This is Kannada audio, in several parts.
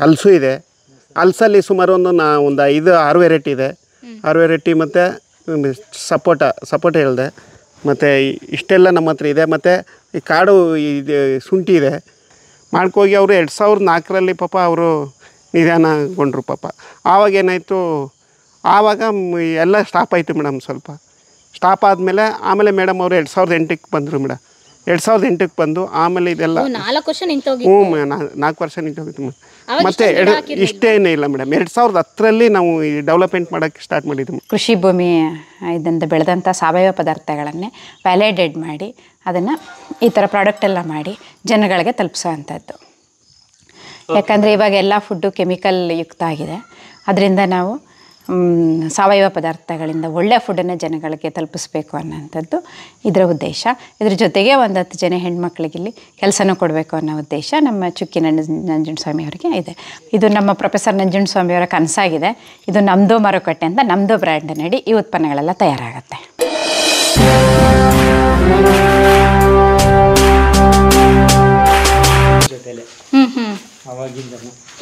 ಹಲಸು ಇದೆ. ಹಲಸಲ್ಲಿ ಸುಮಾರು ಒಂದು 5-6 ವೆರೈಟಿ ಇದೆ. 6 ವೆರೈಟಿ ಮತ್ತು ಸಪೋಟ ಹೇಳಿದೆ. ಮತ್ತು ಇಷ್ಟೆಲ್ಲ ನಮ್ಮ ಹತ್ರ ಇದೆ. ಮತ್ತು ಈ ಕಾಡು ಇದು ಶುಂಠಿ ಇದೆ. ಮಾಡ್ಕೋಗಿ ಅವರು 2004ರಲ್ಲಿ ಪಾಪ ಅವರು ನಿಧಾನಗೊಂಡ್ರು ಪಾಪ. ಆವಾಗ ಏನಾಯಿತು, ಆವಾಗ ಎಲ್ಲ ಸ್ಟಾಪ್ ಆಯಿತು ಮೇಡಮ್. ಸ್ವಲ್ಪ ಸ್ಟಾಪ್ ಆದಮೇಲೆ ಮೇಡಮ್ ಅವರು 2008ಕ್ಕೆ ಬಂದರು ಮೇಡಮ್. 2008ಕ್ಕೆ ಬಂದು ಆಮೇಲೆ ಇದೆಲ್ಲ 4 ವರ್ಷ ನಿಂತೋಗಿ. 4 ವರ್ಷ ನಿಂತೋಗಿತ್ತು ಮೇಡಮ್. ಮತ್ತು ಇಷ್ಟೇನೇ ಇಲ್ಲ ಮೇಡಮ್. 2010ರಲ್ಲಿ ನಾವು ಈ ಡೆವಲಪ್ಮೆಂಟ್ ಮಾಡೋಕ್ಕೆ ಸ್ಟಾರ್ಟ್ ಮಾಡಿದ್ವಿ. ಕೃಷಿ ಭೂಮಿ ಇದರಿಂದ ಬೆಳೆದಂಥ ಸಾವಯವ ಪದಾರ್ಥಗಳನ್ನೇ ವ್ಯಾಲಿಡೇಟ್ ಮಾಡಿ ಅದನ್ನು ಈ ಥರ ಪ್ರಾಡಕ್ಟ್ ಎಲ್ಲ ಮಾಡಿ ಜನಗಳಿಗೆ ತಲುಪಿಸೋ ಅಂಥದ್ದು. ಯಾಕಂದರೆ ಇವಾಗ ಎಲ್ಲ ಫುಡ್ಡು ಕೆಮಿಕಲ್ ಯುಕ್ತ ಆಗಿದೆ. ಅದರಿಂದ ನಾವು ಸಾವಯವ ಪದಾರ್ಥಗಳಿಂದ ಒಳ್ಳೆಯ ಫುಡ್ಡನ್ನು ಜನಗಳಿಗೆ ತಲುಪಿಸ್ಬೇಕು ಅನ್ನೋಂಥದ್ದು ಇದರ ಉದ್ದೇಶ. ಇದ್ರ ಜೊತೆಗೆ 10 ಜನ ಹೆಣ್ಮಕ್ಳಿಗೆ ಇಲ್ಲಿ ಕೆಲಸನೂ ಕೊಡಬೇಕು ಅನ್ನೋ ಉದ್ದೇಶ ನಮ್ಮ ಚುಕ್ಕಿ ನಂಜುಂಡಸ್ವಾಮಿ ಅವರಿಗೆ ಇದೆ. ಇದು ನಮ್ಮ ಪ್ರೊಫೆಸರ್ ನಂಜುಂಡಸ್ವಾಮಿಯವರ ಕನಸಾಗಿದೆ. ಇದು ನಮ್ಮದು ಮಾರುಕಟ್ಟೆ ಅಂತ ನಮ್ಮದು ಬ್ರ್ಯಾಂಡ್ನಡಿ ಈ ಉತ್ಪನ್ನಗಳೆಲ್ಲ ತಯಾರಾಗುತ್ತೆ.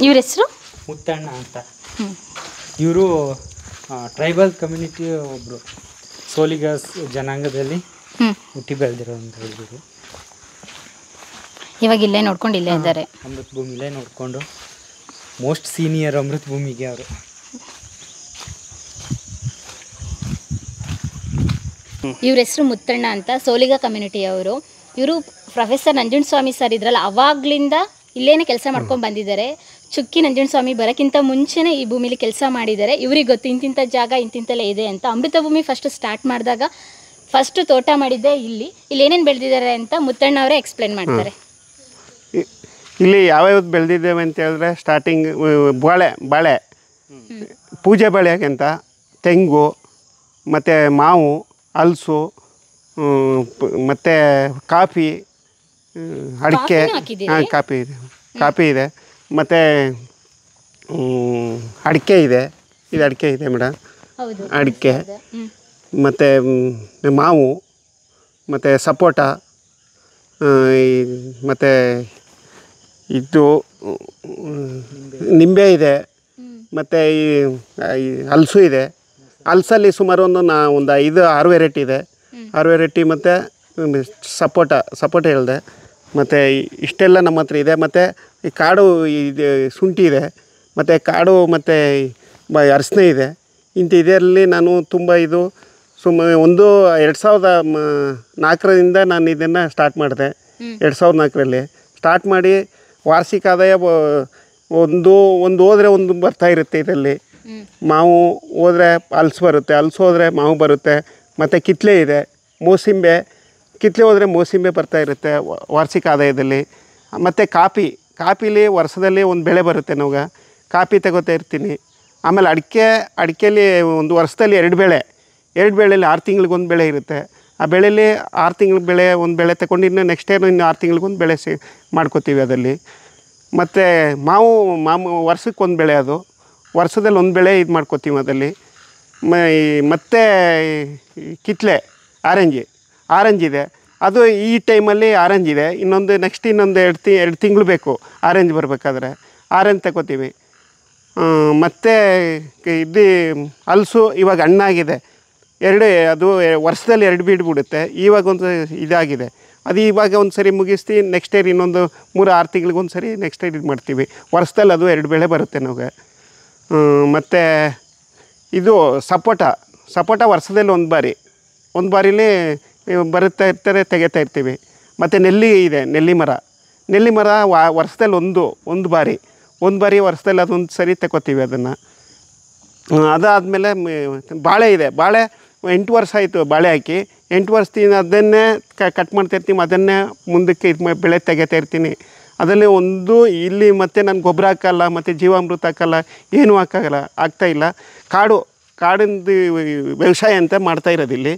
ಇವ್ರ ಹೆಸರು ಮುತ್ತಣ್ಣ ಅಂತ. ಇವರು ಟ್ರೈಬಲ್ ಕಮ್ಯುನಿಟಿ ಒಬ್ಬರು ಸೋಲಿಗಾಸ್ ಜನಾಂಗದಲ್ಲಿ ಹುಟ್ಟಿ ಬೆಳೆದಿರೋಂಥ ಇವರು. ಇವಾಗ ಇಲ್ಲೇ ನೋಡ್ಕೊಂಡು ಇಲ್ಲೇ ಇದ್ದಾರೆ. ಅಮೃತಭೂಮಿಲೇ ನೋಡಿಕೊಂಡು ಮೋಸ್ಟ್ ಸೀನಿಯರ್ ಅಮೃತಭೂಮಿಗೆ ಅವರು. ಇವ್ರ ಹೆಸರು ಮುತ್ತಣ್ಣ ಅಂತ, ಸೋಲಿಗ ಕಮ್ಯುನಿಟಿಯವರು. ಇವರು ಪ್ರೊಫೆಸರ್ ನಂಜುಂಡಸ್ವಾಮಿ ಸರ್ ಇದ್ರಲ್ಲ, ಅವಾಗ್ಲಿಂದ ಇಲ್ಲೇನೆ ಕೆಲಸ ಮಾಡ್ಕೊಂಡು ಬಂದಿದ್ದಾರೆ. ಚುಕ್ಕಿ ನಂಜುಂಡಸ್ವಾಮಿ ಬರೋಕ್ಕಿಂತ ಮುಂಚೆನೇ ಈ ಭೂಮಿಲಿ ಕೆಲಸ ಮಾಡಿದ್ದಾರೆ. ಇವ್ರಿಗೆ ಗೊತ್ತು ಇಂತಿಂಥ ಜಾಗ ಇಂತಿಂತೆಲ್ಲ ಇದೆ ಅಂತ. ಅಮೃತಭೂಮಿ ಫಸ್ಟ್ ಸ್ಟಾರ್ಟ್ ಮಾಡಿದಾಗ ಫಸ್ಟ್ ತೋಟ ಮಾಡಿದ್ದೆ ಇಲ್ಲಿ ಏನೇನು ಬೆಳೆದಿದ್ದಾರೆ ಅಂತ ಮುತ್ತಣ್ಣ ಅವರೇ ಎಕ್ಸ್ಪ್ಲೇನ್ ಮಾಡ್ತಾರೆ. ಇಲ್ಲಿ ಯಾವ್ಯಾವ್ದು ಬೆಳೆದಿದ್ದೇವೆ ಅಂತ ಹೇಳಿದ್ರೆ, ಸ್ಟಾರ್ಟಿಂಗ್ ಬಾಳೆ ಪೂಜೆ ಬಾಳೆಗಿಂತ ತೆಂಗು ಮತ್ತು ಮಾವು, ಹಲಸು, ಮತ್ತು ಕಾಫಿ, ಅಡಿಕೆ. ಕಾಫಿ ಇದೆ ಮತ್ತು ಅಡಿಕೆ ಇದೆ. ಇದು ಅಡಿಕೆ ಇದೆ ಮೇಡಮ್. ಅಡಿಕೆ ಮತ್ತು ಮಾವು ಮತ್ತು ಸಪೋಟ ಮತ್ತು ಇದು ನಿಂಬೆ ಇದೆ. ಮತ್ತು ಈ ಹಲಸು ಇದೆ. ಹಲಸಲ್ಲಿ ಸುಮಾರು ಒಂದು 5-6 ವೆರೈಟಿ ಇದೆ. 6 ವೆರೈಟಿ ಮತ್ತು ಸಪೋಟ ಹೇಳಿದೆ. ಮತ್ತು ಇಷ್ಟೆಲ್ಲ ನಮ್ಮ ಹತ್ರ ಇದೆ. ಮತ್ತು ಈ ಕಾಡು ಇದು ಶುಂಠಿ ಇದೆ. ಮತ್ತು ಕಾಡು ಮತ್ತು ಅರಸಿನ ಇದೆ. ಇದರಲ್ಲಿ ನಾನು ತುಂಬ ಇದು 2004ರಿಂದ ನಾನು ಇದನ್ನು ಸ್ಟಾರ್ಟ್ ಮಾಡಿದೆ. 2004ರಲ್ಲಿ ಸ್ಟಾರ್ಟ್ ಮಾಡಿ ವಾರ್ಷಿಕ ಆದಾಯ ಒಂದು ಹೋದರೆ ಒಂದು ಬರ್ತಾಯಿರುತ್ತೆ. ಇದರಲ್ಲಿ ಮಾವು ಹೋದರೆ ಹಲಸು ಬರುತ್ತೆ, ಹಲಸು ಹೋದರೆ ಮಾವು ಬರುತ್ತೆ. ಮತ್ತು ಕಿತ್ತಲೆ ಇದೆ, ಮೋಸಂಬೆ. ಕಿತ್ತಲೆ ಹೋದರೆ ಮೋಸಂಬೆ ಬರ್ತಾಯಿರುತ್ತೆ ವಾರ್ಷಿಕ ಆದಾಯದಲ್ಲಿ. ಮತ್ತು ಕಾಪಿಲಿ ವರ್ಷದಲ್ಲಿ ಒಂದು ಬೆಳೆ ಬರುತ್ತೆ. ನಮಗೆ ಕಾಪಿ ತಗೋತಾ ಇರ್ತೀನಿ. ಆಮೇಲೆ ಅಡಿಕೆಯಲ್ಲಿ ಒಂದು ವರ್ಷದಲ್ಲಿ 2 ಬೆಳೆಯಲ್ಲಿ 6 ತಿಂಗಳಿಗೊಂದು ಬೆಳೆ ಇರುತ್ತೆ. ಆ ಬೆಳೆಯಲ್ಲಿ 6 ತಿಂಗಳ ಬೆಳೆ ಒಂದು ಬೆಳೆ ತಗೊಂಡು ಇನ್ನು ನೆಕ್ಸ್ಟ್ ಇಯರ್ ಇನ್ನು 6 ತಿಂಗಳಿಗೊಂದು ಬೆಳೆ ಮಾಡ್ಕೋತೀವಿ ಅದರಲ್ಲಿ. ಮತ್ತು ಮಾವು ವರ್ಷಕ್ಕೊಂದು ಬೆಳೆ, ಅದು ವರ್ಷದಲ್ಲಿ ಒಂದು ಬೆಳೆ ಇದು ಮಾಡ್ಕೋತೀವಿ ಅದರಲ್ಲಿ. ಮತ್ತು ಕಿತ್ತಲೆ ಆರೆಂಜ್ ಇದೆ. ಅದು ಈ ಟೈಮಲ್ಲಿ ಆರೆಂಜ್ ಇದೆ. ಇನ್ನೊಂದು 2 ತಿಂಗಳು ಬೇಕು ಆರೆಂಜ್ ಬರಬೇಕಾದ್ರೆ. ಆರೆಂಜ್ ತಗೋತೀವಿ. ಮತ್ತು ಇದು ಹಲಸು ಇವಾಗ ಹಣ್ಣಾಗಿದೆ. ಅದು ವರ್ಷದಲ್ಲಿ 2 ಬೀಡು ಬಿಡುತ್ತೆ. ಇವಾಗ ಒಂದು ಇದಾಗಿದೆ. ಅದು ಇವಾಗ ಒಂದು ಸರಿ ಮುಗಿಸ್ತೀವಿ. ನೆಕ್ಸ್ಟ್ ಇಯರ್ ಇನ್ನೊಂದು 3-6 ತಿಂಗಳಿಗೊಂದು ಸರಿ ನೆಕ್ಸ್ಟ್ ಇಯರ್ ಇದು ಮಾಡ್ತೀವಿ. ವರ್ಷದಲ್ಲಿ ಅದು 2 ಬೆಳೆ ಬರುತ್ತೆ ನಮಗೆ. ಮತ್ತು ಇದು ಸಪೋಟ ವರ್ಷದಲ್ಲಿ ಒಂದು ಬಾರಿಲಿ ಬರುತ್ತಾ ಇರ್ತಾರೆ, ತೆಗಿತಾ ಇರ್ತೀವಿ. ಮತ್ತು ನೆಲ್ಲಿ ಇದೆ, ನೆಲ್ಲಿ ಮರ ವರ್ಷದಲ್ಲಿ ಒಂದು ಬಾರಿ ವರ್ಷದಲ್ಲಿ ಅದೊಂದು ಸರಿ ತಗೋತೀವಿ ಅದನ್ನು. ಅದಾದಮೇಲೆ ಬಾಳೆ ಇದೆ. ಬಾಳೆ 8 ವರ್ಷ ಆಯಿತು ಬಾಳೆ ಹಾಕಿ. 8 ವರ್ಷದಿಂದ ಅದನ್ನೇ ಕಟ್ ಮಾಡ್ತಾ ಇರ್ತೀವಿ. ಅದನ್ನೇ ಮುಂದಕ್ಕೆ ಬೆಳೆ ತೆಗಿತಾ ಇರ್ತೀನಿ. ಅದರಲ್ಲಿ ಇಲ್ಲಿ ಮತ್ತು ನಾನು ಗೊಬ್ಬರ ಹಾಕಲ್ಲ, ಮತ್ತು ಜೀವಾಮೃತ ಹಾಕಲ್ಲ, ಏನೂ ಆಗ್ತಾಯಿಲ್ಲ. ಕಾಡಿಂದು ವ್ಯವಸಾಯ ಅಂತ ಮಾಡ್ತಾ ಇರೋದಿಲ್ಲಿ.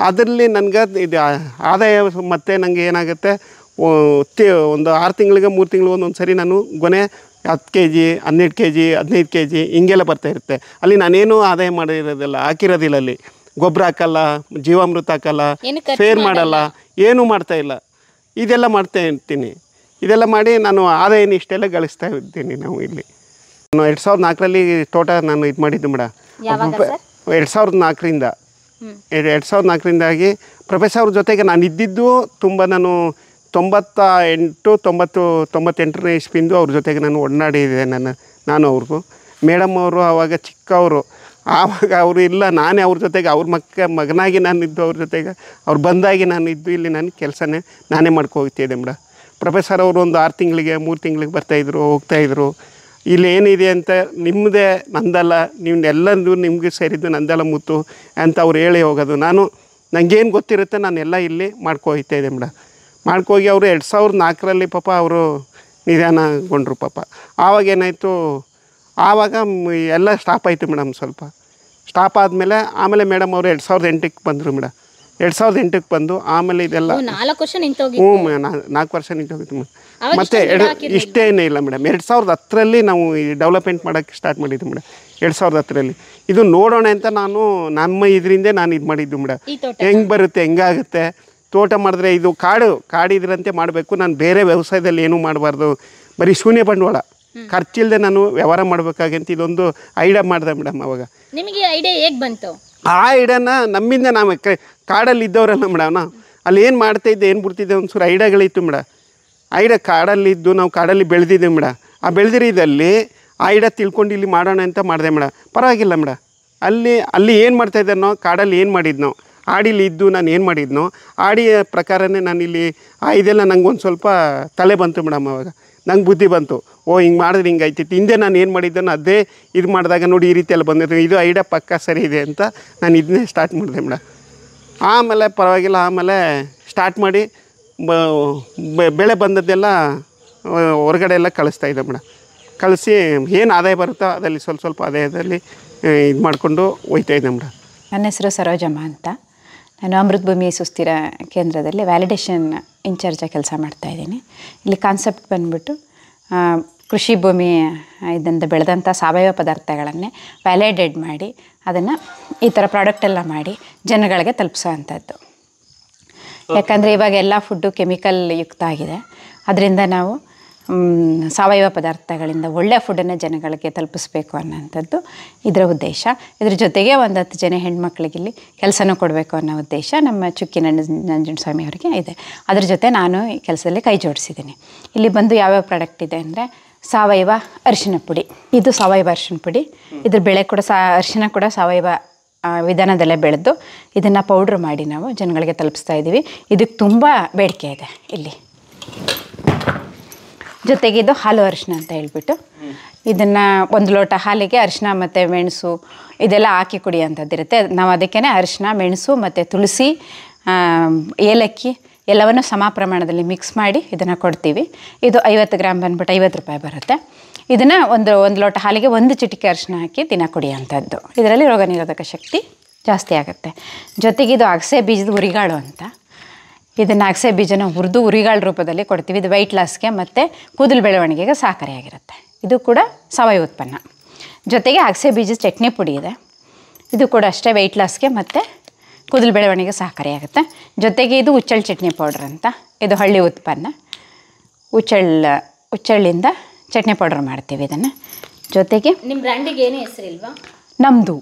ಅದರಲ್ಲಿ ನನಗೆ ಇದು ಆದಾಯ. ಮತ್ತು ನನಗೆ ಏನಾಗುತ್ತೆ, ಒಂದು 6 ತಿಂಗಳಿಗೆ 3 ತಿಂಗಳಿಗೆ ಒಂದೊಂದು ಸರಿ ನಾನು ಗೊನೆ 10 kg 12 kg 15 kg ಹಿಂಗೆಲ್ಲ ಬರ್ತಾಯಿರುತ್ತೆ. ಅಲ್ಲಿ ನಾನೇನು ಆದಾಯ ಹಾಕಿರೋದಿಲ್ಲ. ಅಲ್ಲಿ ಗೊಬ್ಬರ ಹಾಕಲ್ಲ, ಜೀವಾಮೃತ ಹಾಕಲ್ಲ, ಫೇರ್ ಮಾಡಲ್ಲ, ಏನೂ ಮಾಡ್ತಾಯಿಲ್ಲ. ಇದೆಲ್ಲ ಮಾಡ್ತಾ ಇರ್ತೀನಿ. ಇದೆಲ್ಲ ಮಾಡಿ ನಾನು ಆದಾಯನ ಇಷ್ಟೆಲ್ಲ ಗಳಿಸ್ತಾ ಇದ್ದೀನಿ ನಾವು ಇಲ್ಲಿ. ನಾನು 2004ರಲ್ಲಿ ತೋಟ ನಾನು ಇದು ಮಾಡಿದ್ದು ಮೇಡಮ್. 2004ರಿಂದ 2004ರಿಂದಾಗಿ ಪ್ರೊಫೆಸರ್ ಅವ್ರ ಜೊತೆಗೆ ನಾನು ಇದ್ದಿದ್ದು ತುಂಬ. ನಾನು 98ನೇ ಇಸ್ವಿಂದು ಅವ್ರ ಜೊತೆಗೆ ನಾನು ಒಡನಾಡಿದೆ. ನಾನು ಅವ್ರಿಗೂ ಮೇಡಮ್ ಅವರು ಆವಾಗ ಚಿಕ್ಕವರು. ಆವಾಗ ಅವರು ಇಲ್ಲ, ನಾನೇ ಅವ್ರ ಜೊತೆಗೆ ಅವ್ರ ಮಗನಾಗಿ ನಾನು ಇದ್ದು, ಅವ್ರ ಜೊತೆಗೆ ಅವ್ರು ಬಂದಾಗಿ ನಾನು ಇದ್ದು ಇಲ್ಲಿ ನಾನು ಕೆಲಸನೇ ನಾನೇ ಮಾಡ್ಕೋಗ್ತಿದ್ದೆ ಮೇಡಮ್. ಪ್ರೊಫೆಸರ್ ಅವರು ಒಂದು 6 ತಿಂಗಳಿಗೆ 3 ತಿಂಗಳಿಗೆ ಬರ್ತಾಯಿದ್ರು, ಹೋಗ್ತಾಯಿದ್ರು. ಇಲ್ಲಿ ಏನಿದೆ ಅಂತ ನಿಮ್ಮದೇ, ನಂದಲ್ಲ, ಎಲ್ಲರೂ ನಿಮಗೆ ಸೇರಿದ್ದು ನಂದೆಲ್ಲ ಮುತ್ತು ಅಂತ ಅವ್ರು ಹೇಳಿ ಹೋಗೋದು. ನನಗೇನು ಗೊತ್ತಿರುತ್ತೆ ನಾನೆಲ್ಲ ಇಲ್ಲಿ ಮಾಡ್ಕೋಗ್ತಾಯಿದ್ದೆ ಮೇಡಮ್. ಮಾಡ್ಕೋಗಿ ಅವರು 2004ರಲ್ಲಿ ಪಾಪ ಅವರು ನಿಧಾನಗೊಂಡ್ರು ಪಾಪ. ಆವಾಗ ಏನಾಯಿತು, ಆವಾಗ ಎಲ್ಲ ಸ್ಟಾಪ್ ಆಯಿತು ಮೇಡಮ್. ಸ್ವಲ್ಪ ಸ್ಟಾಪ್ ಆಮೇಲೆ ಮೇಡಮ್ ಅವರು 2008ಕ್ಕೆ ಬಂದರು ಮೇಡಮ್. 2008ಕ್ಕೆ ಬಂದು ಆಮೇಲೆ ಇದೆಲ್ಲ 4 ವರ್ಷ ನಿಂತೋಗಿ. 4 ವರ್ಷ ನಿಂತೋಗಿತ್ತು ಮೇಡಮ್. ಮತ್ತು ಇಷ್ಟೇನೇ ಇಲ್ಲ ಮೇಡಮ್. 2010ರಲ್ಲಿ ನಾವು ಈ ಡೆವಲಪ್ಮೆಂಟ್ ಮಾಡೋಕ್ಕೆ ಸ್ಟಾರ್ಟ್ ಮಾಡಿದ್ದು ಮೇಡಮ್. 2010ರಲ್ಲಿ ಇದು ನೋಡೋಣ ಅಂತ ನಾನು ನಮ್ಮ ಇದರಿಂದ ನಾನು ಇದು ಮಾಡಿದ್ದು ಮೇಡಮ್. ಹೆಂಗೆ ಬರುತ್ತೆ, ಹೆಂಗಾಗುತ್ತೆ ತೋಟ ಮಾಡಿದ್ರೆ. ಇದು ಕಾಡಿದ್ರಂತೆ ಮಾಡಬೇಕು. ನಾನು ಬೇರೆ ವ್ಯವಸಾಯದಲ್ಲಿ ಏನೂ ಮಾಡಬಾರ್ದು, ಬರೀ ಶೂನ್ಯ ಬಂಡವಾಳ, ಖರ್ಚಿಲ್ಲದೆ ನಾನು ವ್ಯವಹಾರ ಮಾಡಬೇಕಾಗಂತ ಇದೊಂದು ಐಡಿಯಾ ಮಾಡಿದೆ ಮೇಡಮ್. ಅವಾಗ ನಿಮಗೆ ಐಡಿಯಾ ಹೇಗೆ ಬಂತು? ಆ ಐಡಿಯಾನ ನಮ್ಮಿಂದ ನಾವು ಕಾಡಲ್ಲಿ ಇದ್ದವರಲ್ಲ ಮೇಡಮ್. ಅಲ್ಲಿ ಏನು ಮಾಡ್ತಾಯಿದ್ದೆ, ಏನು ಬಿಡ್ತಿದ್ದೆ, ಒಂದು ಚೂರು ಐಡಿಯಾಗಳಿತ್ತು ಮೇಡಮ್. ಐಡಿಯಾ ಕಾಡಲ್ಲಿದ್ದು ನಾವು ಕಾಡಲ್ಲಿ ಬೆಳೆದಿದ್ದೀವಿ ಮೇಡಮ್. ಆ ಬೆಳೆದಿರಿದಲ್ಲಿ ಆ ಐಡಿಯಾ ತಿಳ್ಕೊಂಡು ಇಲ್ಲಿ ಮಾಡೋಣ ಅಂತ ಮಾಡಿದೆ ಮೇಡಮ್. ಪರವಾಗಿಲ್ಲ ಮೇಡಮ್. ಅಲ್ಲಿ ಏನು ಮಾಡ್ತಾಯಿದ್ದನೋ, ಕಾಡಲ್ಲಿ ಏನು ಮಾಡಿದ್ನೋ, ಆಡಿಲಿ ಇದ್ದು ನಾನು ಏನು ಮಾಡಿದ್ನೋ ಆಡಿಯ ಪ್ರಕಾರನೇ ನಾನು ಇಲ್ಲಿ ಇದೆಲ್ಲ ನಂಗೊಂದು ಸ್ವಲ್ಪ ತಲೆ ಬಂತು ಮೇಡಮ್. ಅವಾಗ ನಂಗೆ ಬುದ್ಧಿ ಬಂತು, ಹಿಂಗೆ ಮಾಡಿದ್ರೆ ಹಿಂಗೆ ಆಯ್ತಿತ್ತು. ಹಿಂದೆ ನಾನು ಏನು ಮಾಡಿದ್ದನೋ ಅದೇ ಇದು ಮಾಡಿದಾಗ ನೋಡಿ ಈ ರೀತಿ ಎಲ್ಲ ಬಂದಿದ್ದು, ಇದು ಐಡಿಯಾ ಪಕ್ಕ ಸರಿ ಇದೆ ಅಂತ ನಾನು ಇದನ್ನೇ ಸ್ಟಾರ್ಟ್ ಮಾಡಿದೆ ಮೇಡಮ್. ಆಮೇಲೆ ಪರವಾಗಿಲ್ಲ, ಆಮೇಲೆ ಸ್ಟಾರ್ಟ್ ಮಾಡಿ ಬೆಳೆ ಬಂದದ್ದೆಲ್ಲ ಹೊರಗಡೆ ಎಲ್ಲ ಕಳಿಸ್ತಾಯಿದ್ದೆ ಮೇಡಮ್. ಕಳಿಸಿ ಏನು ಆದಾಯ ಬರುತ್ತೋ ಅದರಲ್ಲಿ ಸ್ವಲ್ಪ ಆದಾಯದಲ್ಲಿ ಇದು ಮಾಡಿಕೊಂಡು ಹೋಗ್ತಾಯಿದ್ದೆ ಮೇಡಮ್. ನನ್ನ ಹೆಸರು ಸರೋಜಮ್ಮ ಅಂತ. ನಾನು ಅಮೃತಭೂಮಿ ಸುಸ್ಥಿರ ಕೇಂದ್ರದಲ್ಲಿ ವ್ಯಾಲಿಡೇಷನ್ ಇನ್ಚಾರ್ಜಾಗಿ ಕೆಲಸ ಮಾಡ್ತಾಯಿದ್ದೀನಿ. ಇಲ್ಲಿ ಕಾನ್ಸೆಪ್ಟ್ ಬಂದುಬಿಟ್ಟು ಕೃಷಿ ಭೂಮಿ ಇದರಿಂದ ಬೆಳೆದಂಥ ಸಾವಯವ ಪದಾರ್ಥಗಳನ್ನೇ ವ್ಯಾಲಿಡೇಟ್ ಮಾಡಿ ಅದನ್ನು ಈ ಥರ ಪ್ರಾಡಕ್ಟೆಲ್ಲ ಮಾಡಿ ಜನಗಳಿಗೆ ತಲುಪಿಸೋ ಅಂಥದ್ದು. ಯಾಕಂದರೆ ಇವಾಗ ಎಲ್ಲ ಫುಡ್ಡು ಕೆಮಿಕಲ್ ಯುಕ್ತ ಆಗಿದೆ. ಅದರಿಂದ ನಾವು ಸಾವಯವ ಪದಾರ್ಥಗಳಿಂದ ಒಳ್ಳೆಯ ಫುಡ್ಡನ್ನು ಜನಗಳಿಗೆ ತಲುಪಿಸ್ಬೇಕು ಅನ್ನೋಂಥದ್ದು ಇದರ ಉದ್ದೇಶ. ಇದ್ರ ಜೊತೆಗೆ ಒಂದು 10 ಜನ ಹೆಣ್ಮಕ್ಳಿಗೆ ಇಲ್ಲಿ ಕೆಲಸನೂ ಕೊಡಬೇಕು ಅನ್ನೋ ಉದ್ದೇಶ ನಮ್ಮ ಚುಕ್ಕಿ ನಂಜುಂಡಸ್ವಾಮಿ ಅವರಿಗೆ ಇದೆ. ಅದ್ರ ಜೊತೆ ನಾನು ಈ ಕೆಲಸದಲ್ಲಿ ಕೈ ಜೋಡಿಸಿದ್ದೀನಿ. ಇಲ್ಲಿ ಬಂದು ಯಾವ್ಯಾವ ಪ್ರಾಡಕ್ಟ್ ಇದೆ ಅಂದರೆ ಸಾವಯವ ಅರಿಶಿನ ಪುಡಿ. ಇದು ಸಾವಯವ ಅರಿಶಿನ ಪುಡಿ. ಇದ್ರ ಬೆಳೆ ಕೂಡ ಅರಿಶಿನ ಕೂಡ ಸಾವಯವ ವಿಧಾನದಲ್ಲೇ ಬೆಳೆದು ಇದನ್ನು ಪೌಡ್ರ್ ಮಾಡಿ ನಾವು ಜನಗಳಿಗೆ ತಲುಪಿಸ್ತಾ ಇದ್ದೀವಿ. ಇದಕ್ಕೆ ತುಂಬ ಬೇಡಿಕೆ ಇದೆ ಇಲ್ಲಿ. ಜೊತೆಗೆ ಇದು ಹಾಲು ಅರಿಶಿನ ಅಂತ ಹೇಳ್ಬಿಟ್ಟು ಇದನ್ನು 1 ಲೋಟ ಹಾಲಿಗೆ ಅರಿಶಿನ ಮತ್ತು ಮೆಣಸು ಇದೆಲ್ಲ ಹಾಕಿ ಕುಡಿಯೋಂಥದ್ದಿರುತ್ತೆ. ನಾವು ಅದಕ್ಕೇ ಅರಿಶಿನ, ಮೆಣಸು ಮತ್ತು ತುಳಸಿ, ಏಲಕ್ಕಿ ಎಲ್ಲವನ್ನು ಸಮ ಪ್ರಮಾಣದಲ್ಲಿ ಮಿಕ್ಸ್ ಮಾಡಿ ಇದನ್ನು ಕೊಡ್ತೀವಿ. ಇದು 50 ಗ್ರಾಮ್ ಬಂದ್ಬಿಟ್ಟು 50 ರೂಪಾಯಿ ಬರುತ್ತೆ. ಇದನ್ನು ಒಂದು ಲೋಟ ಹಾಲಿಗೆ 1 ಚಿಟಿಕೆ ಅರಿಶಿನ ಹಾಕಿ ದಿನ ಕುಡಿಯೋಂಥದ್ದು. ಇದರಲ್ಲಿ ರೋಗ ನಿರೋಧಕ ಶಕ್ತಿ ಜಾಸ್ತಿ ಆಗುತ್ತೆ. ಜೊತೆಗೆ ಇದು ಅಗಸೆ ಬೀಜದ ಉರಿಗಾಳು ಅಂತ. ಇದನ್ನು ಅಗಸೆ ಬೀಜನ ಹುರಿದು ಉರಿಗಾಳು ರೂಪದಲ್ಲಿ ಕೊಡ್ತೀವಿ. ಇದು ವೆಯ್ಟ್ ಲಾಸ್ಗೆ ಮತ್ತು ಕೂದಲು ಬೆಳವಣಿಗೆಗೆ ಸಹಕಾರಿಯಾಗಿರುತ್ತೆ. ಇದು ಕೂಡ ಸಾವಯವ ಉತ್ಪನ್ನ. ಜೊತೆಗೆ ಅಗಸೆ ಬೀಜದ ಚಟ್ನಿ ಪುಡಿ ಇದೆ. ಇದು ಕೂಡ ಅಷ್ಟೇ ವೆಯ್ಟ್ ಲಾಸ್ಗೆ ಮತ್ತು ಕೂದಲು ಬೆಳವಣಿಗೆ ಸಹಕಾರಿಯಾಗುತ್ತೆ. ಜೊತೆಗೆ ಇದು ಹುಚ್ಚಳ್ಳು ಚಟ್ನಿ ಪೌಡ್ರ್ ಅಂತ. ಇದು ಹಳ್ಳಿ ಉತ್ಪನ್ನ. ಹುಚ್ಚಳ್ಳಿಂದ ಚಟ್ನಿ ಪೌಡ್ರ್ ಮಾಡ್ತೀವಿ ಇದನ್ನು. ಜೊತೆಗೆ ನಿಮ್ಮ ಬ್ರ್ಯಾಂಡಿಗೆ ಏನು ಹೆಸರಿಲ್ವಾ? ನಮ್ಮದು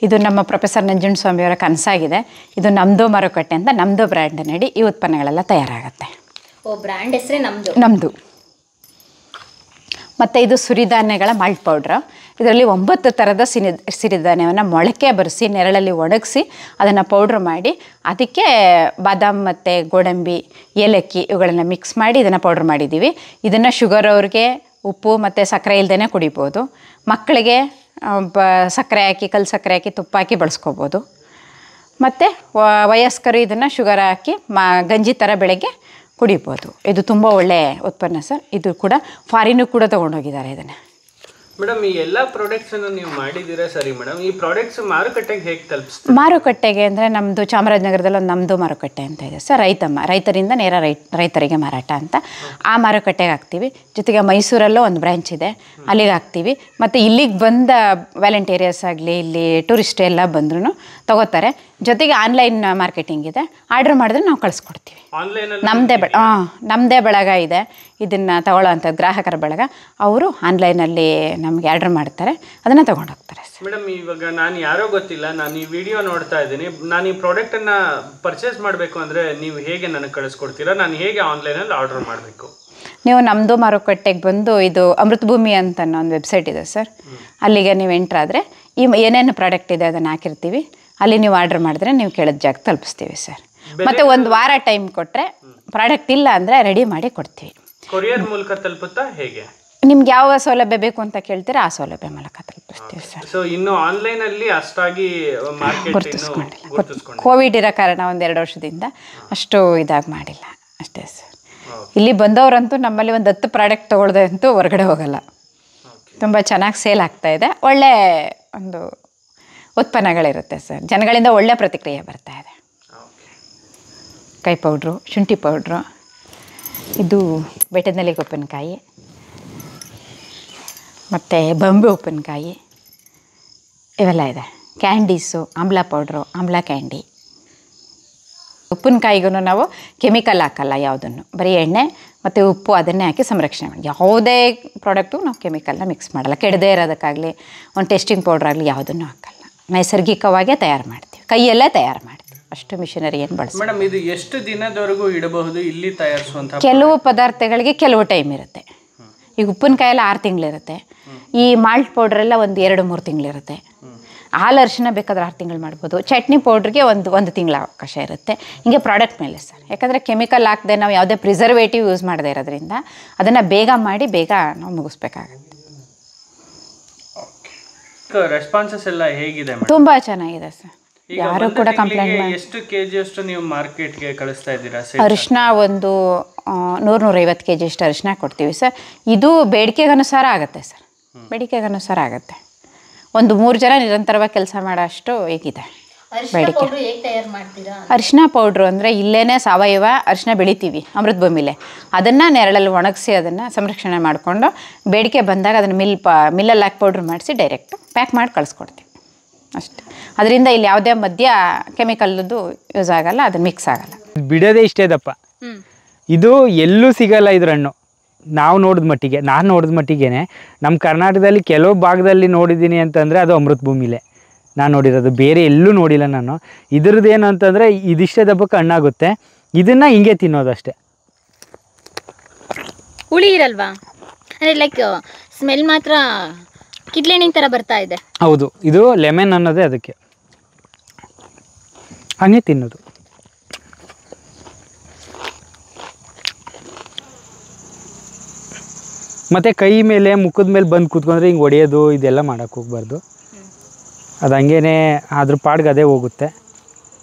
ಇದು ನಮ್ಮ ಪ್ರೊಫೆಸರ್ ನಂಜುಂಡಸ್ವಾಮಿಯವರ ಕನಸಾಗಿದೆ. ಇದು ನಮ್ಮದು ಮಾರುಕಟ್ಟೆ ಅಂತ ನಮ್ಮದು ಬ್ರ್ಯಾಂಡ್ ನಡಿ ಈ ಉತ್ಪನ್ನಗಳೆಲ್ಲ ತಯಾರಾಗುತ್ತೆ. ಬ್ರ್ಯಾಂಡ್ ಹೆಸರೇ ನಮ್ಮದು. ಮತ್ತು ಇದು ಸಿರಿಧಾನ್ಯಗಳ ಮಾಲ್ಟ್ ಪೌಡ್ರು. ಇದರಲ್ಲಿ 9 ಥರದ ಸಿರಿಧಾನ್ಯವನ್ನು ಮೊಳಕೆ ಬರೆಸಿ ನೆರಳಲ್ಲಿ ಒಣಗಿಸಿ ಅದನ್ನು ಪೌಡ್ರ್ ಮಾಡಿ ಅದಕ್ಕೆ ಬಾದಾಮ್ ಮತ್ತು ಗೋಡಂಬಿ, ಏಲಕ್ಕಿ ಇವುಗಳನ್ನು ಮಿಕ್ಸ್ ಮಾಡಿ ಇದನ್ನು ಪೌಡ್ರ್ ಮಾಡಿದ್ದೀವಿ. ಇದನ್ನು ಶುಗರ್ ಅವ್ರಿಗೆ ಉಪ್ಪು ಮತ್ತು ಸಕ್ಕರೆ ಇಲ್ಲದೇ ಕುಡಿಬೋದು. ಮಕ್ಕಳಿಗೆ ಸಕ್ಕರೆ ಹಾಕಿ, ಕಲ್ಲು ಸಕ್ಕರೆ ಹಾಕಿ, ತುಪ್ಪ ಹಾಕಿ ಬಳಸ್ಕೋಬೋದು. ಮತ್ತು ವಯಸ್ಕರು ಇದನ್ನು ಶುಗರ್ ಹಾಕಿ ಗಂಜಿ ಥರ ಬೆಳಗ್ಗೆ ಕುಡಿಬೋದು. ಇದು ತುಂಬ ಒಳ್ಳೆಯ ಉತ್ಪನ್ನ ಸರ್. ಇದು ಕೂಡ ಫಾರಿನೂ ಕೂಡ ತೊಗೊಂಡೋಗಿದ್ದಾರೆ ಇದನ್ನು. ಮೇಡಮ್ ಈ ಎಲ್ಲ ಪ್ರಾಡಕ್ಟ್ಸ್ ಅನ್ನು ನೀವು ಮಾಡಿದ್ದೀರಾ ಸರಿ ಮೇಡಮ್, ಈ ಪ್ರಾಡಕ್ಟ್ಸ್ ಮಾರುಕಟ್ಟೆಗೆ ಹೇಗೆ ತಲುಪಿಸ್ತೀರಾ? ಮಾರುಕಟ್ಟೆಗೆ ಅಂದರೆ ನಮ್ಮದು ಚಾಮರಾಜನಗರದಲ್ಲಿ ಒಂದು ನಮ್ಮದು ಮಾರುಕಟ್ಟೆ ಅಂತ ಇದೆ ಸರ್, ರೈತರಿಂದ ನೇರ ರೈತರಿಗೆ ಮಾರಾಟ ಅಂತ. ಆ ಮಾರುಕಟ್ಟೆಗೆ ಹಾಕ್ತೀವಿ. ಜೊತೆಗೆ ಮೈಸೂರಲ್ಲೂ ಒಂದು ಬ್ರ್ಯಾಂಚ್ ಇದೆ, ಅಲ್ಲಿಗೆ ಹಾಕ್ತೀವಿ. ಮತ್ತು ಇಲ್ಲಿಗೆ ಬಂದ ವಾಲಂಟೇರಿಯರ್ಸ್ ಆಗಲಿ, ಇಲ್ಲಿ ಟೂರಿಸ್ಟ್ ಎಲ್ಲ ಬಂದ್ರೂ ತಗೋತಾರೆ. ಜೊತೆಗೆ ಆನ್ಲೈನ್ ಮಾರ್ಕೆಟಿಂಗ್ ಇದೆ, ಆರ್ಡ್ರ್ ಮಾಡಿದ್ರೆ ನಾವು ಕಳಿಸ್ಕೊಡ್ತೀವಿ. ನಮ್ಮದೇ ಬಳಗ ಇದೆ, ಇದನ್ನು ತಗೊಳ್ಳೋವಂಥ ಗ್ರಾಹಕರ ಬಳಗ. ಅವರು ಆನ್ಲೈನಲ್ಲಿ ನಮಗೆ ಆರ್ಡ್ರ್ ಮಾಡ್ತಾರೆ, ಅದನ್ನು ತೊಗೊಂಡೋಗ್ತಾರೆ ಸರ್. ಮೇಡಮ್ ಇವಾಗ ನಾನು ಯಾರೋ ಗೊತ್ತಿಲ್ಲ, ನಾನು ಈ ವಿಡಿಯೋ ನೋಡ್ತಾ ಇದ್ದೀನಿ, ನಾನು ಈ ಪ್ರಾಡಕ್ಟನ್ನು ಪರ್ಚೇಸ್ ಮಾಡಬೇಕು ಅಂದರೆ ನೀವು ಹೇಗೆ ನನಗೆ ಕಳಿಸ್ಕೊಡ್ತೀರಾ? ನಾನು ಹೇಗೆ ಆನ್ಲೈನಲ್ಲಿ ಆರ್ಡರ್ ಮಾಡಬೇಕು? ನೀವು ನಮ್ಮದು ಮಾರುಕಟ್ಟೆಗೆ ಬಂದು, ಇದು ಅಮೃತಭೂಮಿ ಅಂತ ಒಂದು ವೆಬ್ಸೈಟ್ ಇದೆ ಸರ್, ಅಲ್ಲಿಗೆ ನೀವು ಎಂಟ್ರಾದರೆ ಏನೇನು ಪ್ರಾಡಕ್ಟ್ ಇದೆ ಅದನ್ನು ಹಾಕಿರ್ತೀವಿ. ಅಲ್ಲಿ ನೀವು ಆರ್ಡ್ರ್ ಮಾಡಿದ್ರೆ ನೀವು ಕೇಳಿದ ಜಾಗ ತಲುಪಿಸ್ತೀವಿ ಸರ್. ಮತ್ತು ಒಂದು ವಾರ ಟೈಮ್ ಕೊಟ್ಟರೆ, ಪ್ರಾಡಕ್ಟ್ ಇಲ್ಲ ಅಂದರೆ ರೆಡಿ ಮಾಡಿ ಕೊಡ್ತೀವಿ. ಕೊರಿಯರ್ ಮೂಲಕ ತಲುಪುತ್ತಾ ಹೇಗೆ? ನಿಮ್ಗೆ ಯಾವ ಸೌಲಭ್ಯ ಬೇಕು ಅಂತ ಕೇಳ್ತೀರಾ ಆ ಸೌಲಭ್ಯ ಮೂಲಕ ತಲುಪಿಸ್ತೀವಿ ಸರ್. ಸೊ ಇನ್ನು ಆನ್ಲೈನಲ್ಲಿ ಅಷ್ಟಾಗಿ ಕೋವಿಡ್ ಇರೋ ಕಾರಣ 1-2 ವರ್ಷದಿಂದ ಅಷ್ಟು ಇದಾಗಿ ಮಾಡಿಲ್ಲ ಅಷ್ಟೇ ಸರ್. ಇಲ್ಲಿ ಬಂದವರಂತೂ ನಮ್ಮಲ್ಲಿ ಒಂದು 10 ಪ್ರಾಡಕ್ಟ್ ತೊಗೊಳ್ದೆ ಅಂತೂ ಹೊರಗಡೆ ಹೋಗಲ್ಲ. ತುಂಬ ಚೆನ್ನಾಗಿ ಸೇಲ್ ಆಗ್ತಾಯಿದೆ, ಒಳ್ಳೆ ಒಂದು ಉತ್ಪನ್ನಗಳಿರುತ್ತೆ ಸರ್. ಜನಗಳಿಂದ ಒಳ್ಳೆ ಪ್ರತಿಕ್ರಿಯೆ ಬರ್ತಾ ಇದೆ. ಕೈ ಪೌಡ್ರು, ಶುಂಠಿ ಪೌಡ್ರು, ಇದು ಬೆಟ್ಟದಲ್ಲಿ ಉಪ್ಪಿನಕಾಯಿ, ಮತ್ತು ಬಂಬೆ ಉಪ್ಪಿನಕಾಯಿ, ಇವೆಲ್ಲ ಇದೆ. ಕ್ಯಾಂಡೀಸು, ಆಮ್ಲ ಪೌಡ್ರು, ಆಮ್ಲ ಕ್ಯಾಂಡಿ. ಉಪ್ಪಿನಕಾಯಿಗೂ ನಾವು ಕೆಮಿಕಲ್ ಹಾಕಲ್ಲ ಯಾವುದನ್ನು, ಬರೀ ಎಣ್ಣೆ ಮತ್ತು ಉಪ್ಪು ಅದನ್ನೇ ಹಾಕಿ ಸಂರಕ್ಷಣೆ ಮಾಡಿ. ಯಾವುದೇ ಪ್ರಾಡಕ್ಟು ನಾವು ಕೆಮಿಕಲ್ನ ಮಿಕ್ಸ್ ಮಾಡಲ್ಲ. ಕೆಡದೇ ಇರೋದಕ್ಕಾಗಲಿ, ಒಂದು ಟೆಸ್ಟಿಂಗ್ ಪೌಡ್ರ್ ಆಗಲಿ ಯಾವುದನ್ನು ಹಾಕಲ್ಲ. ನೈಸರ್ಗಿಕವಾಗೇ ತಯಾರು ಮಾಡ್ತೀವಿ, ಕೈಯಲ್ಲೇ ತಯಾರು ಮಾಡ್ತೀವಿ, ಅಷ್ಟು ಮಿಷನರಿ ಏನು ಬಳಸ್ತೀವಿ. ಮೇಡಮ್ ಇದು ಎಷ್ಟು ದಿನದವರೆಗೂ ಇಡಬಹುದು ಇಲ್ಲಿ ತಯಾರಿಸುವಂಥ? ಕೆಲವು ಪದಾರ್ಥಗಳಿಗೆ ಕೆಲವು ಟೈಮ್ ಇರುತ್ತೆ. ಈಗ ಉಪ್ಪಿನಕಾಯೆಲ್ಲ 6 ತಿಂಗಳಿರುತ್ತೆ. ಈ ಮಾಲ್ಟ್ ಪೌಡ್ರೆಲ್ಲ ಒಂದು 2-3 ತಿಂಗಳಿರುತ್ತೆ. ಹಾಲು ಅರಿಶಿನ ಬೇಕಾದ್ರೆ 6 ತಿಂಗಳು ಮಾಡ್ಬೋದು. ಚಟ್ನಿ ಪೌಡ್ರಿಗೆ ಒಂದು ತಿಂಗಳ ಅವಕಾಶ ಇರುತ್ತೆ. ಹಿಂಗೆ ಪ್ರಾಡಕ್ಟ್ ಮೇಲೆ ಸರ್. ಯಾಕಂದರೆ ಕೆಮಿಕಲ್ ಹಾಕದೆ ನಾವು ಯಾವುದೇ ಪ್ರಿಸರ್ವೇಟಿವ್ ಯೂಸ್ ಮಾಡದೇ ಇರೋದ್ರಿಂದ ಅದನ್ನು ಬೇಗ ಮಾಡಿ ಬೇಗ ನಾವು ಮುಗಿಸ್ಬೇಕಾಗತ್ತೆ. ರೆಸ್ಪಾನ್ಸಸ್ ಎಲ್ಲ ಹೇಗಿದೆ? ತುಂಬ ಚೆನ್ನಾಗಿದೆ ಸರ್, ಯಾರು ಕೂಡ ಕಂಪ್ಲೇಂಟ್ ಮಾಡಿ. ಎಷ್ಟು ಕೆಜಿ ಅಷ್ಟು ನೀವು ಮಾರ್ಕೆಟ್ಗೆ ಕಳಿಸ್ತಾ ಇದ್ದೀರಾ? ಅರಿಶಿನ ಒಂದು 100-150 kg ಅಷ್ಟು ಅರಿಶಿನ ಕೊಡ್ತೀವಿ ಸರ್. ಇದು ಬೇಡಿಕೆಗೆ ಅನುಸಾರ ಆಗುತ್ತೆ ಸರ್, ಬೇಡಿಕೆಗೆ ಅನುಸಾರ ಆಗುತ್ತೆ. ಒಂದು 3 ಜನ ನಿರಂತರವಾಗಿ ಕೆಲಸ ಮಾಡೋ ಅಷ್ಟು ಹೇಗಿದೆ ಬೇಡಿಕೆ. ಅರಿಶಿನ ಪೌಡ್ರು ಅಂದರೆ ಇಲ್ಲೇ ಸಾವಯವ ಅರಿಶಿನ ಬೆಳಿತೀವಿ ಅಮೃತಭೂಮಿಲೆ, ಅದನ್ನು ನೆರಳಲ್ಲಿ ಒಣಗಿಸಿ ಅದನ್ನು ಸಂರಕ್ಷಣೆ ಮಾಡಿಕೊಂಡು ಬೇಡಿಕೆ ಬಂದಾಗ ಅದನ್ನು ಮಿಲ್ಲಲ್ಲಿ ಹಾಕಿ ಪೌಡ್ರ್ ಮಾಡಿಸಿ ಡೈರೆಕ್ಟು ಪ್ಯಾಕ್ ಮಾಡಿ ಕಳಿಸ್ಕೊಡ್ತೀವಿ ಅಷ್ಟೇ. ಅದರಿಂದ ಇಲ್ಲಿ ಯಾವುದೇ ಮಧ್ಯ ಕೆಮಿಕಲ್ದು ಯೂಸ್ ಆಗಲ್ಲ, ಅದು ಮಿಕ್ಸ್ ಆಗಲ್ಲ. ಬಿಡೋದೇ ಇಷ್ಟೇ ದಪ್ಪ. ಇದು ಎಲ್ಲೂ ಸಿಗಲ್ಲ ಇದ್ರ ಹಣ್ಣು. ನಾನು ನೋಡಿದ ಮಟ್ಟಿಗೆ ನಮ್ಮ ಕರ್ನಾಟಕದಲ್ಲಿ ಕೆಲವು ಭಾಗದಲ್ಲಿ ನೋಡಿದ್ದೀನಿ ಅಂತಂದರೆ ಅದು ಅಮೃತಭೂಮಿಲೇ ನಾನು ನೋಡಿರೋದು, ಬೇರೆ ಎಲ್ಲೂ ನೋಡಿಲ್ಲ ನಾನು. ಇದ್ರದ್ದು ಏನು ಅಂತಂದರೆ ಇದಿಷ್ಟೇ ದಪ್ಪಕ್ಕೆ ಹಣ್ಣಾಗುತ್ತೆ, ಇದನ್ನು ಹಿಂಗೆ ತಿನ್ನೋದಷ್ಟೇ. ಹುಳಿ ಇರಲ್ವಾ? ಅಂದರೆ ಲೈಕ್ ಸ್ಮೆಲ್ ಮಾತ್ರ ಕಿಡ್ಲೆಣ್ಣಿನ ಥರ ಬರ್ತಾ ಇದೆ. ಹೌದು, ಇದು ಲೆಮನ್ ಅನ್ನೋದೇ ಅದಕ್ಕೆ, ಹಂಗೆ ತಿನ್ನೋದು. ಮತ್ತು ಕೈ ಮೇಲೆ ಮುಖದ ಮೇಲೆ ಬಂದು ಕೂತ್ಕೊಂಡ್ರೆ ಹಿಂಗೆ ಹೊಡೆಯೋದು ಇದೆಲ್ಲ ಮಾಡೋಕ್ಕೆ ಹೋಗ್ಬಾರ್ದು. ಅದು ಹಂಗೇ ಅದ್ರ ಪಾಡ್ಗೆ ಅದೇ ಹೋಗುತ್ತೆ.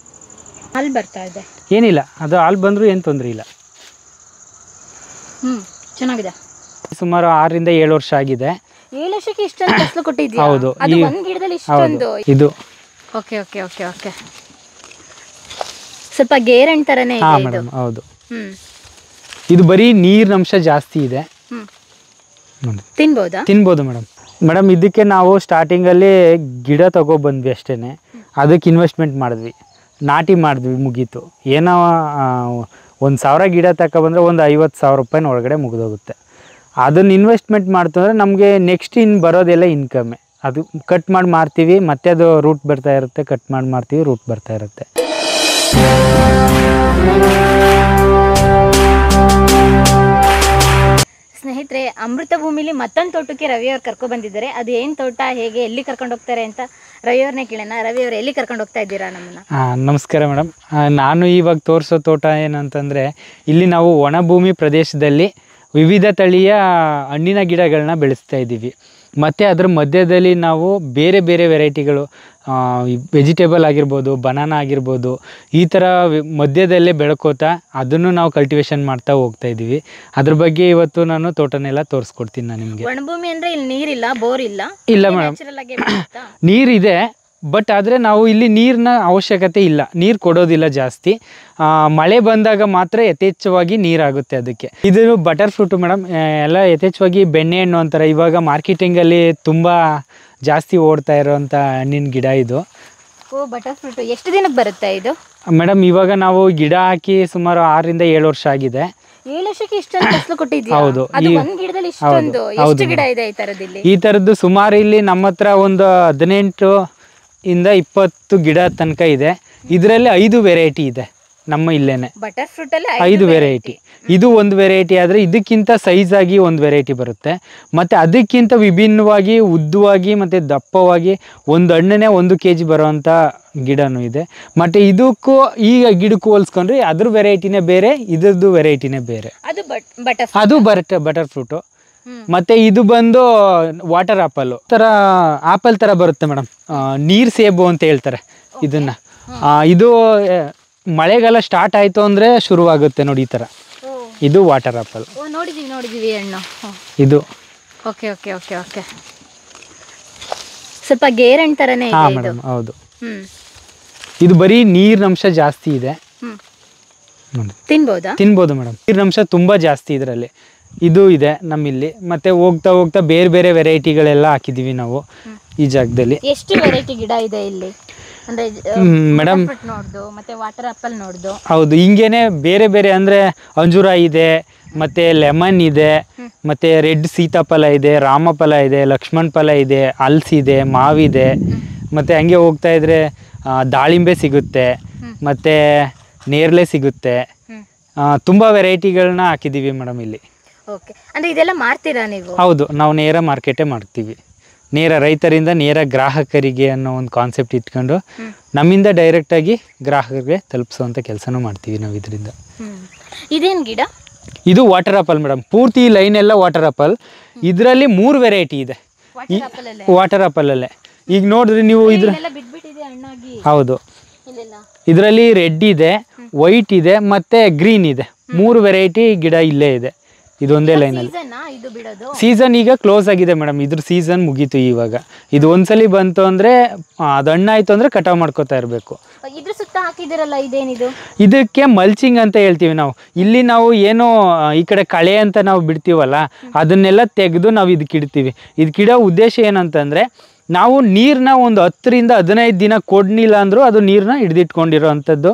ಹಾಲು ಬರ್ತಾ ಇದೆ, ಏನಿಲ್ಲ, ಅದು ಹಾಲು ಬಂದರೂ ಏನು ತೊಂದರೆ ಇಲ್ಲ. ಚೆನ್ನಾಗಿದೆ. ಸುಮಾರು 6-7 ವರ್ಷ ಆಗಿದೆ. 7 ವರ್ಷಕ್ಕೆ ಇಷ್ಟೊಂದು ಫಸಲು ಕೊಟ್ಟಿದ್ದೀರಾ? ಹೌದು, ಅದು ಒಂದು ಗಿಡದಲ್ಲಿ ಇಷ್ಟೊಂದು. ಇದು ಓಕೆ ಓಕೆ ಓಕೆ ಓಕೆ ಸ್ವಲ್ಪ ಗೇರಣ್ಣ ಥರನೇ ಇದೆ ಇದು. ಮೇಡಮ್ ಹೌದು. ಇದು ಬರೀ ನೀರಿನಂಶ ಜಾಸ್ತಿ ಇದೆ. ತಿನ್ಬೋದು ಮೇಡಮ್. ಇದಕ್ಕೆ ನಾವು ಸ್ಟಾರ್ಟಿಂಗಲ್ಲಿ ಗಿಡ ತಗೊಬಂದ್ವಿ ಅಷ್ಟೇ, ಅದಕ್ಕೆ ಇನ್ವೆಸ್ಟ್ಮೆಂಟ್ ಮಾಡಿದ್ವಿ, ನಾಟಿ ಮಾಡಿದ್ವಿ, ಮುಗೀತು. ಏನೋ 1,000 ಗಿಡ ತಗೊಬಂದರೆ ಒಂದು 50,000 ರೂಪಾಯಿನ ಒಳಗಡೆ ಮುಗಿದೋಗುತ್ತೆ. ಅದನ್ನು ಇನ್ವೆಸ್ಟ್ಮೆಂಟ್ ಮಾಡ್ತಂದ್ರೆ ನಮಗೆ ನೆಕ್ಸ್ಟ್ ಬರೋದೆಲ್ಲ ಇನ್ಕಮ್ಮೆ. ಅದು ಕಟ್ ಮಾಡಿ ಮಾರ್ತೀವಿ, ಮತ್ತೆ ಅದು ರೂಟ್ ಬರ್ತಾ ಇರುತ್ತೆ, ಕಟ್ ಮಾಡಿ ಮಾರ್ತೀವಿ, ರೂಟ್ ಬರ್ತಾ ಇರುತ್ತೆ. ಸ್ನೇಹಿತರೆ, ಅಮೃತಭೂಮಿಲಿ ಮತ್ತೊಂದು ತೋಟಕ್ಕೆ ರವಿಯವ್ರು ಕರ್ಕೊಂಡು ಬಂದಿದ್ದಾರೆ. ಅದು ಏನು ತೋಟ, ಹೇಗೆ, ಎಲ್ಲಿ ಕರ್ಕೊಂಡು ಹೋಗ್ತಾರೆ ಅಂತ ರವಿಯವ್ರನ್ನೇ ಕೇಳೋಣ. ರವಿಯವ್ರು ಎಲ್ಲಿ ಕರ್ಕೊಂಡು ಹೋಗ್ತಾ ಇದ್ದೀರಾ ನಮ್ಮನ್ನು? ನಮಸ್ಕಾರ ಮೇಡಮ್. ನಾನು ಇವಾಗ ತೋರಿಸೋ ತೋಟ ಏನಂತಂದರೆ, ಇಲ್ಲಿ ನಾವು ಒಣಭೂಮಿ ಪ್ರದೇಶದಲ್ಲಿ ವಿವಿಧ ತಳಿಯ ಹಣ್ಣಿನ ಗಿಡಗಳನ್ನ ಬೆಳೆಸ್ತಾ ಇದ್ದೀವಿ. ಮತ್ತು ಅದ್ರ ಮಧ್ಯದಲ್ಲಿ ನಾವು ಬೇರೆ ಬೇರೆ ವೆರೈಟಿಗಳು ವೆಜಿಟೇಬಲ್ ಆಗಿರ್ಬೋದು, ಬನಾನಾ ಆಗಿರ್ಬೋದು, ಈ ಥರ ಮಧ್ಯದಲ್ಲೇ ಬೆಳ್ಕೋತಾ ಅದನ್ನು ನಾವು ಕಲ್ಟಿವೇಷನ್ ಮಾಡ್ತಾ ಹೋಗ್ತಾ ಇದ್ದೀವಿ. ಅದ್ರ ಬಗ್ಗೆ ಇವತ್ತು ನಾನು ತೋಟನೆಲ್ಲ ತೋರಿಸ್ಕೊಡ್ತೀನಿ ನಾನು ನಿಮಗೆ. ಒಣಭೂಮಿ ಅಂದರೆ ಇಲ್ಲಿ ನೀರಿಲ್ಲ, ಬೋರ್ ಇಲ್ಲ? ಇಲ್ಲ ಮೇಡಮ್, ನೀರಿದೆ, ಬಟ್ ಆದರೆ ನಾವು ಇಲ್ಲಿ ನೀರಿನ ಅವಶ್ಯಕತೆ ಇಲ್ಲ, ನೀರು ಕೊಡೋದಿಲ್ಲ ಜಾಸ್ತಿ. ಮಳೆ ಬಂದಾಗ ಮಾತ್ರ ಯಥೇಚ್ಛವಾಗಿ ನೀರಾಗುತ್ತೆ ಅದಕ್ಕೆ. ಇದು ಬಟರ್ ಫ್ರೂಟು ಮೇಡಮ್, ಎಲ್ಲ ಯಥೇಚ್ಛವಾಗಿ ಬೆಣ್ಣೆಹಣ್ಣು ಅಂತಾರೆ. ಇವಾಗ ಮಾರ್ಕೆಟಿಂಗಲ್ಲಿ ತುಂಬ ಜಾಸ್ತಿ ಓಡ್ತಾ ಇರೋವಂಥ ಹಣ್ಣಿನ ಗಿಡ ಇದು. ಓ, ಬಟರ್ ಫ್ರೂಟು ಎಷ್ಟು ದಿನಕ್ಕೆ ಬರುತ್ತೆ ಇದು? ಮೇಡಮ್ ಇವಾಗ ನಾವು ಗಿಡ ಹಾಕಿ ಸುಮಾರು 6 ರಿಂದ 7 ವರ್ಷ ಆಗಿದೆ. 7 ವರ್ಷಕ್ಕೆ ಇಷ್ಟೊಂದು ಫಸಲು ಕೊಟ್ಟಿದ್ದೀರಾ? ಹೌದು. ಅದು ಒಂದು ಗಿಡದಲ್ಲಿ ಇಷ್ಟೊಂದು? ಎಷ್ಟು ಗಿಡ ಇದೆ ಈ ಥರದಲ್ಲಿ? ಈ ಥರದ್ದು ಸುಮಾರು ಇಲ್ಲಿ ನಮ್ಮ ಹತ್ರ ಒಂದು 18 ಇಂದ 20 ಗಿಡ ತನಕ ಇದೆ. ಇದರಲ್ಲಿ 5 ವೆರೈಟಿ ಇದೆ ನಮ್ಮ ಇಲ್ಲೇನೆ. ಬಟರ್ ಫ್ರೂಟ್ ಅಲ್ಲಿ 5 ವೆರೈಟಿ. ಇದು ಒಂದು ವೆರೈಟಿ ಆದರೆ ಇದಕ್ಕಿಂತ ಸೈಜ್ ಆಗಿ ಒಂದು ವೆರೈಟಿ ಬರುತ್ತೆ. ಮತ್ತು ಅದಕ್ಕಿಂತ ವಿಭಿನ್ನವಾಗಿ ಉದ್ದವಾಗಿ ಮತ್ತು ದಪ್ಪವಾಗಿ ಒಂದು ಹಣ್ಣನ್ನೇ 1 kg ಬರುವಂಥ ಗಿಡನೂ ಇದೆ. ಮತ್ತು ಇದಕ್ಕೂ ಈಗ ಗಿಡಕ್ಕೂ ಹೋಲಿಸ್ಕೊಂಡ್ರೆ ಅದ್ರ ವೆರೈಟಿನೇ ಬೇರೆ, ಇದ್ರದ್ದು ವೆರೈಟಿನೇ ಬೇರೆ. ಅದು ಬಟರ್ ಫ್ರೂಟು. ಮತ್ತು ಇದು ಬಂದು ವಾಟರ್ ಆಪಲ್ಲು ಥರ, ಆಪಲ್ ಥರ ಬರುತ್ತೆ ಮೇಡಮ್, ನೀರು ಸೇಬು ಅಂತ ಹೇಳ್ತಾರೆ ಇದನ್ನು. ಇದು ಮಳೆಗಾಲ ಸ್ಟಾರ್ಟ್ ಆಯಿತು ಅಂದರೆ ಶುರುವಾಗುತ್ತೆ ನೋಡಿ ಈ ಥರ. ಇದು ವಾಟರ್ ಆಪಲ್. ನೋಡಿದೀವಿ ಹಣ್ಣು ಇದು. ಓಕೆ ಓಕೆ ಓಕೆ ಓಕೆ, ಸ್ವಲ್ಪ ಗೇರಣ್ಣು ಥರನೇ ಇದೆ. ಮೇಡಮ್ ಹೌದು. ಇದು ಬರೀ ನೀರಿನಂಶ ಜಾಸ್ತಿ ಇದೆ. ತಿನ್ಬೋದು ಮೇಡಮ್, ನೀರಿನಂಶ ತುಂಬ ಜಾಸ್ತಿ ಇದರಲ್ಲಿ. ಇದು ಇದೆ ನಮ್ಮಿಲ್ಲಿ. ಮತ್ತು ಹೋಗ್ತಾ ಹೋಗ್ತಾ ಬೇರೆ ಬೇರೆ ವೆರೈಟಿಗಳೆಲ್ಲ ಹಾಕಿದ್ದೀವಿ ನಾವು ಈ ಜಾಗದಲ್ಲಿ. ಎಷ್ಟು ವೆರೈಟಿ ಗಿಡ ಇದೆ ಇಲ್ಲಿ ಮೇಡಮ್? ನೋಡ್ದು ಮತ್ತೆ ವಾಟರ್ ಆಪಲ್ ನೋಡ್ದು. ಹೌದು, ಹಿಂಗೇನೆ ಬೇರೆ ಬೇರೆ ಅಂದರೆ ಅಂಜೂರ ಇದೆ, ಮತ್ತು ಲೆಮನ್ ಇದೆ, ಮತ್ತು ರೆಡ್ ಸೀತಾಫಲ ಇದೆ, ರಾಮಫಲ ಇದೆ, ಲಕ್ಷ್ಮಣ ಫಲ ಇದೆ, ಹಲ್ಸಿದೆ, ಮಾವಿದೆ. ಮತ್ತು ಹಂಗೆ ಹೋಗ್ತಾ ಇದ್ರೆ ದಾಳಿಂಬೆ ಸಿಗುತ್ತೆ, ಮತ್ತು ನೇರಳೆ ಸಿಗುತ್ತೆ. ತುಂಬ ವೆರೈಟಿಗಳನ್ನ ಹಾಕಿದ್ದೀವಿ ಮೇಡಮ್ ಇಲ್ಲಿ. ಓಕೆ, ಅಂದರೆ ಇದೆಲ್ಲ ಮಾರ್ತೀರಾ ನೀವು? ಹೌದು, ನಾವು ನೇರ ಮಾರ್ಕೆಟೇ ಮಾಡ್ತೀವಿ. ನೇರ ರೈತರಿಂದ ನೇರ ಗ್ರಾಹಕರಿಗೆ ಅನ್ನೋ ಒಂದು ಕಾನ್ಸೆಪ್ಟ್ ಇಟ್ಕೊಂಡು ನಮ್ಮಿಂದ ಡೈರೆಕ್ಟಾಗಿ ಗ್ರಾಹಕರಿಗೆ ತಲುಪಿಸುವಂಥ ಕೆಲಸನೂ ಮಾಡ್ತೀವಿ ನಾವು ಇದರಿಂದ. ಇದೇನು ಗಿಡ? ಇದು ವಾಟರ್ ಆಪಲ್ ಮೇಡಮ್. ಪೂರ್ತಿ ಲೈನ್ ಎಲ್ಲ ವಾಟರ್ ಆಪಲ್. ಇದರಲ್ಲಿ 3 ವೆರೈಟಿ ಇದೆ ವಾಟರ್ ಆಪಲಲ್ಲೇ. ಈಗ ನೋಡಿದ್ರೆ ನೀವು ಇದ್ರ, ಹೌದು, ಇದರಲ್ಲಿ ರೆಡ್ ಇದೆ, ವೈಟ್ ಇದೆ, ಮತ್ತು ಗ್ರೀನ್ ಇದೆ. 3 ವೆರೈಟಿ ಗಿಡ ಇಲ್ಲೇ ಇದೆ ಇದೊಂದೇ ಲೈನಲ್ಲಿ. ಸೀಸನ್ ಈಗ ಕ್ಲೋಸ್ ಆಗಿದೆ ಮೇಡಮ್, ಇದ್ರ ಸೀಸನ್ ಮುಗೀತು ಇವಾಗ. ಇದು ಒಂದ್ಸಲಿ ಬಂತು ಅಂದರೆ ಅದು ಹಣ್ಣಾಯ್ತು ಅಂದರೆ ಕಟಾವು ಮಾಡ್ಕೋತಾ ಇರಬೇಕು. ಇದ್ರ ಸುತ್ತ ಹಾಕಿದಿರಲ್ಲ, ಇದೇನಿದು? ಇದಕ್ಕೆ ಮಲ್ಚಿಂಗ್ ಅಂತ ಹೇಳ್ತೀವಿ ನಾವು. ಇಲ್ಲಿ ನಾವು ಏನೋ ಈ ಕಡೆ ಕಳೆ ಅಂತ ನಾವು ಬಿಡ್ತೀವಲ್ಲ, ಅದನ್ನೆಲ್ಲ ತೆಗೆದು ನಾವು ಇದಕ್ಕೆ ಇಡ್ತೀವಿ. ಇದಕ್ಕಿಡೋ ಉದ್ದೇಶ ಏನಂತಂದರೆ, ನಾವು ನೀರನ್ನ ಒಂದು 10 ರಿಂದ 15 ದಿನ ಕೊಡಲಿಲ್ಲ ಅಂದರೂ ಅದು ನೀರನ್ನ ಹಿಡಿದಿಟ್ಕೊಂಡಿರೋ ಅಂಥದ್ದು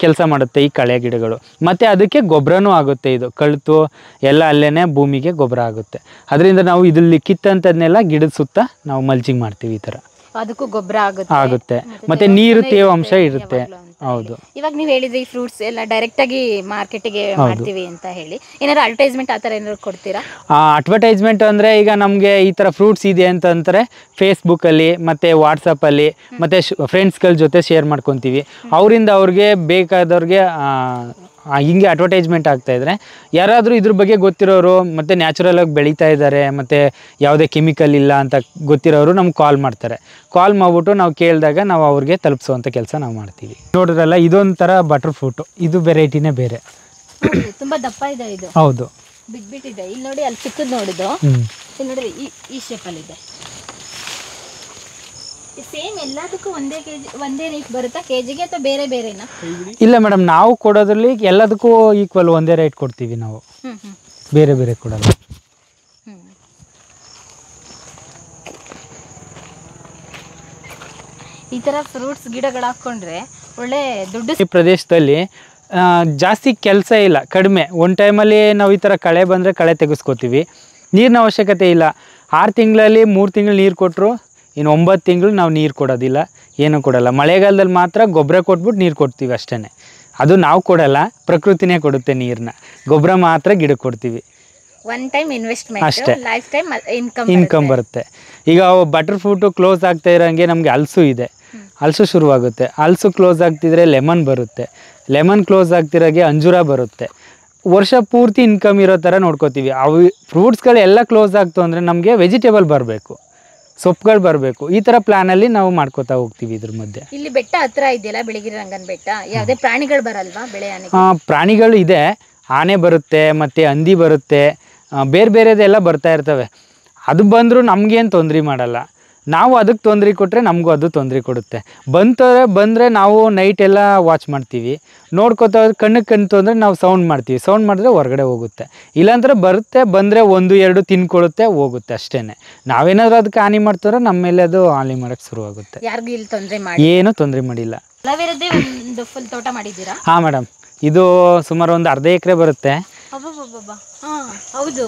ಕೆಲಸ ಮಾಡುತ್ತೆ ಈ ಕಳೆ ಗಿಡಗಳು. ಮತ್ತು ಅದಕ್ಕೆ ಗೊಬ್ಬರನೂ ಆಗುತ್ತೆ. ಇದು ಕಳ್ತು ಎಲ್ಲ ಅಲ್ಲೇ ಭೂಮಿಗೆ ಗೊಬ್ಬರ ಆಗುತ್ತೆ. ಅದರಿಂದ ನಾವು ಇದ್ರಲ್ಲಿ ಕಿತ್ತಂಥದ್ದನ್ನೆಲ್ಲ ಗಿಡದ ಸುತ್ತ ನಾವು ಮಲ್ಚಿಂಗ್ ಮಾಡ್ತೀವಿ. ಈ ಥರ ಅದಕ್ಕೂ ಗೊಬ್ಬರ ಆಗುತ್ತೆ, ಮತ್ತು ನೀರು ತೇವಾಂಶ ಇರುತ್ತೆ. ಹೌದು. ಇವಾಗ ನೀವು ಹೇಳಿದ್ರಿ ಈ ಫ್ರೂಟ್ಸ್ ಎಲ್ಲ ಡೈರೆಕ್ಟ್ ಆಗಿ ಮಾರ್ಕೆಟಿಗೆ ಮಾಡ್ತೀವಿ ಅಂತ ಹೇಳಿ, ಏನಾದ್ರು ಅಡ್ವರ್ಟೈಸ್ಮೆಂಟ್ ಆ ಥರ ಏನಾದ್ರು ಕೊಡ್ತೀರಾ? ಅಡ್ವರ್ಟೈಸ್ಮೆಂಟ್ ಅಂದರೆ ಈಗ ನಮಗೆ ಈ ಥರ ಫ್ರೂಟ್ಸ್ ಇದೆ ಅಂತಂದರೆ ಫೇಸ್ಬುಕ್ಕಲ್ಲಿ ಮತ್ತು ವಾಟ್ಸಪ್ಪಲ್ಲಿ ಮತ್ತು ಫ್ರೆಂಡ್ಸ್ಗಳ ಜೊತೆ ಶೇರ್ ಮಾಡ್ಕೊತೀವಿ. ಅವರಿಂದ ಅವ್ರಿಗೆ ಬೇಕಾದವ್ರಿಗೆ ಹಿಂಗೆ ಅಡ್ವರ್ಟೈಸ್ಮೆಂಟ್ ಆಗ್ತಾಯಿದ್ರೆ ಯಾರಾದರೂ ಇದ್ರ ಬಗ್ಗೆ ಗೊತ್ತಿರೋರು ಮತ್ತು ನ್ಯಾಚುರಲಾಗಿ ಬೆಳೀತಾ ಇದ್ದಾರೆ ಮತ್ತು ಯಾವುದೇ ಕೆಮಿಕಲ್ ಇಲ್ಲ ಅಂತ ಗೊತ್ತಿರೋರು ನಮ್ಗೆ ಕಾಲ್ ಮಾಡ್ತಾರೆ. ಕಾಲ್ ಮಾಡಿಬಿಟ್ಟು ನಾವು ಕೇಳಿದಾಗ ನಾವು ಅವ್ರಿಗೆ ತಲುಪಿಸುವಂಥ ಕೆಲಸ ನಾವು ಮಾಡ್ತೀವಿ. ನೋಡಿದ್ರಲ್ಲ, ಇದೊಂಥರ ಬಟರ್ ಫ್ರೂಟು. ಇದು ವೆರೈಟಿನೇ ಬೇರೆ, ತುಂಬ ದಪ್ಪ ಇದೆ ಇದು. ಹೌದು, ಬಿಟ್ಬಿಟ್ಟಿದೆ. ಇಲ್ಲಿ ನೋಡಿ, ಅಲ್ಲಿ ಚಿಕ್ಕದು ನೋಡಿದ್ದು, ಇಲ್ಲಿ ನೋಡ್ರಿ ಈ ಶೇಪಲ್ಲಿದೆ. ಸೇಮ್ ಎಲ್ಲದಕ್ಕೂ ಒಂದೇ ರೇಟ್ ಬರುತ್ತಾ ಕೆಜಿಗೆ, ಅಥವಾ ಬೇರೆ ಬೇರೆನಾ? ಇಲ್ಲ ಮೇಡಮ್, ನಾವು ಕೊಡೋದ್ರಲ್ಲಿ ಎಲ್ಲದಕ್ಕೂ ಈಕ್ವಲ್ ಒಂದೇ ರೇಟ್ ಕೊಡ್ತೀವಿ ನಾವು, ಬೇರೆ ಬೇರೆ ಕೊಡಲ್ಲ. ಈ ಥರ ಫ್ರೂಟ್ಸ್ ಗಿಡಗಳು ಹಾಕ್ಕೊಂಡ್ರೆ ಒಳ್ಳೆ ದುಡ್ಡು. ಈ ಪ್ರದೇಶದಲ್ಲಿ ಜಾಸ್ತಿ ಕೆಲಸ ಇಲ್ಲ, ಕಡಿಮೆ. ಒಂದು ಟೈಮಲ್ಲಿ ನಾವು ಈ ಥರ ಕಳೆ ಬಂದರೆ ಕಳೆ ತೆಗೆಸ್ಕೋತೀವಿ. ನೀರಿನ ಅವಶ್ಯಕತೆ ಇಲ್ಲ. 6 ತಿಂಗಳಲ್ಲಿ 3 ತಿಂಗಳು ನೀರು ಕೊಟ್ಟರು, ಇನ್ನು 9 ತಿಂಗಳು ನಾವು ನೀರು ಕೊಡೋದಿಲ್ಲ, ಏನೂ ಕೊಡಲ್ಲ. ಮಳೆಗಾಲದಲ್ಲಿ ಮಾತ್ರ ಗೊಬ್ಬರ ಕೊಟ್ಬಿಟ್ಟು ನೀರು ಕೊಡ್ತೀವಿ ಅಷ್ಟೇ. ಅದು ನಾವು ಕೊಡಲ್ಲ, ಪ್ರಕೃತಿನೇ ಕೊಡುತ್ತೆ ನೀರನ್ನ. ಗೊಬ್ಬರ ಮಾತ್ರ ಗಿಡಕ್ಕೆ ಕೊಡ್ತೀವಿ. ಒನ್ ಟೈಮ್ ಇನ್ವೆಸ್ಟ್ಮೆಂಟ್ ಅಷ್ಟೇ, ಲೈಫ್ ಟೈಮ್ ಇನ್ಕಮ್ ಬರುತ್ತೆ. ಈಗ ಬಟರ್ ಫ್ರೂಟು ಕ್ಲೋಸ್ ಆಗ್ತಾ ಇರೋಂಗೆ ನಮಗೆ ಹಲಸು ಇದೆ, ಹಲಸು ಶುರುವಾಗುತ್ತೆ. ಹಲಸು ಕ್ಲೋಸ್ ಆಗ್ತಿದ್ರೆ ಲೆಮನ್ ಬರುತ್ತೆ, ಲೆಮನ್ ಕ್ಲೋಸ್ ಆಗ್ತಿರೋಗೆ ಅಂಜೂರ ಬರುತ್ತೆ. ವರ್ಷ ಪೂರ್ತಿ ಇನ್ಕಮ್ ಇರೋ ಥರ ನೋಡ್ಕೋತೀವಿ. ಅವು ಫ್ರೂಟ್ಸ್ಗಳು ಎಲ್ಲ ಕ್ಲೋಸ್ ಆಗ್ತು ಅಂದರೆ ನಮಗೆ ವೆಜಿಟೇಬಲ್ ಬರಬೇಕು, ಸೊಪ್ಪುಗಳು ಬರಬೇಕು. ಈ ಥರ ಪ್ಲ್ಯಾನಲ್ಲಿ ನಾವು ಮಾಡ್ಕೋತಾ ಹೋಗ್ತೀವಿ. ಇದ್ರ ಮಧ್ಯೆ ಇಲ್ಲಿ ಬೆಟ್ಟ ಹತ್ರ ಇದೆಯಲ್ಲ, ಬೆಳಗಿರಿ ರಂಗನ ಬೆಟ್ಟ, ಯಾವುದೇ ಪ್ರಾಣಿಗಳು ಬರಲ್ವಾ ಬೆಳೆ ಆನೆಗೆ? ಪ್ರಾಣಿಗಳು ಇದೆ, ಆನೆ ಬರುತ್ತೆ, ಮತ್ತು ಹಂದಿ ಬರುತ್ತೆ, ಬೇರೆ ಬೇರೆದೆಲ್ಲ ಬರ್ತಾ ಇರ್ತವೆ. ಅದು ಬಂದರೂ ನಮಗೇನು ತೊಂದರೆ ಮಾಡಲ್ಲ. ನಾವು ಅದಕ್ಕೆ ತೊಂದರೆ ಕೊಟ್ಟರೆ ನಮಗೂ ಅದು ತೊಂದರೆ ಕೊಡುತ್ತೆ. ಬಂದರೆ ನಾವು ನೈಟೆಲ್ಲ ವಾಚ್ ಮಾಡ್ತೀವಿ, ನೋಡ್ಕೋತಾ ಕಣ್ಣಿಗೆ ಕಣ್ತು ಅಂದರೆ ನಾವು ಸೌಂಡ್ ಮಾಡ್ತೀವಿ. ಸೌಂಡ್ ಮಾಡಿದ್ರೆ ಹೊರಗಡೆ ಹೋಗುತ್ತೆ. ಇಲ್ಲಾಂದ್ರೆ ಬರುತ್ತೆ, ಬಂದರೆ 1-2 ತಿನ್ಕೊಳುತ್ತೆ, ಹೋಗುತ್ತೆ ಅಷ್ಟೇ. ನಾವೇನಾದರೂ ಅದಕ್ಕೆ ಹಾನಿ ಮಾಡ್ತಾರೋ ನಮ್ಮ ಮೇಲೆ ಅದು ಹಾನಿ ಮಾಡೋಕ್ಕೆ ಶುರುವಾಗುತ್ತೆ. ಯಾರಿಗೂ ಇಲ್ಲಿ ತೊಂದರೆ ಮಾಡಿ ಏನೂ ತೊಂದರೆ ಮಾಡಿಲ್ಲ. ಅಲೋವೆರಾದೇ ಒಂದು ಫುಲ್ ತೋಟ ಮಾಡಿದ್ದೀರಾ? ಹಾಂ ಮೇಡಮ್, ಇದು ಸುಮಾರು ಒಂದು ಅರ್ಧ ಎಕರೆ ಬರುತ್ತೆ. ಹಾಂ ಹೌದು.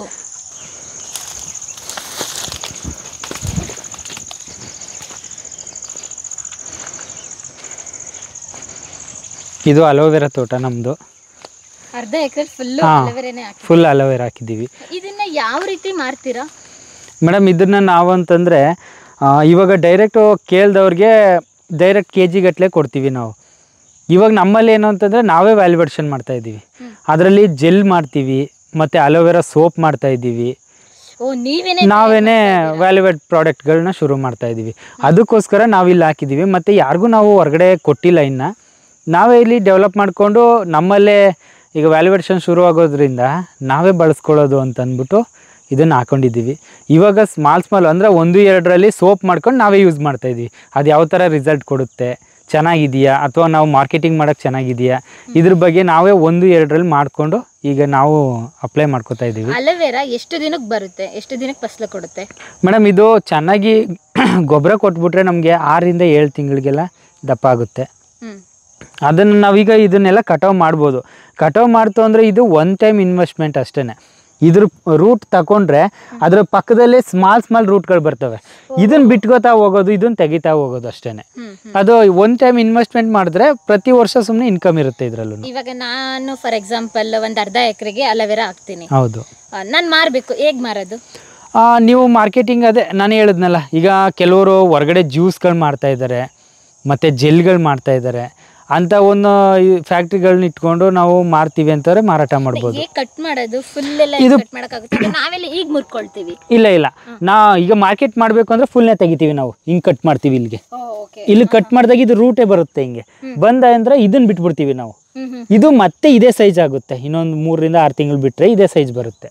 ಇದು ಅಲೋವೆರಾ ತೋಟ ನಮ್ಮದು. ಅರ್ಧ ಎಕರೆ ಫುಲ್ ಅಲೋವೆರಾ ಹಾಕಿದ್ದೀವಿ. ಇದನ್ನ ಯಾವ ರೀತಿ ಮಾರ್ತೀರಾ ಮೇಡಮ್? ಇದನ್ನು ನಾವು ಅಂತಂದರೆ ಇವಾಗ ಡೈರೆಕ್ಟು ಕೇಳ್ದವ್ರಿಗೆ ಡೈರೆಕ್ಟ್ KG ಗಟ್ಟಲೆ ಕೊಡ್ತೀವಿ ನಾವು. ಇವಾಗ ನಮ್ಮಲ್ಲಿ ಏನು ಅಂತಂದರೆ ನಾವೇ ವ್ಯಾಲ್ಯುವೇಷನ್ ಮಾಡ್ತಾಯಿದ್ದೀವಿ. ಅದರಲ್ಲಿ ಜೆಲ್ ಮಾಡ್ತೀವಿ, ಮತ್ತು ಅಲೋವೆರಾ ಸೋಪ್ ಮಾಡ್ತಾಯಿದ್ದೀವಿ. ನಾವೇನೇ ವ್ಯಾಲ್ಯುವೇಟ್ ಪ್ರಾಡಕ್ಟ್ಗಳನ್ನ ಶುರು ಮಾಡ್ತಾಯಿದ್ದೀವಿ. ಅದಕ್ಕೋಸ್ಕರ ನಾವಿಲ್ಲಿ ಹಾಕಿದ್ದೀವಿ. ಮತ್ತು ಯಾರಿಗೂ ನಾವು ಹೊರಗಡೆ ಕೊಟ್ಟಿಲ್ಲ. ಇನ್ನು ನಾವೇ ಇಲ್ಲಿ ಡೆವಲಪ್ ಮಾಡಿಕೊಂಡು ನಮ್ಮಲ್ಲೇ ಈಗ ವ್ಯಾಲ್ಯುವೇಷನ್ ಶುರು ಆಗೋದ್ರಿಂದ ನಾವೇ ಬಳಸ್ಕೊಳ್ಳೋದು ಅಂತ ಅಂದ್ಬಿಟ್ಟು ಇದನ್ನು ಹಾಕೊಂಡಿದ್ದೀವಿ. ಇವಾಗ ಸ್ಮಾಲ್ ಅಂದರೆ 1-2ರಲ್ಲಿ ಸೋಪ್ ಮಾಡ್ಕೊಂಡು ನಾವೇ ಯೂಸ್ ಮಾಡ್ತಾಯಿದ್ದೀವಿ. ಅದು ಯಾವ ಥರ ರಿಸಲ್ಟ್ ಕೊಡುತ್ತೆ, ಚೆನ್ನಾಗಿದೆಯಾ ಅಥವಾ ನಾವು ಮಾರ್ಕೆಟಿಂಗ್ ಮಾಡೋಕ್ಕೆ ಚೆನ್ನಾಗಿದೆಯಾ, ಇದ್ರ ಬಗ್ಗೆ ನಾವೇ 1-2ರಲ್ಲಿ ಮಾಡಿಕೊಂಡು ಈಗ ನಾವು ಅಪ್ಲೈ ಮಾಡ್ಕೋತಾ ಇದ್ದೀವಿ. ಅಲೋವೆರಾ ಎಷ್ಟು ದಿನಕ್ಕೆ ಬರುತ್ತೆ, ಎಷ್ಟು ದಿನಕ್ಕೆ ಫಸಲು ಕೊಡುತ್ತೆ ಮೇಡಮ್? ಇದು ಚೆನ್ನಾಗಿ ಗೊಬ್ಬರ ಕೊಟ್ಬಿಟ್ರೆ ನಮಗೆ 6-7 ತಿಂಗಳಿಗೆಲ್ಲ ದಪ್ಪ ಆಗುತ್ತೆ. ಅದನ್ನು ನಾವೀಗ ಇದನ್ನೆಲ್ಲ ಕಟಾವು ಮಾಡ್ಬೋದು. ಕಟಾವು ಮಾಡ್ತು ಅಂದರೆ ಇದು ಒನ್ ಟೈಮ್ ಇನ್ವೆಸ್ಟ್ಮೆಂಟ್ ಅಷ್ಟೇ. ಇದ್ರ ರೂಟ್ ತಗೊಂಡ್ರೆ ಅದ್ರ ಪಕ್ಕದಲ್ಲೇ ಸ್ಮಾಲ್ ರೂಟ್ಗಳು ಬರ್ತವೆ. ಇದನ್ನ ಬಿಟ್ಕೋತಾ ಹೋಗೋದು, ಇದನ್ನ ತೆಗಿತಾ ಹೋಗೋದು ಅಷ್ಟೇ. ಅದು ಒನ್ ಟೈಮ್ ಇನ್ವೆಸ್ಟ್ಮೆಂಟ್ ಮಾಡಿದ್ರೆ ಪ್ರತಿ ವರ್ಷ ಸುಮ್ಮನೆ ಇನ್ಕಮ್ ಇರುತ್ತೆ ಇದರಲ್ಲೂ. ಇವಾಗ ನಾನು ಫಾರ್ ಎಕ್ಸಾಂಪಲ್ ಒಂದು ಅರ್ಧ ಎಕರೆಗೆ ಅಲೋವೆರಾ ಹಾಕ್ತೀನಿ. ಹೌದು. ನಾನು ಮಾರಬೇಕು, ಹೇಗೆ ಮಾರೋದು? ನೀವು ಮಾರ್ಕೆಟಿಂಗ್ ಅದೇ ನಾನು ಹೇಳಿದ್ನಲ್ಲ, ಈಗ ಕೆಲವರು ಹೊರಗಡೆ ಜ್ಯೂಸ್ಗಳು ಮಾಡ್ತಾ ಇದ್ದಾರೆ, ಮತ್ತು ಜೆಲ್ಗಳು ಮಾಡ್ತಾ ಇದ್ದಾರೆ. ಅಂತ ಒಂದು ಫ್ಯಾಕ್ಟ್ರಿಗಳನ್ನ ಇಟ್ಕೊಂಡು ನಾವು ಮಾರ್ತೀವಿ ಅಂತಾರೆ, ಮಾರಾಟ ಮಾಡ್ಬೋದು. ಕಟ್ ಮಾಡೋದು ಫುಲ್ ಎಲ್ಲ ಕಟ್ ಮಾಡೋಕ್ಕಾಗುತ್ತೆ? ನಾವೆಲ್ಲ ಈಗ ಮುರ್ಕೊಳ್ತೀವಿ? ಇಲ್ಲ, ನಾ ಈಗ ಮಾರ್ಕೆಟ್ ಮಾಡಬೇಕು ಅಂದ್ರೆ ಫುಲ್ನೇ ತೆಗಿತೀವಿ ನಾವು. ಹಿಂಗೆ ಕಟ್ ಮಾಡ್ತೀವಿ ಇಲ್ಲಿಗೆ. ಇಲ್ಲಿ ಕಟ್ ಮಾಡಿದಾಗ ಇದು ರೂಟೇ ಬರುತ್ತೆ. ಹಿಂಗೆ ಬಂದ ಅಂದ್ರೆ ಇದನ್ನ ಬಿಟ್ಬಿಡ್ತೀವಿ ನಾವು. ಇದು ಮತ್ತೆ ಇದೇ ಸೈಜ್ ಆಗುತ್ತೆ. ಇನ್ನೊಂದು 3-6 ತಿಂಗಳು ಬಿಟ್ಟರೆ ಇದೇ ಸೈಜ್ ಬರುತ್ತೆ.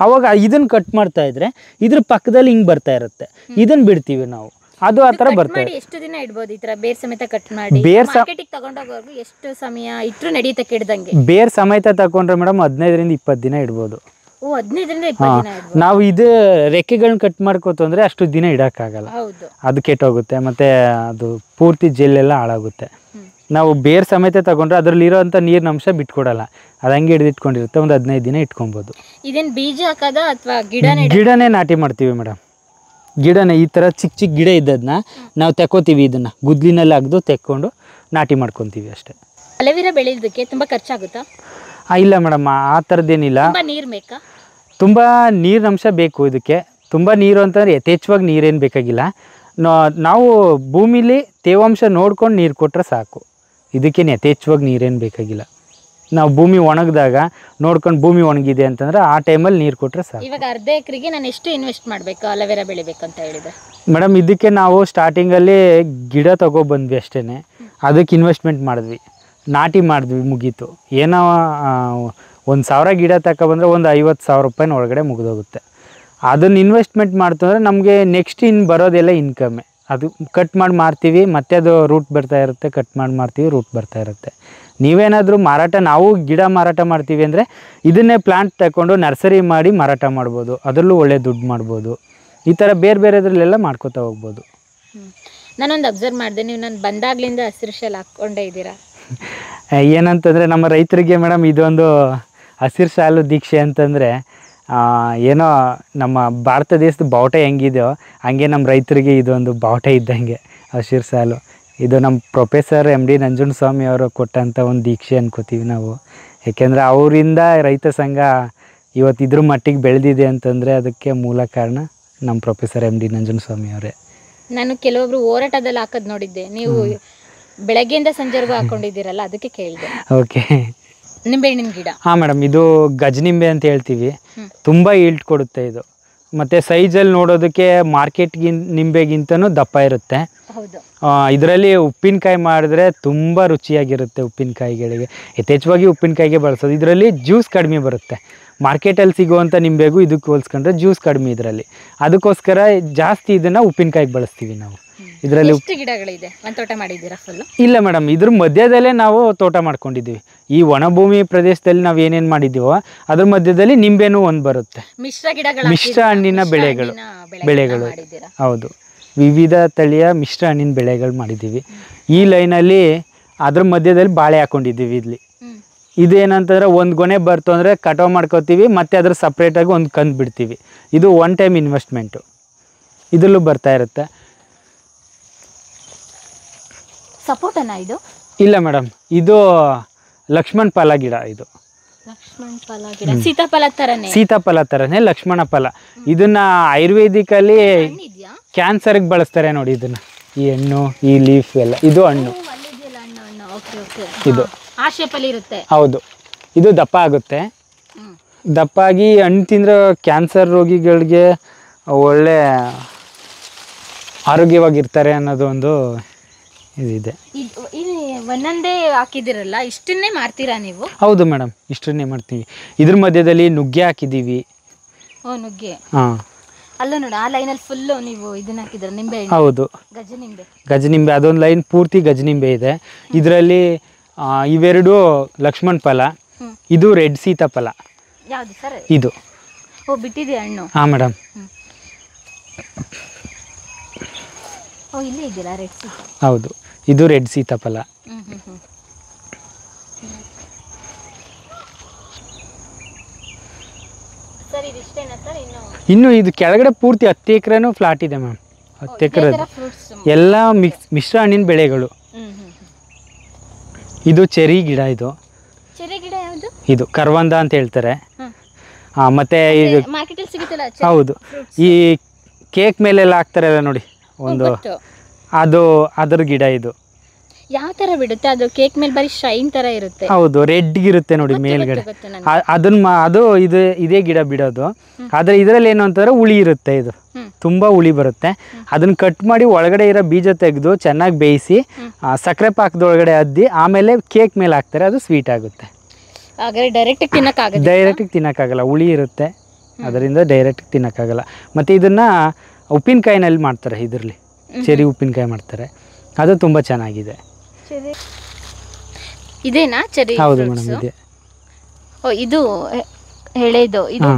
ಅವಾಗ ಇದನ್ನ ಕಟ್ ಮಾಡ್ತಾ ಇದ್ರೆ ಇದ್ರ ಪಕ್ಕದಲ್ಲಿ ಹಿಂಗೆ ಬರ್ತಾ ಇರುತ್ತೆ. ಇದನ್ನ ಬಿಡ್ತೀವಿ ನಾವು. ಅದು ಆ ಥರ ಬರ್ತದೆ. ಎಷ್ಟು ದಿನ ಇಡ್ಬೋದು ಈ ಥರ ಬೇರ್ ಸಮೇತ ಕಟ್ ಮಾಡಿ? ಮಾರ್ಕೆಟಿಗೆ ತಗೊಂಡೋಗೋರ್ಗು ಎಷ್ಟು ಸಮಯ ಇಟ್ಟರು ನಡೆಯುತ್ತೆ ಕೆಡ್ದಂಗೆ? ಬೇರ್ ಸಮೇತ ತಗೊಂಡ್ರೆ ಮೇಡಮ್ 15-20 ದಿನ ಇಡ್ಬೋದು. 15-20 ದಿನ ಇಡ್ಬೋದು. ನಾವು ಇದು ರೆಕ್ಕೆಗಳನ್ನ ಕಟ್ ಮಾಡ್ಕೋತು ಅಂದರೆ ಅಷ್ಟು ದಿನ ಇಡೋಕ್ಕಾಗಲ್ಲ, ಅದು ಕೆಟ್ಟೋಗುತ್ತೆ. ಮತ್ತು ಅದು ಪೂರ್ತಿ ಜೆಲ್ಲೆಲ್ಲ ಹಾಳಾಗುತ್ತೆ. ನಾವು ಬೇರ್ ಸಮೇತ ತಗೊಂಡ್ರೆ ಅದರಲ್ಲಿರೋಂಥ ನೀರಿನ ಅಂಶ ಬಿಟ್ಕೊಡಲ್ಲ, ಅದು ಹಂಗೆ ಹಿಡಿದಿಟ್ಕೊಂಡಿರುತ್ತೆ. ಒಂದು 15 ದಿನ ಇಟ್ಕೊಬೋದು. ಇದೇನು ಬೀಜ ಹಾಕೋದ ಅಥವಾ ಗಿಡನೇ ನಾಟಿ ಮಾಡ್ತೀವಿ ಮೇಡಮ್. ಗಿಡನೇ ಈ ಥರ ಚಿಕ್ಕ ಗಿಡ ಇದ್ದದನ್ನ ನಾವು ತೆಕ್ಕೋತೀವಿ. ಇದನ್ನು ಗುದ್ಲಿನಲ್ಲಿ ಅಗ್ದು ತೆಕ್ಕೊಂಡು ನಾಟಿ ಮಾಡ್ಕೊತೀವಿ ಅಷ್ಟೇ. ಅಲೋವೆರಾ ಬೆಳೆಯೋದಕ್ಕೆ ತುಂಬ ಖರ್ಚಾಗುತ್ತಾ? ಇಲ್ಲ ಮೇಡಮ್, ಆ ಥರದ್ದೇನಿಲ್ಲ. ನೀರು ಬೇಕಾ? ತುಂಬ ನೀರಿನ ಅಂಶ ಬೇಕು ಇದಕ್ಕೆ. ತುಂಬ ನೀರು ಅಂತಂದರೆ ಯಥೇಚ್ಛವಾಗಿ ನೀರೇನು ಬೇಕಾಗಿಲ್ಲ. ನಾವು ಭೂಮಿಲಿ ತೇವಾಂಶ ನೋಡ್ಕೊಂಡು ನೀರು ಕೊಟ್ಟರೆ ಸಾಕು. ಇದಕ್ಕೇನು ಯಥೇಚ್ಛವಾಗಿ ನೀರೇನು ಬೇಕಾಗಿಲ್ಲ. ನಾವು ಭೂಮಿ ಒಣಗಿದಾಗ ನೋಡ್ಕೊಂಡು ಭೂಮಿ ಒಣಗಿದೆ ಅಂತಂದ್ರೆ ಆ ಟೈಮಲ್ಲಿ ನೀರು ಕೊಟ್ಟರೆ ಸಾಕು. ಇವಾಗ ಅರ್ಧ ಎಕರೆಗೆ ನಾನು ಎಷ್ಟು ಇನ್ವೆಸ್ಟ್ ಮಾಡಬೇಕು ಅಲೋವೆರಾ ಬೆಳಿಬೇಕಂತ ಹೇಳಿದೆ ಮೇಡಮ್? ಇದಕ್ಕೆ ನಾವು ಸ್ಟಾರ್ಟಿಂಗಲ್ಲಿ ಗಿಡ ತೊಗೊಬಂದ್ವಿ ಅಷ್ಟೇ. ಅದಕ್ಕೆ ಇನ್ವೆಸ್ಟ್ಮೆಂಟ್ ಮಾಡಿದ್ವಿ, ನಾಟಿ ಮಾಡಿದ್ವಿ, ಮುಗೀತು. ಏನೋ 1,000 ಗಿಡ ತಗೊಬಂದರೆ ಒಂದು 50,000 ರೂಪಾಯಿನ ಒಳಗಡೆ ಮುಗಿದೋಗುತ್ತೆ. ಅದನ್ನು ಇನ್ವೆಸ್ಟ್ಮೆಂಟ್ ಮಾಡ್ತಂದ್ರೆ ನಮಗೆ ನೆಕ್ಸ್ಟ್ ಇನ್ನು ಬರೋದೆಲ್ಲ ಇನ್ಕಮ್ಮೆ. ಅದು ಕಟ್ ಮಾಡಿ ಮಾರ್ತೀವಿ, ಮತ್ತೆ ಅದು ರೂಟ್ ಬರ್ತಾ ಇರುತ್ತೆ. ಕಟ್ ಮಾಡಿ ಮಾರ್ತೀವಿ, ರೂಟ್ ಬರ್ತಾ ಇರುತ್ತೆ. ನೀವೇನಾದರೂ ಮಾರಾಟ, ನಾವು ಗಿಡ ಮಾರಾಟ ಮಾಡ್ತೀವಿ ಅಂದರೆ ಇದನ್ನೇ ಪ್ಲಾಂಟ್ ತಗೊಂಡು ನರ್ಸರಿ ಮಾಡಿ ಮಾರಾಟ ಮಾಡ್ಬೋದು. ಅದರಲ್ಲೂ ಒಳ್ಳೆ ದುಡ್ಡು ಮಾಡ್ಬೋದು. ಈ ಥರ ಬೇರೆದ್ರಲ್ಲೆಲ್ಲ ಮಾಡ್ಕೋತಾ ಹೋಗ್ಬೋದು. ನಾನೊಂದು ಅಬ್ಸರ್ವ್ ಮಾಡಿದೆ, ನೀವು ನಾನು ಬಂದಾಗ್ಲಿಂದ ಹಸಿರು ಶಾಲು ಹಾಕ್ಕೊಂಡೇ ಇದ್ದೀರಾ. ಏನಂತಂದರೆ ನಮ್ಮ ರೈತರಿಗೆ ಮೇಡಮ್ ಇದೊಂದು ಹಸಿರು ಶಾಲು ದೀಕ್ಷೆ ಅಂತಂದರೆ ಏನೋ ನಮ್ಮ ಭಾರತ ದೇಶದ ಬಾವುಟ ಹೆಂಗಿದೆಯೋ ಹಂಗೆ ನಮ್ಮ ರೈತರಿಗೆ ಇದೊಂದು ಬಾವುಟ ಇದ್ದಂಗೆ ಹಸಿರು ಶಾಲು. ಇದು ನಮ್ಮ Prof.MD ನಂಜುಂಡಸ್ವಾಮಿ ಅವರು ಕೊಟ್ಟಂಥ ಒಂದು ದೀಕ್ಷೆ ಅನ್ಕೋತೀವಿ ನಾವು. ಏಕೆಂದರೆ ಅವರಿಂದ ರೈತ ಸಂಘ ಇವತ್ತು ಇದ್ರ ಮಟ್ಟಿಗೆ ಬೆಳೆದಿದೆ ಅಂತಂದರೆ ಅದಕ್ಕೆ ಮೂಲ ಕಾರಣ ನಮ್ಮ Prof.MD ನಂಜುಂಡಸ್ವಾಮಿ ಅವರೇ. ನಾನು ಕೆಲವೊಬ್ರು ಹೋರಾಟದಲ್ಲಿ ಹಾಕೋದು ನೋಡಿದ್ದೆ, ನೀವು ಬೆಳಗ್ಗೆಯಿಂದ ಸಂಜೆವರೆಗೂ ಹಾಕೊಂಡಿದ್ದೀರಲ್ಲ, ಅದಕ್ಕೆ ಕೇಳಿದೆ. ಓಕೆ. ನಿಂಬೆಹಣ್ಣಿನ ಗಿಡ. ಹಾಂ ಮೇಡಮ್, ಇದು ಗಜನಿಂಬೆ ಅಂತ ಹೇಳ್ತೀವಿ. ತುಂಬ ಈಲ್ಡ್ ಕೊಡುತ್ತೆ ಇದು. ಮತ್ತು ಸೈಜಲ್ಲಿ ನೋಡೋದಕ್ಕೆ ನಿಂಬೆಗಿಂತನೂ ದಪ್ಪ ಇರುತ್ತೆ. ಹೌದು. ಇದರಲ್ಲಿ ಉಪ್ಪಿನಕಾಯಿ ಮಾಡಿದ್ರೆ ತುಂಬ ರುಚಿಯಾಗಿರುತ್ತೆ. ಉಪ್ಪಿನಕಾಯಿಗಳಿಗೆ ಯಥೇಚ್ಛವಾಗಿ ಉಪ್ಪಿನಕಾಯಿಗೆ ಬಳಸೋದು. ಇದರಲ್ಲಿ ಜ್ಯೂಸ್ ಕಡಿಮೆ ಬರುತ್ತೆ. ಮಾರ್ಕೆಟಲ್ಲಿ ಸಿಗುವಂಥ ನಿಂಬೆಗೂ ಇದಕ್ಕೆ ಹೋಲಿಸ್ಕೊಂಡ್ರೆ ಜ್ಯೂಸ್ ಕಡಿಮೆ ಇದರಲ್ಲಿ. ಅದಕ್ಕೋಸ್ಕರ ಜಾಸ್ತಿ ಇದನ್ನು ಉಪ್ಪಿನಕಾಯಿಗೆ ಬಳಸ್ತೀವಿ ನಾವು. ಇದರಲ್ಲಿ ಎಷ್ಟು ಗಿಡಗಳಿದೆ? ಒಂದು ತೋಟ ಮಾಡಿದ್ದೀರಾ ಫುಲ್ಲು? ಇಲ್ಲ ಮೇಡಮ್, ಇದ್ರ ಮಧ್ಯದಲ್ಲೇ ನಾವು ತೋಟ ಮಾಡ್ಕೊಂಡಿದ್ದೀವಿ. ಈ ಒಣಭೂಮಿ ಪ್ರದೇಶದಲ್ಲಿ ನಾವು ಏನೇನು ಮಾಡಿದ್ದೀವೋ ಅದ್ರ ಮಧ್ಯದಲ್ಲಿ ನಿಂಬೆನೂ ಒಂದು ಬರುತ್ತೆ. ಮಿಶ್ರ ಹಣ್ಣಿನ ಬೆಳೆಗಳು ಹೌದು, ವಿವಿಧ ತಳಿಯ ಮಿಶ್ರ ಹಣ್ಣಿನ ಬೆಳೆಗಳು ಮಾಡಿದ್ದೀವಿ. ಈ ಲೈನಲ್ಲಿ ಅದ್ರ ಮಧ್ಯದಲ್ಲಿ ಬಾಳೆ ಹಾಕೊಂಡಿದ್ದೀವಿ. ಇಲ್ಲಿ ಇದೇನಂತಂದ್ರೆ ಒಂದು ಗೊನೆ ಬರ್ತು ಅಂದರೆ ಕಟಾವು ಮಾಡ್ಕೋತೀವಿ, ಮತ್ತು ಅದ್ರ ಸಪ್ರೇಟಾಗಿ ಒಂದು ಕಂದು ಬಿಡ್ತೀವಿ. ಇದು ಒನ್ ಟೈಮ್ ಇನ್ವೆಸ್ಟ್ಮೆಂಟು. ಇದರಲ್ಲೂ ಬರ್ತಾ ಇರುತ್ತೆ. ಸಪೋಟನ ಇದು? ಇಲ್ಲ ಮೇಡಮ್, ಇದು ಲಕ್ಷ್ಮಣ ಫಲ ಗಿಡ. ಇದು ಸೀತಾಫಲ ಥರನೇ ಲಕ್ಷ್ಮಣ ಫಲ. ಇದನ್ನ ಆಯುರ್ವೇದಿಕಲ್ಲಿ ಕ್ಯಾನ್ಸರ್ಗೆ ಬಳಸ್ತಾರೆ ನೋಡಿ. ಇದನ್ನ ಈ ಹಣ್ಣು, ಈ ಲೀಫ್ ಎಲ್ಲ, ಇದು ಹಣ್ಣು. ಇದು ಹೌದು, ಇದು ದಪ್ಪ ಆಗುತ್ತೆ. ದಪ್ಪಾಗಿ ಹಣ್ಣು ತಿಂದ್ರೆ ಕ್ಯಾನ್ಸರ್ ರೋಗಿಗಳಿಗೆ ಒಳ್ಳೆ ಆರೋಗ್ಯವಾಗಿರ್ತಾರೆ ಅನ್ನೋದು ಒಂದು ಇದಿದೆ. ಒಂದೊಂದೇ ಹಾಕಿದಿರಲ್ಲ, ಇಷ್ಟನ್ನೇ ಮಾಡ್ತೀರಾ ನೀವು? ಹೌದು ಮೇಡಮ್, ಇಷ್ಟನ್ನೇ ಮಾಡ್ತೀವಿ. ಇದ್ರ ಮಧ್ಯದಲ್ಲಿ ನುಗ್ಗೆ ಹಾಕಿದ್ದೀವಿ. ನುಗ್ಗೆ. ಹಾಂ, ಅಲ್ಲ ನೋಡಿ, ಆ ಲೈನಲ್ಲಿ ಫುಲ್ಲು ನೀವು ಇದನ್ನ ಹಾಕಿದ್ರ, ನಿಂಬೆ. ಹೌದು, ಗಜನಿಂಬೆ. ಅದೊಂದು ಲೈನ್ ಪೂರ್ತಿ ಗಜನಿಂಬೆ ಇದೆ. ಇದರಲ್ಲಿ ಇವೆರಡು ಲಕ್ಷ್ಮಣ ಫಲ, ಇದು ರೆಡ್ ಸೀತಾಫಲ. ಯಾವುದು ಸರ್ ಇದು? ಬಿಟ್ಟಿದೆ ಹಣ್ಣು. ಹಾಂ ಮೇಡಮ್. ಇಲ್ಲೇ ಇದೆಯಲ್ಲ ರೆಡ್ ಸೀತಾ? ಹೌದು, ಇದು ರೆಡ್ ಸೀತಾಫಲ. ಇನ್ನು ಇದು ಕೆಳಗಡೆ ಪೂರ್ತಿ 10 ಎಕರೆನೂ ಫ್ಲಾಟ್ ಇದೆ ಮ್ಯಾಮ್. 10 ಎಕರೆ ಎಲ್ಲ ಮಿಶ್ರ ಹಣ್ಣಿನ ಬೆಳೆಗಳು. ಇದು ಚೆರಿ ಗಿಡ. ಇದು ಇದು ಕರ್ವಂದ ಅಂತ ಹೇಳ್ತಾರೆ. ಮತ್ತೆ ಇದು ಹೌದು, ಈ ಕೇಕ್ ಮೇಲೆಲ್ಲ ಹಾಕ್ತಾರಲ್ಲ ನೋಡಿ ಒಂದು, ಅದು ಅದ್ರ ಗಿಡ. ಇದು ಯಾವ ತರ ಬಿಡುತ್ತೆ? ಅದು ಕೇಕ್ ಮೇಲೆ ಬರೀ ಶೈನ್ ತರ ಇರುತ್ತೆ. ಹೌದು, ರೆಡ್ ಇರುತ್ತೆ ನೋಡಿ ಮೇಲ್ಗಡೆ. ಅದು ಇದೇ ಗಿಡ ಬಿಡೋದು. ಆದ್ರೆ ಇದರಲ್ಲಿ ಏನು ಅಂತಂದ್ರೆ ಹುಳಿ ಇರುತ್ತೆ. ಇದು ತುಂಬಾ ಹುಳಿ ಬರುತ್ತೆ. ಅದನ್ನ ಕಟ್ ಮಾಡಿ ಒಳಗಡೆ ಇರೋ ಬೀಜ ತೆಗೆದು ಚೆನ್ನಾಗಿ ಬೇಯಿಸಿ ಸಕ್ಕರೆ ಪಾಕದೊಳಗಡೆ ಅದ್ದಿ ಆಮೇಲೆ ಕೇಕ್ ಮೇಲೆ ಹಾಕ್ತಾರೆ. ಅದು ಸ್ವೀಟ್ ಆಗುತ್ತೆ. ಡೈರೆಕ್ಟ್ ತಿನ್ನಕ್ಕಾಗಲ್ಲ, ಹುಳಿ ಇರುತ್ತೆ. ಅದರಿಂದ ಡೈರೆಕ್ಟ್ ತಿನ್ನಕ್ಕಾಗಲ್ಲ. ಮತ್ತೆ ಇದನ್ನ ಉಪ್ಪಿನಕಾಯಿನಲ್ಲಿ ಮಾಡ್ತಾರೆ. ಇದರಲ್ಲಿ ಚೆರಿ ಉಪ್ಪಿನಕಾಯಿ ಮಾಡ್ತಾರೆ. ಅದು ತುಂಬಾ ಚೆನ್ನಾಗಿದೆ. ಇದೇನಾ ಚೆರಿ? ಹೌದು ಮೇಡಮ್, ಇದೆ. ಇದು ಎಳೆದು, ಇದು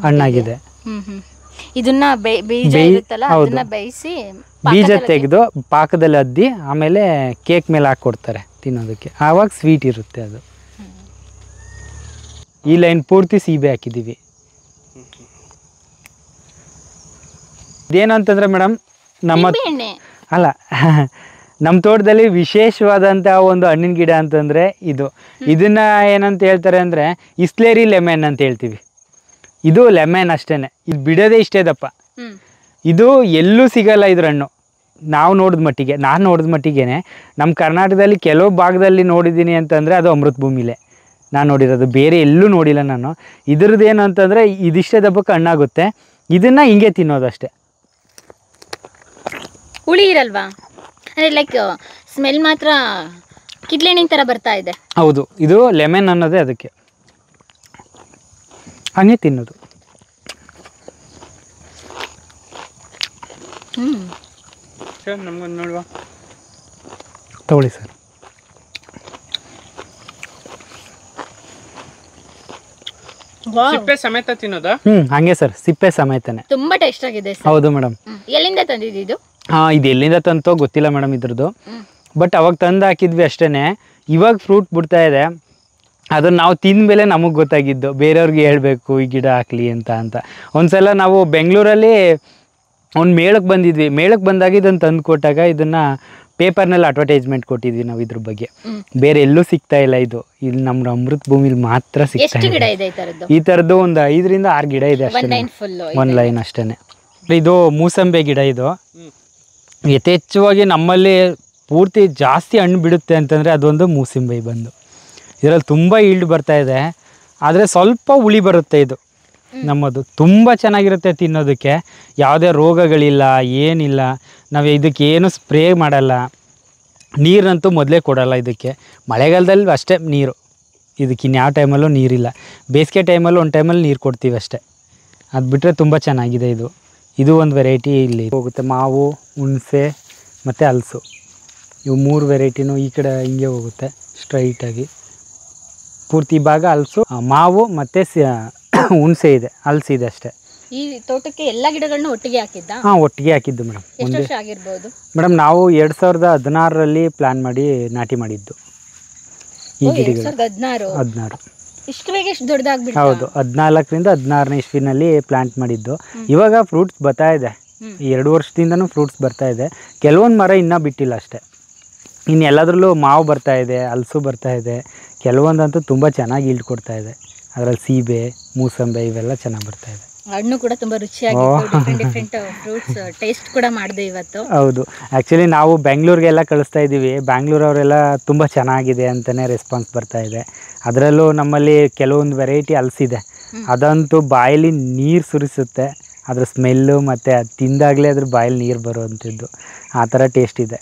ಹಣ್ಣಾಗಿದೆ. ಇದನ್ನ ಬೀಜ ಇರುತ್ತಲ್ಲ, ಅದನ್ನ ಬೇಯಿಸಿ ಬೀಜ ತೆಗೆದು ಪಾಕದಲ್ಲಿ ಅದ್ದಿ ಆಮೇಲೆ ಕೇಕ್ ಮೇಲೆ ಹಾಕೊಡ್ತಾರೆ ತಿನ್ನೋದಕ್ಕೆ. ಆವಾಗ ಸ್ವೀಟ್ ಇರುತ್ತೆ ಅದು. ಈ ಲೈನ್ ಪೂರ್ತಿ ಸೀಬೆ ಹಾಕಿದ್ದೀವಿ. ಇದೇನಂತಂದ್ರೆ ಮೇಡಮ್, ನಮ್ಮ ತೋಟದಲ್ಲಿ ವಿಶೇಷವಾದಂತಹ ಒಂದು ಹಣ್ಣಿನ ಗಿಡ ಅಂತಂದ್ರೆ ಇದನ್ನ ಏನಂತ ಹೇಳ್ತಾರೆ ಅಂದ್ರೆ ಇಸ್ಲೇರಿ ಲೆಮನ್ ಅಂತ ಹೇಳ್ತೀವಿ. ಇದು ಲೆಮನ್ ಅಷ್ಟೇನೆ. ಇದು ಬಿಡೋದೇ ಇಷ್ಟೇ ದಪ್ಪ. ಇದು ಎಲ್ಲೂ ಸಿಗಲ್ಲ ಇದ್ರ ಹಣ್ಣು. ನಾನು ನೋಡಿದ ಮಟ್ಟಿಗೆನೆ ನಮ್ಮ ಕರ್ನಾಟಕದಲ್ಲಿ ಕೆಲವು ಭಾಗದಲ್ಲಿ ನೋಡಿದ್ದೀನಿ ಅಂತಂದ್ರೆ ಅದು ಅಮೃತಭೂಮಿಲೇ ನಾನು ನೋಡಿರೋದು. ಬೇರೆ ಎಲ್ಲೂ ನೋಡಿಲ್ಲ ನಾನು. ಇದ್ರದ್ದು ಏನು ಅಂತಂದ್ರೆ ಇದಿಷ್ಟೇ ದಪ್ಪಕ್ಕೆ ಹಣ್ಣಾಗುತ್ತೆ. ಇದನ್ನ ಹಿಂಗೆ ತಿನ್ನೋದಷ್ಟೇ. ಹುಳಿ ಇರಲ್ವಾ? ಲೈಕ್ ಸ್ಮೆಲ್ ಮಾತ್ರ ಕಿಡ್ಲೆಣ್ಣಿನ ಥರ ಬರ್ತಾ ಇದೆ. ಹೌದು, ಇದು ಲೆಮನ್ ಅನ್ನೋದೇ ಅದಕ್ಕೆ. ಹಂಗೆ ತಿನ್ನೋದು. ನಮ್ಗೊಂದು ನೋಡುವ, ತಗೊಳ್ಳಿ ಸರ್. ಸಿಪ್ಪೆ ಸಮೇತ ತಿನ್ನೋದಾ? ಹಂಗೆ ಸರ್, ಸಿಪ್ಪೆ ಸಮೇತನೇ. ತುಂಬಾ ಟೇಸ್ಟ್ ಆಗಿದೆ. ಹೌದು ಮೇಡಮ್. ಎಲ್ಲಿಂದ ತಂದಿದ್ದು? ಇದು ಎಲ್ಲಿಂದ ತಂತೋ ಗೊತ್ತಿಲ್ಲ ಮೇಡಮ್ ಇದ್ರದ್ದು. ಬಟ್ ಅವಾಗ ತಂದು ಹಾಕಿದ್ವಿ ಅಷ್ಟೇನೆ. ಇವಾಗ ಫ್ರೂಟ್ ಬಿಡ್ತಾ ಇದೆ. ಅದನ್ನು ನಾವು ತಿಂದಮೇಲೆ ನಮಗೆ ಗೊತ್ತಾಗಿದ್ದು, ಬೇರೆಯವ್ರಿಗೆ ಹೇಳಬೇಕು ಈ ಗಿಡ ಹಾಕ್ಲಿ ಅಂತ. ಒಂದ್ಸಲ ನಾವು ಬೆಂಗಳೂರಲ್ಲಿ ಒಂದು ಮೇಳಕ್ಕೆ ಬಂದಿದ್ವಿ. ಮೇಳಕ್ಕೆ ಬಂದಾಗ ಇದನ್ನು ತಂದು ಕೊಟ್ಟಾಗ ಇದನ್ನು ಪೇಪರ್ನಲ್ಲಿ ಅಡ್ವರ್ಟೈಸ್ಮೆಂಟ್ ಕೊಟ್ಟಿದ್ವಿ ನಾವು ಇದ್ರ ಬಗ್ಗೆ. ಬೇರೆ ಎಲ್ಲೂ ಸಿಗ್ತಾ ಇಲ್ಲ. ಇಲ್ಲಿ ನಮ್ಮ ಅಮೃತಭೂಮಿಲಿ ಮಾತ್ರ ಸಿಗ್ತಾ ಇದೆ. ಈ ಥರದ್ದು ಒಂದು 5 ರಿಂದ 6 ಗಿಡ ಇದೆ ಅಷ್ಟೇ. ಒಂದು ಲೈನ್ ಅಷ್ಟೇ. ಇದು ಮೂಸಂಬೆ ಗಿಡ. ಇದು ಯಥೇಚ್ಛವಾಗಿ ನಮ್ಮಲ್ಲಿ ಪೂರ್ತಿ ಜಾಸ್ತಿ ಹಣ್ಣು ಬಿಡುತ್ತೆ ಅಂತಂದರೆ ಅದೊಂದು ಮೂಸಂಬೆ ಬಂದು. ಇದರಲ್ಲಿ ತುಂಬ ಈಲ್ಡ್ ಬರ್ತಾ ಇದೆ. ಆದರೆ ಸ್ವಲ್ಪ ಹುಳಿ ಬರುತ್ತೆ ಇದು ನಮ್ಮದು. ತುಂಬ ಚೆನ್ನಾಗಿರುತ್ತೆ ತಿನ್ನೋದಕ್ಕೆ, ಯಾವುದೇ ರೋಗಗಳಿಲ್ಲ, ಏನಿಲ್ಲ. ನಾವು ಇದಕ್ಕೆ ಏನು ಸ್ಪ್ರೇ ಮಾಡಲ್ಲ, ನೀರಂತೂ ಮೊದಲೇ ಕೊಡಲ್ಲ ಇದಕ್ಕೆ. ಮಳೆಗಾಲದಲ್ಲಿ ಅಷ್ಟೇ ನೀರು, ಇದಕ್ಕೆ ಇನ್ಯಾವ ಟೈಮಲ್ಲೂ ನೀರಿಲ್ಲ. ಬೇಸಿಗೆ ಟೈಮಲ್ಲೂ ಒಂದು ಟೈಮಲ್ಲಿ ನೀರು ಕೊಡ್ತೀವಿ ಅಷ್ಟೇ. ಅದು ಬಿಟ್ಟರೆ ತುಂಬ ಚೆನ್ನಾಗಿದೆ ಇದು. ಇದು ಒಂದು ವೆರೈಟಿ ಇಲ್ಲಿ ಹೋಗುತ್ತೆ. ಮಾವು, ಹುಣಸೆ ಮತ್ತು ಹಲಸು, ಇವು 3 ವೆರೈಟಿನೂ ಈ ಕಡೆ ಹಿಂಗೆ ಹೋಗುತ್ತೆ ಸ್ಟ್ರೈಟಾಗಿ. ಪೂರ್ತಿ ಭಾಗ ಹಲಸು, ಮಾವು ಮತ್ತು ಹುಣಸೆ ಇದೆ, ಹಲಸಿದೆ ಅಷ್ಟೇ. ಈ ತೋಟಕ್ಕೆ ಎಲ್ಲ ಗಿಡಗಳನ್ನ ಒಟ್ಟಿಗೆ ಹಾಕಿದ್ದ? ಹಾಂ, ಒಟ್ಟಿಗೆ ಹಾಕಿದ್ದು ಮೇಡಮ್. ಎಷ್ಟು ವರ್ಷ ಆಗಿರ್ಬೋದು ಮೇಡಮ್? ನಾವು 2016ರಲ್ಲಿ ಪ್ಲ್ಯಾನ್ ಮಾಡಿ ನಾಟಿ ಮಾಡಿದ್ದು ಈ ಗಿಡಗಳು. 2016. ಇಷ್ಟು ಬೇಗ ಎಷ್ಟು ದೊಡ್ಡದಾಗ್ಬಿಟ್ಟು? ಹೌದು, 14ರಿಂದ 16ನೇ ಇಸ್ವಿನಲ್ಲಿ ಪ್ಲಾಂಟ್ ಮಾಡಿದ್ದು. ಇವಾಗ ಫ್ರೂಟ್ಸ್ ಬರ್ತಾ ಇದೆ, 2 ವರ್ಷದಿಂದನೂ ಫ್ರೂಟ್ಸ್ ಬರ್ತಾ ಇದೆ. ಕೆಲವೊಂದು ಮರ ಇನ್ನೂ ಬಿಟ್ಟಿಲ್ಲ ಅಷ್ಟೇ. ಇನ್ನು ಎಲ್ಲದರಲ್ಲೂ ಮಾವು ಬರ್ತಾ ಇದೆ, ಹಲಸು ಬರ್ತಾ ಇದೆ. ಕೆಲವೊಂದಂತೂ ತುಂಬ ಚೆನ್ನಾಗಿ ಈಲ್ಡ್ ಕೊಡ್ತಾ ಇದೆ. ಅದರಲ್ಲಿ ಸೀಬೆ, ಮೂಸಂಬೆ ಇವೆಲ್ಲ ಚೆನ್ನಾಗಿ ಬರ್ತಾ ಇದೆ. ಹಣ್ಣು ಕೂಡ ತುಂಬ ರುಚಿಯಾಗಿತ್ತು. ಡಿಫ್ರೆಂಟ್ ಫ್ರೂಟ್ಸ್ ಟೇಸ್ಟ್ ಕೂಡ ಮಾಡಿದೆ ಇವತ್ತು. ಹೌದು, ಆ್ಯಕ್ಚುಲಿ ನಾವು ಬೆಂಗಳೂರಿಗೆಲ್ಲ ಕಳಿಸ್ತಾ ಇದ್ದೀವಿ. ಬ್ಯಾಂಗ್ಳೂರವರೆಲ್ಲ ತುಂಬ ಚೆನ್ನಾಗಿದೆ ಅಂತಲೇ ರೆಸ್ಪಾನ್ಸ್ ಬರ್ತಾ ಇದೆ. ಅದರಲ್ಲೂ ನಮ್ಮಲ್ಲಿ ಕೆಲವೊಂದು ವೆರೈಟಿ ಹಲಸಿದೆ, ಅದಂತೂ ಬಾಯಲ್ಲಿ ನೀರು ಸುರಿಸುತ್ತೆ. ಅದ್ರ ಸ್ಮೆಲ್ಲು ಮತ್ತು ಅದು ತಿಂದಾಗಲೇ ಅದ್ರ ಬಾಯಲ್ಲಿ ನೀರು ಬರುವಂಥದ್ದು, ಆ ಥರ ಟೇಸ್ಟ್ ಇದೆ.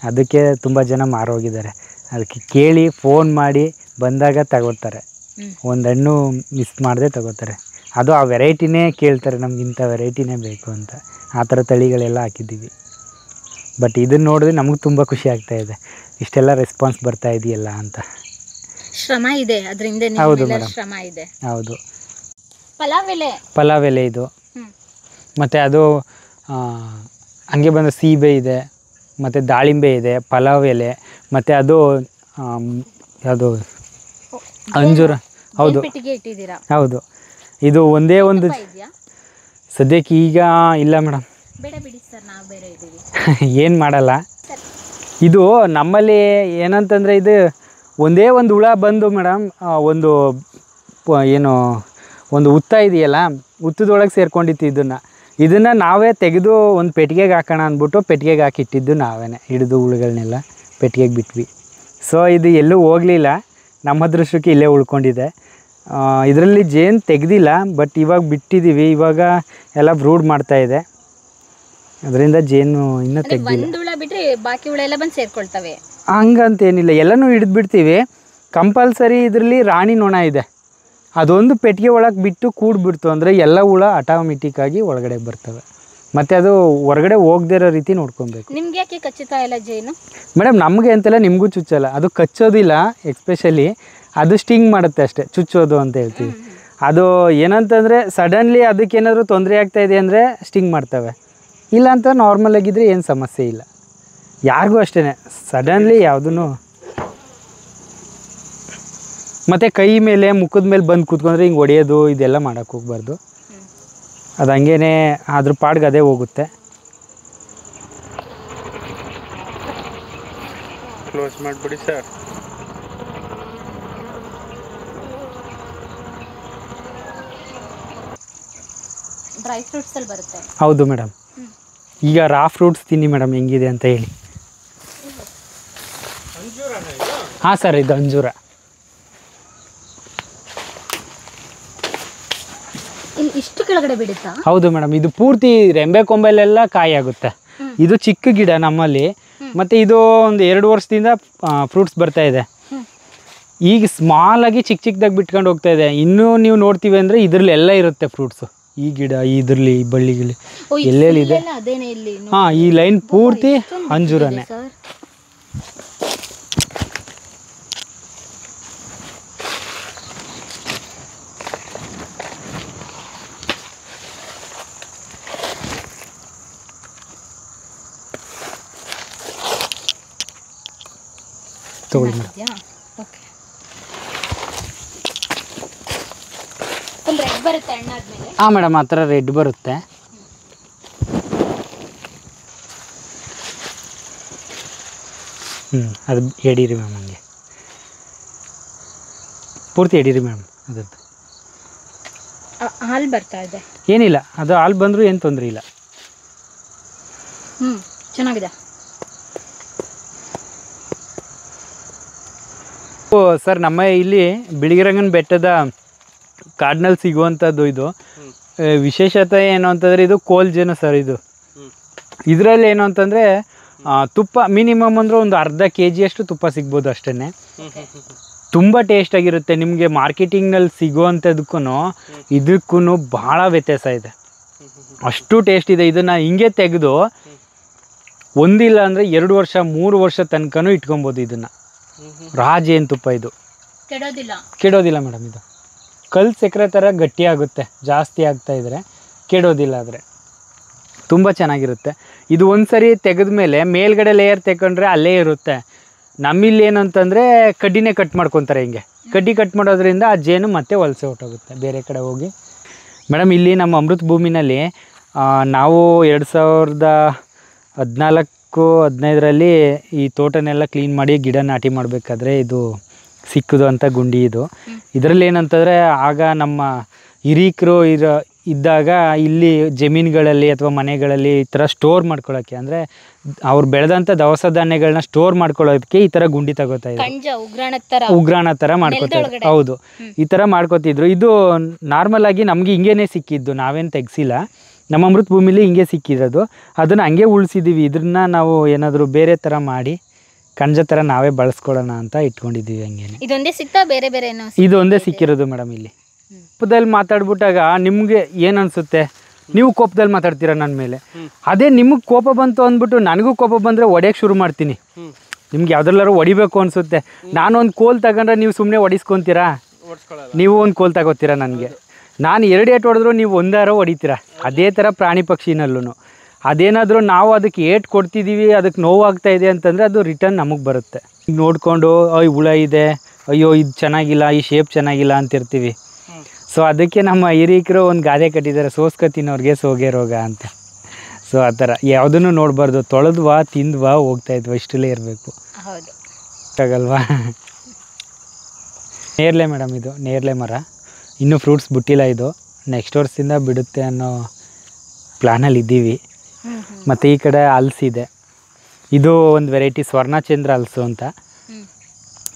ಅದಕ್ಕೆ ತುಂಬ ಜನ ಮಾರೋಗಿದ್ದಾರೆ. ಅದಕ್ಕೆ ಕೇಳಿ ಫೋನ್ ಮಾಡಿ ಬಂದಾಗ ತಗೋತಾರೆ. ಒಂದು ಹಣ್ಣು ಮಿಸ್ ಮಾಡದೆ ತಗೋತಾರೆ. ಅದು ಆ ವೆರೈಟಿನೇ ಕೇಳ್ತಾರೆ, ನಮ್ಗೆ ಇಂಥ ವೆರೈಟಿನೇ ಬೇಕು ಅಂತ. ಆ ಥರ ತಳಿಗಳೆಲ್ಲ ಹಾಕಿದ್ದೀವಿ. ಬಟ್ ಇದನ್ನು ನೋಡಿದ್ರೆ ನಮಗೆ ತುಂಬ ಖುಷಿ ಆಗ್ತಾ ಇದೆ, ಇಷ್ಟೆಲ್ಲ ರೆಸ್ಪಾನ್ಸ್ ಬರ್ತಾ ಇದೆಯಲ್ಲ ಅಂತ. ಶ್ರಮ ಇದೆ ಅದರಿಂದ. ಹೌದು ಮೇಡಮ್, ಶ್ರಮ ಇದೆ. ಹೌದು. ಪಲಾವ್ ಎಲೆ ಇದು, ಮತ್ತು ಅದು ಹಂಗೆ ಬಂದ ಸೀಬೆ ಇದೆ, ಮತ್ತು ದಾಳಿಂಬೆ ಇದೆ, ಪಲಾವ್ ಎಲೆ, ಮತ್ತು ಅದು ಯಾವುದು ಅಂಜೂರ. ಹೌದು ಹೌದು. ಇದು ಒಂದೇ ಒಂದು ಸದ್ಯಕ್ಕೆ ಈಗ ಇಲ್ಲ ಮೇಡಮ್. ಏನು ಮಾಡಲ್ಲ. ಇದು ನಮ್ಮಲ್ಲಿ ಏನಂತಂದರೆ ಇದು ಒಂದೇ ಒಂದು ಹುಳ ಬಂದು ಮೇಡಮ್, ಒಂದು ಏನು ಒಂದು ಹುತ್ತ ಇದೆಯಲ್ಲ, ಹುತ್ತದೊಳಗೆ ಸೇರ್ಕೊಂಡಿತ್ತು. ಇದನ್ನು ನಾವೇ ತೆಗೆದು ಒಂದು ಪೆಟ್ಟಿಗೆಗೆ ಹಾಕೋಣ ಅಂದ್ಬಿಟ್ಟು ಪೆಟ್ಟಿಗೆಗೆ ಹಾಕಿಟ್ಟಿದ್ದು ನಾವೇ ಹಿಡಿದು ಹುಳುಗಳನ್ನೆಲ್ಲ ಪೆಟ್ಟಿಗೆಗೆ ಬಿಟ್ವಿ. ಸೊ ಇದು ಎಲ್ಲೂ ಹೋಗಲಿಲ್ಲ, ನಮ್ಮ ಅದೃಷ್ಟಕ್ಕೆ ಇಲ್ಲೇ ಉಳ್ಕೊಂಡಿದೆ. ಇದರಲ್ಲಿ ಜೇನು ತೆಗೆದಿಲ್ಲ, ಬಟ್ ಇವಾಗ ಬಿಟ್ಟಿದ್ದೀವಿ. ಇವಾಗ ಎಲ್ಲ ಬ್ರೂಡ್ ಮಾಡ್ತಾಯಿದೆ, ಅದರಿಂದ ಜೇನು ಇನ್ನೂ ತೆಗೆದಿಲ್ಲ. ಬಾಕಿ ಹುಳ ಎಲ್ಲ ಬಂದು ಸೇರ್ಕೊಳ್ತವೆ ಹಂಗಂತೇನಿಲ್ಲ, ಎಲ್ಲನೂ ಹಿಡಿದ್ಬಿಡ್ತೀವಿ. ಕಂಪಲ್ಸರಿ ಇದರಲ್ಲಿ ರಾಣಿ ನೊಣ ಇದೆ, ಅದೊಂದು ಪೆಟ್ಟಿಗೆ ಒಳಗೆ ಬಿಟ್ಟು ಕೂಡ್ಬಿಡ್ತು ಅಂದರೆ ಎಲ್ಲ ಹುಳ ಆಟೋಮೆಟಿಕ್ಕಾಗಿ ಒಳಗಡೆ ಬರ್ತವೆ. ಮತ್ತು ಅದು ಹೊರಗಡೆ ಹೋಗದೇ ಇರೋ ರೀತಿ ನೋಡ್ಕೊಬೇಕು. ನಿಮ್ಗೆ ಯಾಕೆ ಕಚ್ಚುತ್ತಾ ಇಲ್ಲ ಜೇನು? ಮೇಡಮ್ ನಮಗೆ ಅಂತೆಲ್ಲ ನಿಮಗೂ ಚುಚ್ಚಲ್ಲ, ಅದು ಕಚ್ಚೋದಿಲ್ಲ. ಎಕ್ಸ್ಪೆಷಲಿ ಅದು ಸ್ಟಿಂಗ್ ಮಾಡುತ್ತೆ ಅಷ್ಟೇ, ಚುಚ್ಚೋದು ಅಂತ ಹೇಳ್ತೀವಿ. ಅದು ಏನಂತಂದರೆ ಸಡನ್ಲಿ ಅದಕ್ಕೇನಾದರೂ ತೊಂದರೆ ಆಗ್ತಾಯಿದೆ ಅಂದರೆ ಸ್ಟಿಂಗ್ ಮಾಡ್ತವೆ, ಇಲ್ಲ ಅಂತ ನಾರ್ಮಲ್ ಆಗಿದ್ದರೆ ಏನು ಸಮಸ್ಯೆ ಇಲ್ಲ. ಯಾರಿಗೂ ಅಷ್ಟೇ ಸಡನ್ಲಿ ಯಾವುದೂ. ಮತ್ತು ಕೈ ಮೇಲೆ ಮುಖದ ಮೇಲೆ ಬಂದು ಕೂತ್ಕೊಂಡ್ರೆ ಹಿಂಗೆ ಹೊಡೆಯೋದು ಇದೆಲ್ಲ ಮಾಡೋಕ್ಕೆ ಹೋಗ್ಬಾರ್ದು. ಅದು ಹಂಗೇ ಅದ್ರ ಪಾಡ್ಗೆ ಅದೇ ಹೋಗುತ್ತೆ. ಕ್ಲೋಸ್ ಮಾಡಿಬಿಡಿ ಸರ್. ಡ್ರೈ ಫ್ರೂಟ್ಸಲ್ಲಿ ಬರುತ್ತೆ. ಹೌದು ಮೇಡಮ್. ಈಗ ರಾ ಫ್ರೂಟ್ಸ್ ತಿನ್ನಿ ಮೇಡಮ್, ಹೆಂಗಿದೆ ಅಂತ ಹೇಳಿ. ಹಾಂ ಸರ್, ಇದು ಅಂಜೂರ. ಇಷ್ಟು ಕೆಳಗಡೆ ಬಿಡುತ್ತಾ? ಹೌದು ಮೇಡಮ್, ಇದು ಪೂರ್ತಿ ರೆಂಬೆ ಕೊಂಬೆಲೆಲ್ಲ ಕಾಯಿ ಆಗುತ್ತೆ. ಇದು ಚಿಕ್ಕ ಗಿಡ ನಮ್ಮಲ್ಲಿ, ಮತ್ತು ಇದು ಒಂದು 2 ವರ್ಷದಿಂದ ಫ್ರೂಟ್ಸ್ ಬರ್ತಾ ಇದೆ. ಈಗ ಸ್ಮಾಲಾಗಿ ಚಿಕ್ಕದಾಗಿ ಬಿಟ್ಕೊಂಡು ಹೋಗ್ತಾ ಇದೆ. ಇನ್ನೂ ನೀವು ನೋಡ್ತೀವಿ ಅಂದರೆ ಇದರಲ್ಲಿ ಎಲ್ಲ ಇರುತ್ತೆ ಫ್ರೂಟ್ಸು. ಈ ಗಿಡ ಇದರಲ್ಲಿ ಈ ಬಳ್ಳಿಗಳು ಎಲ್ಲೆಲ್ಲಿದೆ. ಹಾಂ, ಈ ಲೈನ್ ಪೂರ್ತಿ ಅಂಜೂರನೇ. ತಗೊಳ್ಳಿ ಮೇಡಮ್. ಹಾಂ ಮೇಡಮ್, ಆ ಥರ ರೆಡ್ ಬರುತ್ತೆ. ಅದು ಎಡೀರಿ ಮ್ಯಾಮ್, ಹಂಗೆ ಪೂರ್ತಿ ಎಡೀರಿ ಮ್ಯಾಮ್. ಅದರದ್ದು ಹಾಲು ಬರ್ತಾ ಇದೆ. ಏನಿಲ್ಲ, ಅದು ಹಾಲು ಬಂದರೂ ಏನು ತೊಂದರೆ ಇಲ್ಲ. ಚೆನ್ನಾಗಿದೆ. ಸರ್ ನಮ್ಮ ಇಲ್ಲಿ ಬಿಳಿಗಿರಂಗನ ಬೆಟ್ಟದ ಕಾಡಿನಲ್ಲಿ ಸಿಗುವಂಥದ್ದು ಇದು ವಿಶೇಷತೆ ಏನು ಅಂತಂದರೆ ಇದು ಕೋಲ್ಜೇನು ಸರ್ ಇದು. ಇದರಲ್ಲಿ ಏನು ಅಂತಂದರೆ ತುಪ್ಪ ಮಿನಿಮಮ್ ಅಂದರೆ ಒಂದು ಅರ್ಧ kg ಅಷ್ಟು ತುಪ್ಪ ಸಿಗ್ಬೋದು ಅಷ್ಟೇ. ತುಂಬ ಟೇಸ್ಟಾಗಿರುತ್ತೆ. ನಿಮಗೆ ಮಾರ್ಕೆಟಿಂಗ್ನಲ್ಲಿ ಸಿಗುವಂಥದ್ದಕ್ಕೂ ಇದಕ್ಕೂ ಭಾಳ ವ್ಯತ್ಯಾಸ ಇದೆ. ಅಷ್ಟು ಟೇಸ್ಟ್ ಇದೆ. ಇದನ್ನು ಹಿಂಗೆ ತೆಗೆದು ಒಂದಿಲ್ಲ ಅಂದರೆ 2 ವರ್ಷ 3 ವರ್ಷ ತನಕನೂ ಇಟ್ಕೊಬೋದು. ಇದನ್ನು ರಾಜೇನು ತುಪ್ಪ ಇದು ಕೆಡೋದಿಲ್ಲ ಮೇಡಮ್. ಇದು ಕಲ್ಲು ಸಕ್ಕರೆ ಥರ ಗಟ್ಟಿಯಾಗುತ್ತೆ, ಜಾಸ್ತಿ ಆಗ್ತಾಯಿದ್ರೆ ಕೆಡೋದಿಲ್ಲ. ಆದರೆ ತುಂಬ ಚೆನ್ನಾಗಿರುತ್ತೆ ಇದು. ಒಂದು ಸರಿ ತೆಗೆದ ಮೇಲೆ ಮೇಲ್ಗಡೆ ಲೇಯರ್ ತೆಗೊಂಡ್ರೆ ಅಲ್ಲೇ ಇರುತ್ತೆ. ನಮ್ಮಿಲ್ಲಿ ಏನಂತಂದರೆ ಕಡ್ಡಿನೇ ಕಟ್ ಮಾಡ್ಕೊತಾರೆ. ಹಿಂಗೆ ಕಡ್ಡಿ ಕಟ್ ಮಾಡೋದ್ರಿಂದ ಆ ಜೇನು ಮತ್ತೆ ವಲಸೆ ಹೊಟ್ಟೋಗುತ್ತೆ ಬೇರೆ ಕಡೆ ಹೋಗಿ. ಮೇಡಮ್ ಇಲ್ಲಿ ನಮ್ಮ ಅಮೃತಭೂಮಿನಲ್ಲಿ ನಾವು 2014-15ರಲ್ಲಿ ಈ ತೋಟನೆಲ್ಲ ಕ್ಲೀನ್ ಮಾಡಿ ಗಿಡ ನಾಟಿ ಮಾಡಬೇಕಾದ್ರೆ ಇದು ಸಿಕ್ಕಿದು ಅಂತ ಗುಂಡಿ ಇದು. ಇದರಲ್ಲಿ ಏನಂತಂದರೆ ಆಗ ನಮ್ಮ ಹಿರೀಕರು ಇದ್ದಾಗ ಇಲ್ಲಿ ಜಮೀನುಗಳಲ್ಲಿ ಅಥವಾ ಮನೆಗಳಲ್ಲಿ ಈ ಥರ ಸ್ಟೋರ್ ಮಾಡ್ಕೊಳ್ಳೋಕ್ಕೆ, ಅಂದರೆ ಅವ್ರು ಬೆಳೆದಂಥ ದವಸ ಧಾನ್ಯಗಳನ್ನ ಸ್ಟೋರ್ ಮಾಡ್ಕೊಳ್ಳೋದಕ್ಕೆ ಈ ಥರ ಗುಂಡಿ ತಗೋತಾ ಇದ್ರು. ಉಗ್ರಾಣ ಥರ ಮಾಡ್ಕೋತಾರೆ. ಹೌದು, ಈ ಥರ ಮಾಡ್ಕೋತಿದ್ರು. ಇದು ನಾರ್ಮಲ್ ಆಗಿ ನಮಗೆ ಹಿಂಗೇನೆ ಸಿಕ್ಕಿದ್ದು, ನಾವೇನು ತೆಗ್ಸಿಲ್ಲ. ನಮ್ಮ ಅಮೃತ ಭೂಮಿಲಿ ಹಿಂಗೆ ಸಿಕ್ಕಿರೋದು. ಅದನ್ನು ಹಂಗೆ ಉಳಿಸಿದ್ದೀವಿ. ಇದನ್ನ ನಾವು ಏನಾದರೂ ಬೇರೆ ಥರ ಮಾಡಿ ಕಣಜ ಥರ ನಾವೇ ಬಳಸ್ಕೊಳ್ಳೋಣ ಅಂತ ಇಟ್ಕೊಂಡಿದ್ದೀವಿ. ಹಂಗೇನೆ ಇದೊಂದೇ ಸಿಗ್ತಾ ಬೇರೆ ಬೇರೆ ಇದು ಒಂದೇ ಸಿಕ್ಕಿರೋದು ಮೇಡಮ್. ಇಲ್ಲಿ ಕೋಪದಲ್ಲಿ ಮಾತಾಡ್ಬಿಟ್ಟಾಗ ನಿಮಗೆ ಏನು ಅನಿಸುತ್ತೆ? ನೀವು ಕೋಪದಲ್ಲಿ ಮಾತಾಡ್ತೀರಾ ನನ್ನ ಮೇಲೆ. ಅದೇ ನಿಮಗೆ ಕೋಪ ಬಂತು ಅಂದ್ಬಿಟ್ಟು ನನಗೂ ಕೋಪ ಬಂದರೆ ಹೊಡೆಯೋಕ್ಕೆ ಶುರು ಮಾಡ್ತೀನಿ. ನಿಮ್ಗೆ ಯಾವ್ದ್ರಲ್ಲಾರು ಹೊಡಿಬೇಕು ಅನಿಸುತ್ತೆ. ನಾನೊಂದು ಕೋಲ್ ತಗೊಂಡ್ರೆ ನೀವು ಸುಮ್ಮನೆ ಹೊಡಿಸ್ಕೊತೀರಾ? ನೀವು ಒಂದು ಕೋಲ್ ತಗೋತೀರಾ ನನಗೆ. ನಾನು 2 ಏಟು ಹೊಡೆದ್ರು ನೀವು ಒಂದಾರೋ ಹೊಡಿತೀರಾ. ಅದೇ ಥರ ಪ್ರಾಣಿ ಪಕ್ಷಿನಲ್ಲೂ ಅದೇನಾದರೂ ನಾವು ಅದಕ್ಕೆ ಏಟು ಕೊಡ್ತಿದ್ದೀವಿ, ಅದಕ್ಕೆ ನೋವಾಗ್ತಾ ಇದೆ ಅಂತಂದರೆ ಅದು ರಿಟರ್ನ್ ನಮಗೆ ಬರುತ್ತೆ. ನೋಡಿಕೊಂಡು ಅಯ್ಯೋ ಹುಳ ಇದೆ, ಅಯ್ಯೋ ಇದು ಚೆನ್ನಾಗಿಲ್ಲ, ಈ ಶೇಪ್ ಚೆನ್ನಾಗಿಲ್ಲ ಅಂತಿರ್ತೀವಿ. ಸೊ ಅದಕ್ಕೆ ನಮ್ಮ ಹಿರೀಕರು ಒಂದು ಗಾದೆ ಕಟ್ಟಿದ್ದಾರೆ, ಸೋಸ್ಕತ್ತಿನವ್ರಿಗೆ ಸೋಗೆ ರೋಗ ಅಂತ. ಸೊ ಆ ಥರ ಯಾವುದನ್ನು ನೋಡಬಾರ್ದು. ತೊಳೆದ್ವಾ ತಿಂದ್ವಾ ಹೋಗ್ತಾಯಿದ್ವಾ ಇಷ್ಟಲ್ಲೇ ಇರಬೇಕು. ಆಗಲ್ವಾ? ನೇರಳೆ ಮೇಡಮ್, ಇದು ನೇರಳೆ ಮರ. ಇನ್ನೂ ಫ್ರೂಟ್ಸ್ ಬಿಟ್ಟಿಲ್ಲ. ಇದು ನೆಕ್ಸ್ಟ್ ವರ್ಷದಿಂದ ಬಿಡುತ್ತೆ ಅನ್ನೋ ಪ್ಲ್ಯಾನಲ್ಲಿ ಇದ್ದೀವಿ. ಮತ್ತು ಈ ಕಡೆ ಹಲಸಿದೆ. ಇದು ಒಂದು ವೆರೈಟಿ ಸ್ವರ್ಣಚಂದ್ರ ಹಲಸು ಅಂತ.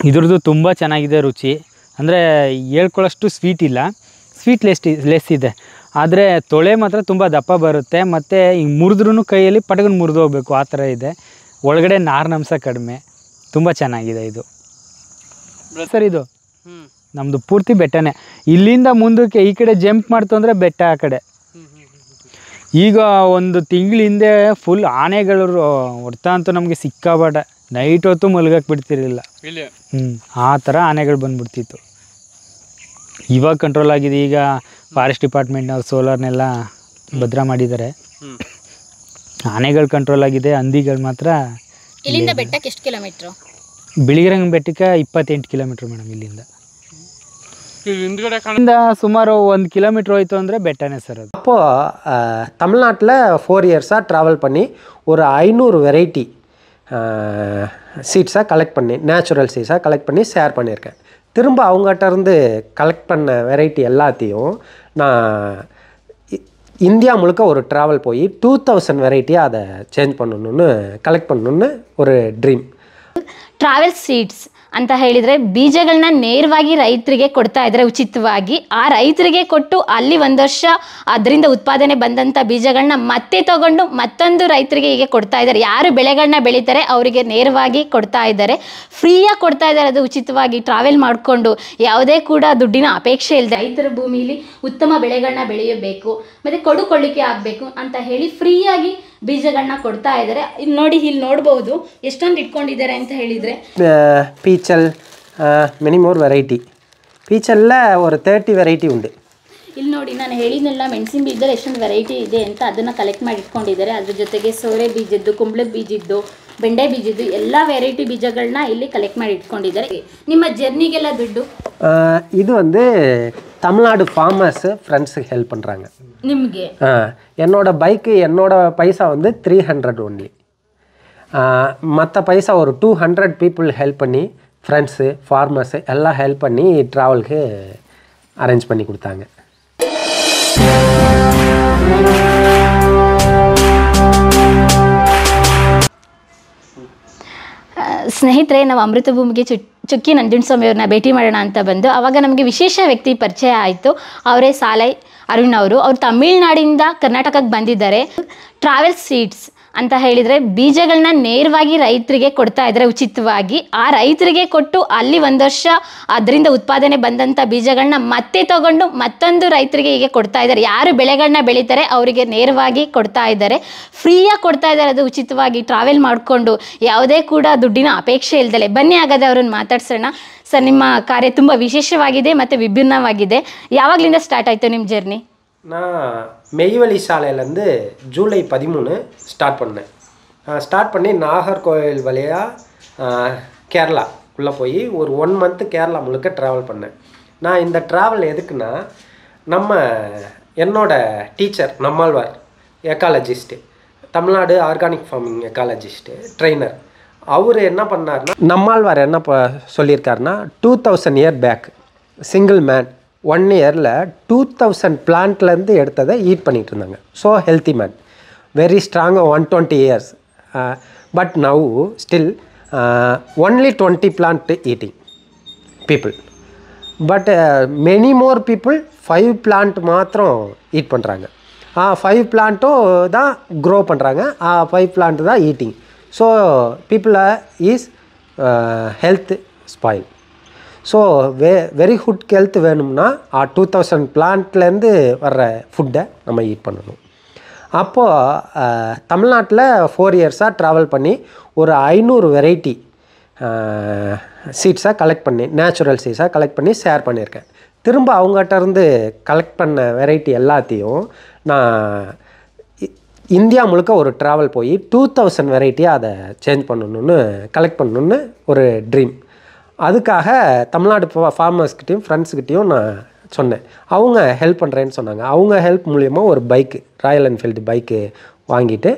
ಇದ್ರದ್ದು ತುಂಬ ಚೆನ್ನಾಗಿದೆ ರುಚಿ. ಅಂದರೆ ಹೇಳ್ಕೊಳ್ಳೋಷ್ಟು ಸ್ವೀಟ್ ಇಲ್ಲ, ಸ್ವೀಟ್ ಲೆಸ್ ಇದೆ. ಆದರೆ ತೊಳೆ ಮಾತ್ರ ತುಂಬ ದಪ್ಪ ಬರುತ್ತೆ. ಮತ್ತು ಹಿಂಗೆ ಮುರಿದ್ರೂ ಕೈಯಲ್ಲಿ ಪಟಗನ್ ಮುರಿದು ಹೋಗ್ಬೇಕು, ಆ ಥರ ಇದೆ. ಒಳಗಡೆ ನಾರಿನಂಶ ಕಡಿಮೆ. ತುಂಬ ಚೆನ್ನಾಗಿದೆ ಇದು. ಸರ್ ಇದು ನಮ್ಮದು ಪೂರ್ತಿ ಬೆಟ್ಟನೇ. ಇಲ್ಲಿಂದ ಮುಂದಕ್ಕೆ ಈ ಕಡೆ ಜಂಪ್ ಮಾಡ್ತು ಅಂದರೆ ಬೆಟ್ಟ ಆ ಕಡೆ. ಈಗ ಒಂದು ತಿಂಗಳ ಹಿಂದೆ ಫುಲ್ ಆನೆಗಳು ಹೊಡ್ತಾ ಅಂತೂ ನಮಗೆ ಸಿಕ್ಕಾಬಾಟ. ನೈಟ್ ಹೊತ್ತು ಮಲ್ಗಕ್ಕೆ ಬಿಡ್ತಿರಲಿಲ್ಲ. ಆ ಥರ ಆನೆಗಳು ಬಂದ್ಬಿಡ್ತಿತ್ತು. ಇವಾಗ ಕಂಟ್ರೋಲ್ ಆಗಿದೆ. ಈಗ ಫಾರೆಸ್ಟ್ ಡಿಪಾರ್ಟ್ಮೆಂಟ್ನವ್ರು ಸೋಲಾರ್ನೆಲ್ಲ ಭದ್ರ ಮಾಡಿದ್ದಾರೆ. ಆನೆಗಳು ಕಂಟ್ರೋಲ್ ಆಗಿದೆ, ಹಂದಿಗಳು ಮಾತ್ರ. ಇಲ್ಲಿಂದ ಬೆಟ್ಟಕ್ಕೆ ಎಷ್ಟು ಕಿಲೋಮೀಟ್ರು? ಬಿಳಿಗಿರಂಗನ ಬೆಟ್ಟಕ್ಕೆ 28 ಕಿಲೋಮೀಟ್ರ್ ಮೇಡಮ್. ಇಲ್ಲಿಂದ சுமார் 1 கிலோமீட்டர் ಹೋಯ್ತು ಅಂದರೆ ಬೆಟ್ಟನೇ ಸರ್ ಅದು. அப்போது தமிழ்நாட்டில் 4 இயர்ஸாக ட்ராவல் பண்ணி ஒரு 500 வெரைட்டி சீட்ஸாக கலெக்ட் பண்ணி, நேச்சுரல் சீட்ஸாக கலெக்ட் பண்ணி ஷேர் பண்ணியிருக்கேன். திரும்ப அவங்ககிட்ட இருந்து கலெக்ட் பண்ண வெரைட்டி எல்லாத்தையும் நான் இந்தியா முழுக்க ஒரு ட்ராவல் போய் 2000 வெரைட்டியாக அதை சேஞ்ச் பண்ணணுன்னு, கலெக்ட் பண்ணணுன்னு ஒரு ட்ரீம். ಟ್ರಾವೆಲ್ ಸೀಡ್ಸ್ ಅಂತ ಹೇಳಿದರೆ ಬೀಜಗಳನ್ನ ನೇರವಾಗಿ ರೈತರಿಗೆ ಕೊಡ್ತಾ ಇದ್ದಾರೆ ಉಚಿತವಾಗಿ. ಆ ರೈತರಿಗೆ ಕೊಟ್ಟು ಅಲ್ಲಿ 1 ವರ್ಷ ಅದರಿಂದ ಉತ್ಪಾದನೆ ಬಂದಂಥ ಬೀಜಗಳನ್ನ ಮತ್ತೆ ತಗೊಂಡು ಮತ್ತೊಂದು ರೈತರಿಗೆ ಹೀಗೆ ಕೊಡ್ತಾ ಇದ್ದಾರೆ. ಯಾರು ಬೆಳೆಗಳನ್ನ ಬೆಳೀತಾರೆ ಅವರಿಗೆ ನೇರವಾಗಿ ಕೊಡ್ತಾ ಇದ್ದಾರೆ, ಫ್ರೀಯಾಗಿ ಕೊಡ್ತಾ ಇದ್ದಾರೆ. ಅದು ಉಚಿತವಾಗಿ ಟ್ರಾವೆಲ್ ಮಾಡಿಕೊಂಡು ಯಾವುದೇ ಕೂಡ ದುಡ್ಡಿನ ಅಪೇಕ್ಷೆ ಇಲ್ಲದೆ ರೈತರ ಭೂಮಿಲಿ ಉತ್ತಮ ಬೆಳೆಗಳನ್ನ ಬೆಳೆಯಬೇಕು ಮತ್ತು ಕೊಡುಕೊಳ್ಳಿಕೆ ಆಗಬೇಕು ಅಂತ ಹೇಳಿ ಫ್ರೀಯಾಗಿ ಬೀಜಗಳನ್ನ ಕೊಡ್ತಾ ಇದ್ದಾರೆ. ಇಲ್ಲಿ ನೋಡಿ, ಇಲ್ಲಿ ನೋಡ್ಬೋದು ಎಷ್ಟೊಂದು ಇಟ್ಕೊಂಡಿದ್ದಾರೆ ಅಂತ ಹೇಳಿದರೆ. பீச்சல் மெனி மோர் வெரைட்டி. பீச்சல்ல ஒரு 30 வெரைட்டி ಉಂಟು. ಇಲ್ಲಿ ನೋಡಿ, ನಾನು ಹೇಳಿದ್ನೆಲ್ಲ ಮೆಣಸಿನ ಬೀಜದಲ್ಲಿ ಎಷ್ಟೊಂದು ವೆರೈಟಿ ಇದೆ ಅಂತ ಅದನ್ನು ಕಲೆಕ್ಟ್ ಮಾಡಿ ಇಟ್ಕೊಂಡಿದ್ದಾರೆ. ಅದ್ರ ಜೊತೆಗೆ ಸೋರೆ ಬೀಜದ್ದು, ಕುಂಬಳದ ಬೀಜದ್ದು, ಬೆಂಡೆ ಬೀಜದ್ದು ಎಲ್ಲ ವೆರೈಟಿ ಬೀಜಗಳನ್ನ ಇಲ್ಲಿ ಕಲೆಕ್ಟ್ ಮಾಡಿ ಇಟ್ಕೊಂಡಿದ್ದಾರೆ. ನಿಮ್ಮ ಜರ್ನಿಗೆಲ್ಲ ದುಡ್ಡು இது வந்து தமிழ்நாடு ஃபார்மர்ஸ் ஃப்ரெண்ட்ஸுக்கு ஹெல்ப் பண்ணுறாங்க. ನಿಮಗೆ என்னோட பைக்கு, என்னோட பைசா வந்து 300 ஒன்லி. மற்ற பைசா ஒரு 200 பீப்புள் ஹெல்ப் பண்ணி, ஃப்ரெண்ட்ஸு ஃபார்மர்ஸு எல்லாம் ஹெல்ப் பண்ணி ட்ராவலுக்கு அரேஞ்ச் பண்ணி கொடுத்தாங்க. ಸ್ನೇಹಿತರೆ, ನಾವು ಅಮೃತಭೂಮಿಗೆ ಚುಕ್ಕಿ ನಂಜುಂಡಸ್ವಾಮಿ ಅವ್ರನ್ನ ಭೇಟಿ ಮಾಡೋಣ ಅಂತ ಬಂದು ಆವಾಗ ನಮಗೆ ವಿಶೇಷ ವ್ಯಕ್ತಿ ಪರಿಚಯ ಆಯಿತು. ಅವರೇ ಸಾಲೈ ಅರುಣ್ ಅವರು. ಅವರು ತಮಿಳ್ನಾಡಿಂದ ಕರ್ನಾಟಕಕ್ಕೆ ಬಂದಿದ್ದಾರೆ. ಟ್ರಾವೆಲ್ ಸೀಡ್ಸ್ ಅಂತ ಹೇಳಿದರೆ ಬೀಜಗಳನ್ನ ನೇರವಾಗಿ ರೈತರಿಗೆ ಕೊಡ್ತಾ ಇದ್ದಾರೆ ಉಚಿತವಾಗಿ. ಆ ರೈತರಿಗೆ ಕೊಟ್ಟು ಅಲ್ಲಿ ಒಂದು ವರ್ಷ ಅದರಿಂದ ಉತ್ಪಾದನೆ ಬಂದಂಥ ಬೀಜಗಳನ್ನ ಮತ್ತೆ ತಗೊಂಡು ಮತ್ತೊಂದು ರೈತರಿಗೆ ಹೀಗೆ ಕೊಡ್ತಾ ಇದ್ದಾರೆ. ಯಾರು ಬೆಳೆಗಳನ್ನ ಬೆಳೀತಾರೆ ಅವರಿಗೆ ನೇರವಾಗಿ ಕೊಡ್ತಾ ಇದ್ದಾರೆ, ಫ್ರೀಯಾಗಿ ಕೊಡ್ತಾ ಇದ್ದಾರೆ. ಅದು ಉಚಿತವಾಗಿ ಟ್ರಾವೆಲ್ ಮಾಡಿಕೊಂಡು ಯಾವುದೇ ಕೂಡ ದುಡ್ಡಿನ ಅಪೇಕ್ಷೆ ಇಲ್ದಲೆ. ಬನ್ನಿ ಹಾಗಾದರೆ ಅವ್ರನ್ನ ಮಾತಾಡ್ಸೋಣ. ಸರ್, ನಿಮ್ಮ ಕಾರ್ಯ ತುಂಬ ವಿಶೇಷವಾಗಿದೆ ಮತ್ತು ವಿಭಿನ್ನವಾಗಿದೆ. ಯಾವಾಗಲಿಂದ ಸ್ಟಾರ್ಟ್ ಆಯಿತು ನಿಮ್ಮ ಜರ್ನಿ? நான் மெய்வழி சாலையிலேருந்து ஜூலை 13 ஸ்டார்ட் பண்ணேன். ஸ்டார்ட் பண்ணி நாகர்கோவில் வழியாக கேரளா உள்ளே போய் ஒரு 1 மந்த்து கேரளா முழுக்க ட்ராவல் பண்ணேன். நான் இந்த ட்ராவல் எதுக்குன்னா, என்னோட teacher Nammalvar ecologist, Tamil Nadu organic farming ecologist trainer. அவர் என்ன பண்ணார்னா, நம்மாழ்வார் என்ன சொல்லியிருக்காருன்னா, 2000 இயர் பேக் சிங்கிள் மேன் 1 இயரில் 2000 பிளான்ட்லேருந்து எடுத்ததை ஈட் பண்ணிகிட்டு இருந்தாங்க. ஸோ ஹெல்த்தி மேன், வெரி ஸ்ட்ராங்காக 120 years. But now still only 20 plant eating people. But many more people 5 plant மாத்திரம் ஈட் பண்ணுறாங்க. 5 பிளான்ட்டும் தான் க்ரோ பண்ணுறாங்க, 5 பிளான்ட் தான் eating. So people is health spoil. So very good health வேணும்னா 2000 பிளான்ட்லேருந்து வர்ற ஃபுட்டை நம்ம ஈட் பண்ணணும். அப்போது தமிழ்நாட்டில் 4 இயர்ஸாக ட்ராவல் பண்ணி ஒரு 500 வெரைட்டி சீட்ஸாக கலெக்ட் பண்ணி, நேச்சுரல் சீட்ஸாக கலெக்ட் பண்ணி ஷேர் பண்ணியிருக்கேன். திரும்ப அவங்ககிட்டருந்து கலெக்ட் பண்ண வெரைட்டி எல்லாத்தையும் நான் இந்தியா முழுக்க ஒரு ட்ராவல் போய் 2000 வெரைட்டியாக அதை சேஞ்ச் பண்ணணுன்னு, கலெக்ட் பண்ணணுன்னு ஒரு ட்ரீம். அதுக்காக தமிழ்நாடு ஃபார்மர்ஸ்கிட்டையும் ஃப்ரெண்ட்ஸ்கிட்டையும் நான் சொன்னேன். அவங்க ஹெல்ப் பண்ணுறேன்னு சொன்னாங்க. அவங்க ஹெல்ப் மூலிமா ஒரு பைக்கு, ராயல் என்ஃபீல்டு பைக்கு வாங்கிட்டு,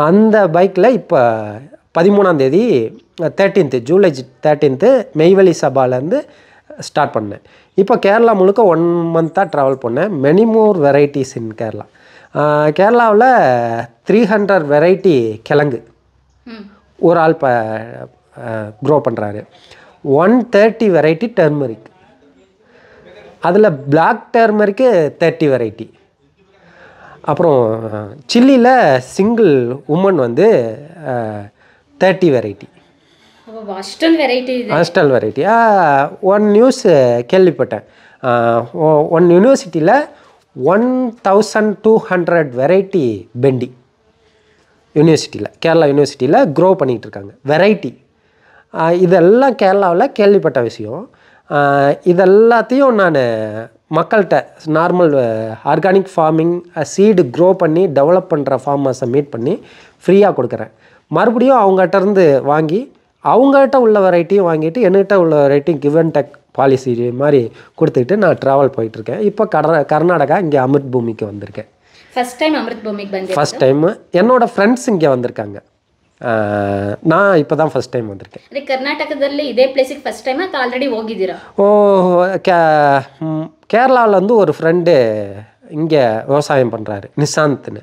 அந்த பைக்கில் இப்போ 13ஆம் தேதி 13th ஜூலை 13th மெய்வழி சபாலேருந்து ஸ்டார்ட் பண்ணேன். இப்போ கேரளா முழுக்க 1 மந்த்தாக ட்ராவல் பண்ணேன். மெனி மோர் வெரைட்டிஸ் இன் கேரளா. கேரளாவில் 300 வெரைட்டி கிழங்கு ஒரு ஆள் க்ரோ பண்ணுறாரு. 130 வெரைட்டி டர்மரிக், அதில் பிளாக் டர்மரிக்கு 30 வெரைட்டி. அப்புறம் சில்லியில் சிங்கிள் உமன் வந்து 30 variety. Hostel variety. One news கேள்விப்பட்டேன், ஒன் யூனிவர்சிட்டியில் 1200 வெரைட்டி பெண்டி யூனிவர்சிட்டியில், கேரளா யூனிவர்சிட்டியில் க்ரோ பண்ணிகிட்டு இருக்காங்க வெரைட்டி. இதெல்லாம் கேரளாவில் கேள்விப்பட்ட விஷயம். இதெல்லாத்தையும் நான் மக்கள்கிட்ட, normal organic farming seed grow பண்ணி டெவலப் பண்ணுற ஃபார்மர்ஸை மீட் பண்ணி ஃப்ரீயாக கொடுக்குறேன். மறுபடியும் அவங்ககிட்டருந்து வாங்கி, அவங்ககிட்ட உள்ள வெரைட்டியும் வாங்கிட்டு என்கிட்ட உள்ள வெரைட்டியும் கிவ் அண்ட் டெக் பாலிசி மாதிரி கொடுத்துக்கிட்டு நான் ட்ராவல் போயிட்டுருக்கேன். இப்போ கர்நாடகா இங்கே அமிர்த்பூமிக்கு வந்திருக்கேன். ಫಸ್ಟ್ ಟೈಮ್ ಅಮೃತಭೂಮಿಗೆ ಬಂದೆ. First time. என்னோட ஃப்ரெண்ட்ஸ் இங்கே வந்திருக்காங்க. நான் இப்போ தான் ஃபஸ்ட் டைம் வந்திருக்கேன். ಅದೇ ಕರ್ನಾಟಕದಲ್ಲಿ ಇದೇ ಪ್ಲೇಸಿಗೆ ಫಸ್ಟ್ ಟೈಮ್ ಅಥವಾ ಆಲ್ರೆಡಿ ಹೋಗಿದ್ದೀರಾ? கேரளாவில் வந்து ஒரு ஃப்ரெண்டு இங்கே விவசாயம் பண்ணுறாரு, நிஷாந்த்னு.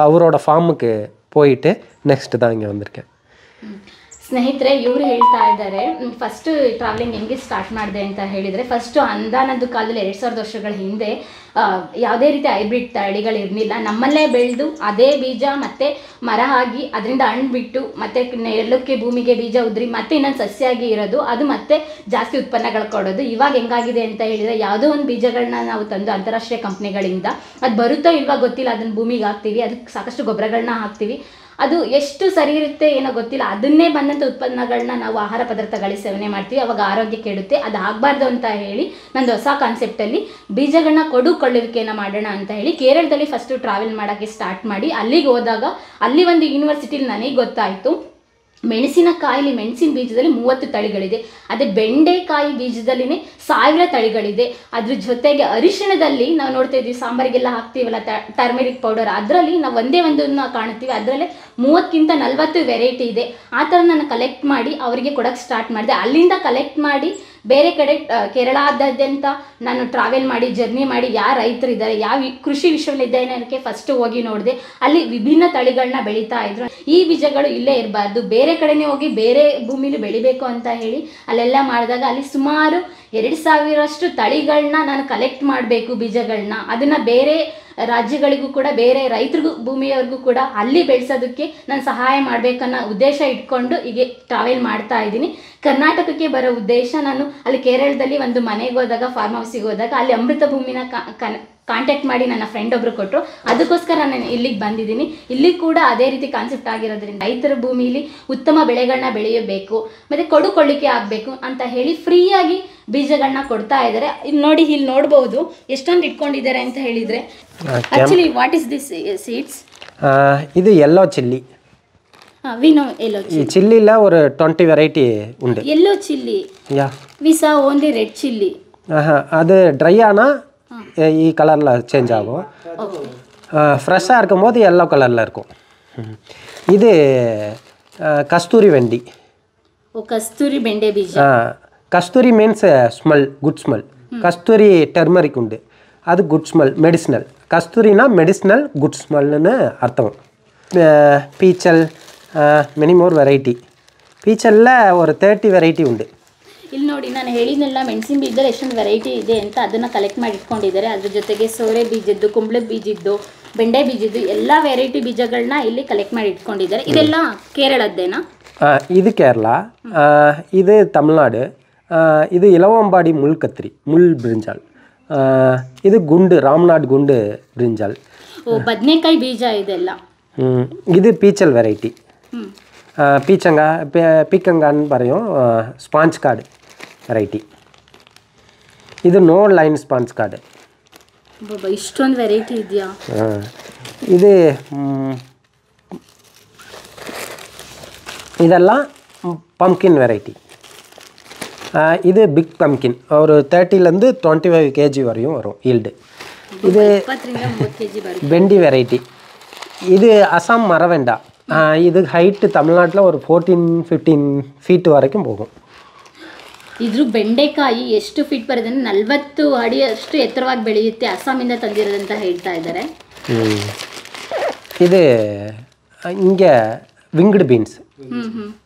அவரோட ஃபார்முக்கு போயிட்டு நெக்ஸ்ட்டு தான் இங்கே வந்திருக்கேன். ಸ್ನೇಹಿತರೆ, ಇವರು ಹೇಳ್ತಾ ಇದ್ದಾರೆ, ಫಸ್ಟು ಟ್ರಾವೆಲಿಂಗ್ ಹೆಂಗೆ ಸ್ಟಾರ್ಟ್ ಮಾಡಿದೆ ಅಂತ ಹೇಳಿದರೆ, ಫಸ್ಟು ಅಂದಾನದ್ದು ಕಾಲದಲ್ಲಿ 2000 ವರ್ಷಗಳ ಹಿಂದೆ ಯಾವುದೇ ರೀತಿ ಹೈಬ್ರಿಡ್ ತಳಿಗಳಿರಲಿಲ್ಲ. ನಮ್ಮಲ್ಲೇ ಬೆಳೆದು ಅದೇ ಬೀಜ ಮತ್ತು ಮರ ಆಗಿ ಅದರಿಂದ ಹಣ್ಣು ಬಿಟ್ಟು ಮತ್ತು ನೆಲಕ್ಕೆ ಭೂಮಿಗೆ ಬೀಜ ಉದ್ರಿ ಮತ್ತೆ ಇನ್ನೊಂದು ಸಸ್ಯಾಗಿ ಇರೋದು, ಅದು ಮತ್ತೆ ಜಾಸ್ತಿ ಉತ್ಪನ್ನಗಳು ಕೊಡೋದು. ಇವಾಗ ಹೆಂಗಾಗಿದೆ ಅಂತ ಹೇಳಿದರೆ, ಯಾವುದೋ ಒಂದು ಬೀಜಗಳನ್ನ ನಾವು ತಂದು ಅಂತಾರಾಷ್ಟ್ರೀಯ ಕಂಪ್ನಿಗಳಿಂದ, ಅದು ಬರುತ್ತೋ ಇಲ್ವಾ ಗೊತ್ತಿಲ್ಲ, ಅದನ್ನು ಭೂಮಿಗೆ ಹಾಕ್ತೀವಿ, ಅದಕ್ಕೆ ಸಾಕಷ್ಟು ಗೊಬ್ಬರಗಳನ್ನ ಹಾಕ್ತೀವಿ, ಅದು ಎಷ್ಟು ಸರಿ ಇರುತ್ತೆ ಏನೋ ಗೊತ್ತಿಲ್ಲ, ಅದನ್ನೇ ಬಂದಂಥ ಉತ್ಪನ್ನಗಳನ್ನ ನಾವು ಆಹಾರ ಪದಾರ್ಥಗಳಿಗೆ ಸೇವನೆ ಮಾಡ್ತೀವಿ, ಅವಾಗ ಆರೋಗ್ಯ ಕೆಡುತ್ತೆ. ಅದು ಆಗಬಾರ್ದು ಅಂತ ಹೇಳಿ ನಂದು ಹೊಸ ಕಾನ್ಸೆಪ್ಟಲ್ಲಿ ಬೀಜಗಳನ್ನ ಕೊಳ್ಳುವಿಕೆಯನ್ನು ಮಾಡೋಣ ಅಂತ ಹೇಳಿ ಕೇರಳದಲ್ಲಿ ಫಸ್ಟು ಟ್ರಾವೆಲ್ ಮಾಡೋಕ್ಕೆ ಸ್ಟಾರ್ಟ್ ಮಾಡಿ, ಅಲ್ಲಿಗೆ ಹೋದಾಗ ಅಲ್ಲಿ ಒಂದು ಯೂನಿವರ್ಸಿಟಿಲಿ ನನಗೆ ಗೊತ್ತಾಯಿತು, ಮೆಣಸಿನಕಾಯಿಲಿ ಮೆಣಸಿನ ಬೀಜದಲ್ಲಿ 30 ತಳಿಗಳಿದೆ. ಅದೇ ಬೆಂಡೆಕಾಯಿ ಬೀಜದಲ್ಲಿನೇ 1000 ತಳಿಗಳಿದೆ. ಅದ್ರ ಜೊತೆಗೆ ಅರಿಶಿಣದಲ್ಲಿ ನಾವು ನೋಡ್ತಾ ಇದ್ದೀವಿ, ಸಾಂಬಾರಿಗೆಲ್ಲ ಹಾಕ್ತೀವಲ್ಲ ಟರ್ಮೆರಿಕ್ ಪೌಡರ್, ಅದರಲ್ಲಿ ನಾವು ಒಂದೇ ಒಂದನ್ನು ಕಾಣುತ್ತೀವಿ, ಅದರಲ್ಲೇ 30ಕ್ಕಿಂತ 40 ವೆರೈಟಿ ಇದೆ. ಆ ಥರ ನಾನು ಕಲೆಕ್ಟ್ ಮಾಡಿ ಅವರಿಗೆ ಕೊಡೋಕ್ಕೆ ಸ್ಟಾರ್ಟ್ ಮಾಡಿದೆ. ಅಲ್ಲಿಂದ ಕಲೆಕ್ಟ್ ಮಾಡಿ ಬೇರೆ ಕಡೆ ಕೇರಳಾದ್ಯಂತ ನಾನು ಟ್ರಾವೆಲ್ ಮಾಡಿ ಜರ್ನಿ ಮಾಡಿ ಯಾರು ರೈತರಿದ್ದಾರೆ, ಯಾವ ಕೃಷಿ ವಿಶ್ವವಿದ್ಯಾಲಯಕ್ಕೆ ಫಸ್ಟ್ ಹೋಗಿ ನೋಡಿದೆ. ಅಲ್ಲಿ ವಿಭಿನ್ನ ತಳಿಗಳನ್ನ ಬೆಳೀತಾ ಇದ್ರು. ಈ ಬೀಜಗಳು ಇಲ್ಲೇ ಇರಬಾರ್ದು, ಬೇರೆ ಕಡೆನೇ ಹೋಗಿ ಬೇರೆ ಭೂಮಿಲಿ ಬೆಳಿಬೇಕು ಅಂತ ಹೇಳಿ ಅಲ್ಲೆಲ್ಲ ಮಾಡಿದಾಗ ಅಲ್ಲಿ ಸುಮಾರು 2000 ತಳಿಗಳನ್ನ ನಾನು ಕಲೆಕ್ಟ್ ಮಾಡಬೇಕು ಬೀಜಗಳನ್ನ. ಅದನ್ನು ಬೇರೆ ರಾಜ್ಯಗಳಿಗೂ ಕೂಡ ಬೇರೆ ರೈತರಿಗೂ ಭೂಮಿಯವ್ರಿಗೂ ಕೂಡ ಅಲ್ಲಿ ಬೆಳೆಸೋದಕ್ಕೆ ನಾನು ಸಹಾಯ ಮಾಡಬೇಕನ್ನೋ ಉದ್ದೇಶ ಇಟ್ಕೊಂಡು ಹೀಗೆ ಟ್ರಾವೆಲ್ ಮಾಡ್ತಾ ಇದ್ದೀನಿ. ಕರ್ನಾಟಕಕ್ಕೆ ಬರೋ ಉದ್ದೇಶ, ನಾನು ಅಲ್ಲಿ ಕೇರಳದಲ್ಲಿ ಒಂದು ಮನೆಗೆ ಹೋದಾಗ, ಫಾರ್ಮ್ ಹೌಸಿಗೆ ಹೋದಾಗ ಅಲ್ಲಿ ಅಮೃತಭೂಮಿನ ಕಾಂಟ್ಯಾಕ್ಟ್ ಮಾಡಿ ನನ್ನ ಫ್ರೆಂಡ್ ಒಬ್ಬರು ಕೊಟ್ಟರು. ಅದಕ್ಕೋಸ್ಕರ ನಾನು ಇಲ್ಲಿಗೆ ಬಂದಿದ್ದೀನಿ. ಇಲ್ಲಿ ಕೂಡ ಅದೇ ರೀತಿ ಕಾನ್ಸೆಪ್ಟ್ ಆಗಿರೋದ್ರಿಂದ ರೈತರ ಭೂಮಿಲಿ ಉತ್ತಮ ಬೆಳೆಗಳನ್ನ ಬೆಳೆಯಬೇಕು ಮತ್ತು ಕೊಡುಕೊಳ್ಳಿಕೆ ಆಗಬೇಕು ಅಂತ ಹೇಳಿ ಫ್ರೀಯಾಗಿ ಬೀಜಗಳನ್ನ ಕೊಡ್ತಾ ಇದ್ದಾರೆ. ಇಲ್ಲಿ ನೋಡಿ, ಇಲ್ಲಿ ನೋಡ್ಬೋದು ಎಷ್ಟೊಂದು ಇಟ್ಕೊಂಡಿದ್ದಾರೆ ಅಂತ ಹೇಳಿದರೆ. Actually what is this seeds? இது yellow chilli. We know yellow chilli. சில்லியில் ஒரு 20 வெரைட்டி உண்டு. Yellow chilli, yeah, we saw only red chilli. அது ட்ரை ஆனால் ಈ ಕಲರಿல் சேஞ்ச் ஆகும். ஃப்ரெஷ்ஷாக இருக்கும் போது எல்லோ கலரில் இருக்கும். இது கஸ்தூரி வெண்டி. ಓ, ಕಸ್ತೂರಿ ಬೆಂಡೆ ಬೀಜ. Kasturi means smell, good smell. Kasturi turmeric உண்டு, அது குட் ஸ்மெல், மெடிசினல். கஸ்தூரினா மெடிசினல், குட் ஸ்மெல்னு அர்த்தம். பீச்சல், மெனி மோர் வெரைட்டி. ಪೀಚಲ್ಲೇ ஒரு 30 ವೆರೈಟಿ ಉಂಟು. ಇಲ್ಲಿ ನೋಡಿ, ನಾನು ಹೇಳಿದ್ನೆಲ್ಲ ಮೆಣಸಿನ ಬೀಜದಲ್ಲಿ ಎಷ್ಟೊಂದು ವೆರೈಟಿ ಇದೆ ಅಂತ ಅದನ್ನು ಕಲೆಕ್ಟ್ ಮಾಡಿ ಇಟ್ಕೊಂಡಿದ್ದಾರೆ. ಅದ್ರ ಜೊತೆಗೆ ಸೋರೆ ಬೀಜದ್ದು, ಕುಂಬಳದ ಬೀಜದ್ದು, ಬೆಂಡೆ ಬೀಜದ್ದು ಎಲ್ಲ ವೆರೈಟಿ ಬೀಜಗಳನ್ನ ಇಲ್ಲಿ ಕಲೆಕ್ಟ್ ಮಾಡಿ ಇಟ್ಕೊಂಡಿದ್ದಾರೆ. ಇದೆಲ್ಲ ಕೇರಳದ್ದೇನಾ? ಇದು ಕೇರಳ, ಇದು ತಮಿಳ್ನಾಡು. ಇದು ಇಲವಂಬಾಡಿ ಮುಳ್ ಕತ್ರಿ, ಮುಳ್ ಬ್ರಿಂಜಾಲ್. ಇದು ಗುಂಡು, ರಾಮನಾಡ್ ಗುಂಡು ಬ್ರಿಂಜಾಲ್. ಓ, ಬದನೆಕಾಯಿ ಬೀಜ ಇದೆಲ್ಲ. ಇದು ಪೀಚಲ್ ವೆರೈಟಿ. ಪೀಕಂಗಾன்னு പറയും. Sponge card variety. ಇದು ನೋ ಲೈನ್ ಸ್ಪಾಂಜ್ ಕಾರ್ಡ್. ಇಷ್ಟೊಂದು ವೆರೈಟಿ ಇದೆಯಾ? ಇದು ಇದೆಲ್ಲ ಪಂಪ್ಕಿನ್ ವೆರೈಟಿ. இது பிக் பம்கின், ஒரு 30லேருந்து 25 kg வரையும் வரும் ஈல்டு. இது பெண்டி வெரைட்டி. இது அசாம் மரவெண்டா. இது ஹைட்டு தமிழ்நாட்டில் ஒரு 14-15 ஃபீட் வரைக்கும் போகும். ಇದ್ರ ಬೆಂಡೆಕಾಯಿ ಎಷ್ಟು ಫೀಟ್ ಬರುತ್ತೆ ಅಂದರೆ 40 ಅಡಿಯಷ್ಟು ಎತ್ತರವಾಗಿ ಬೆಳೆಯುತ್ತೆ. ಅಸ್ಸಾಮಿಂದ ತಂದಿರೋದಂತ ಹೇಳ್ತಾ ಇದ್ದಾರೆ. இது இங்கே விங்டு பீன்ஸ்,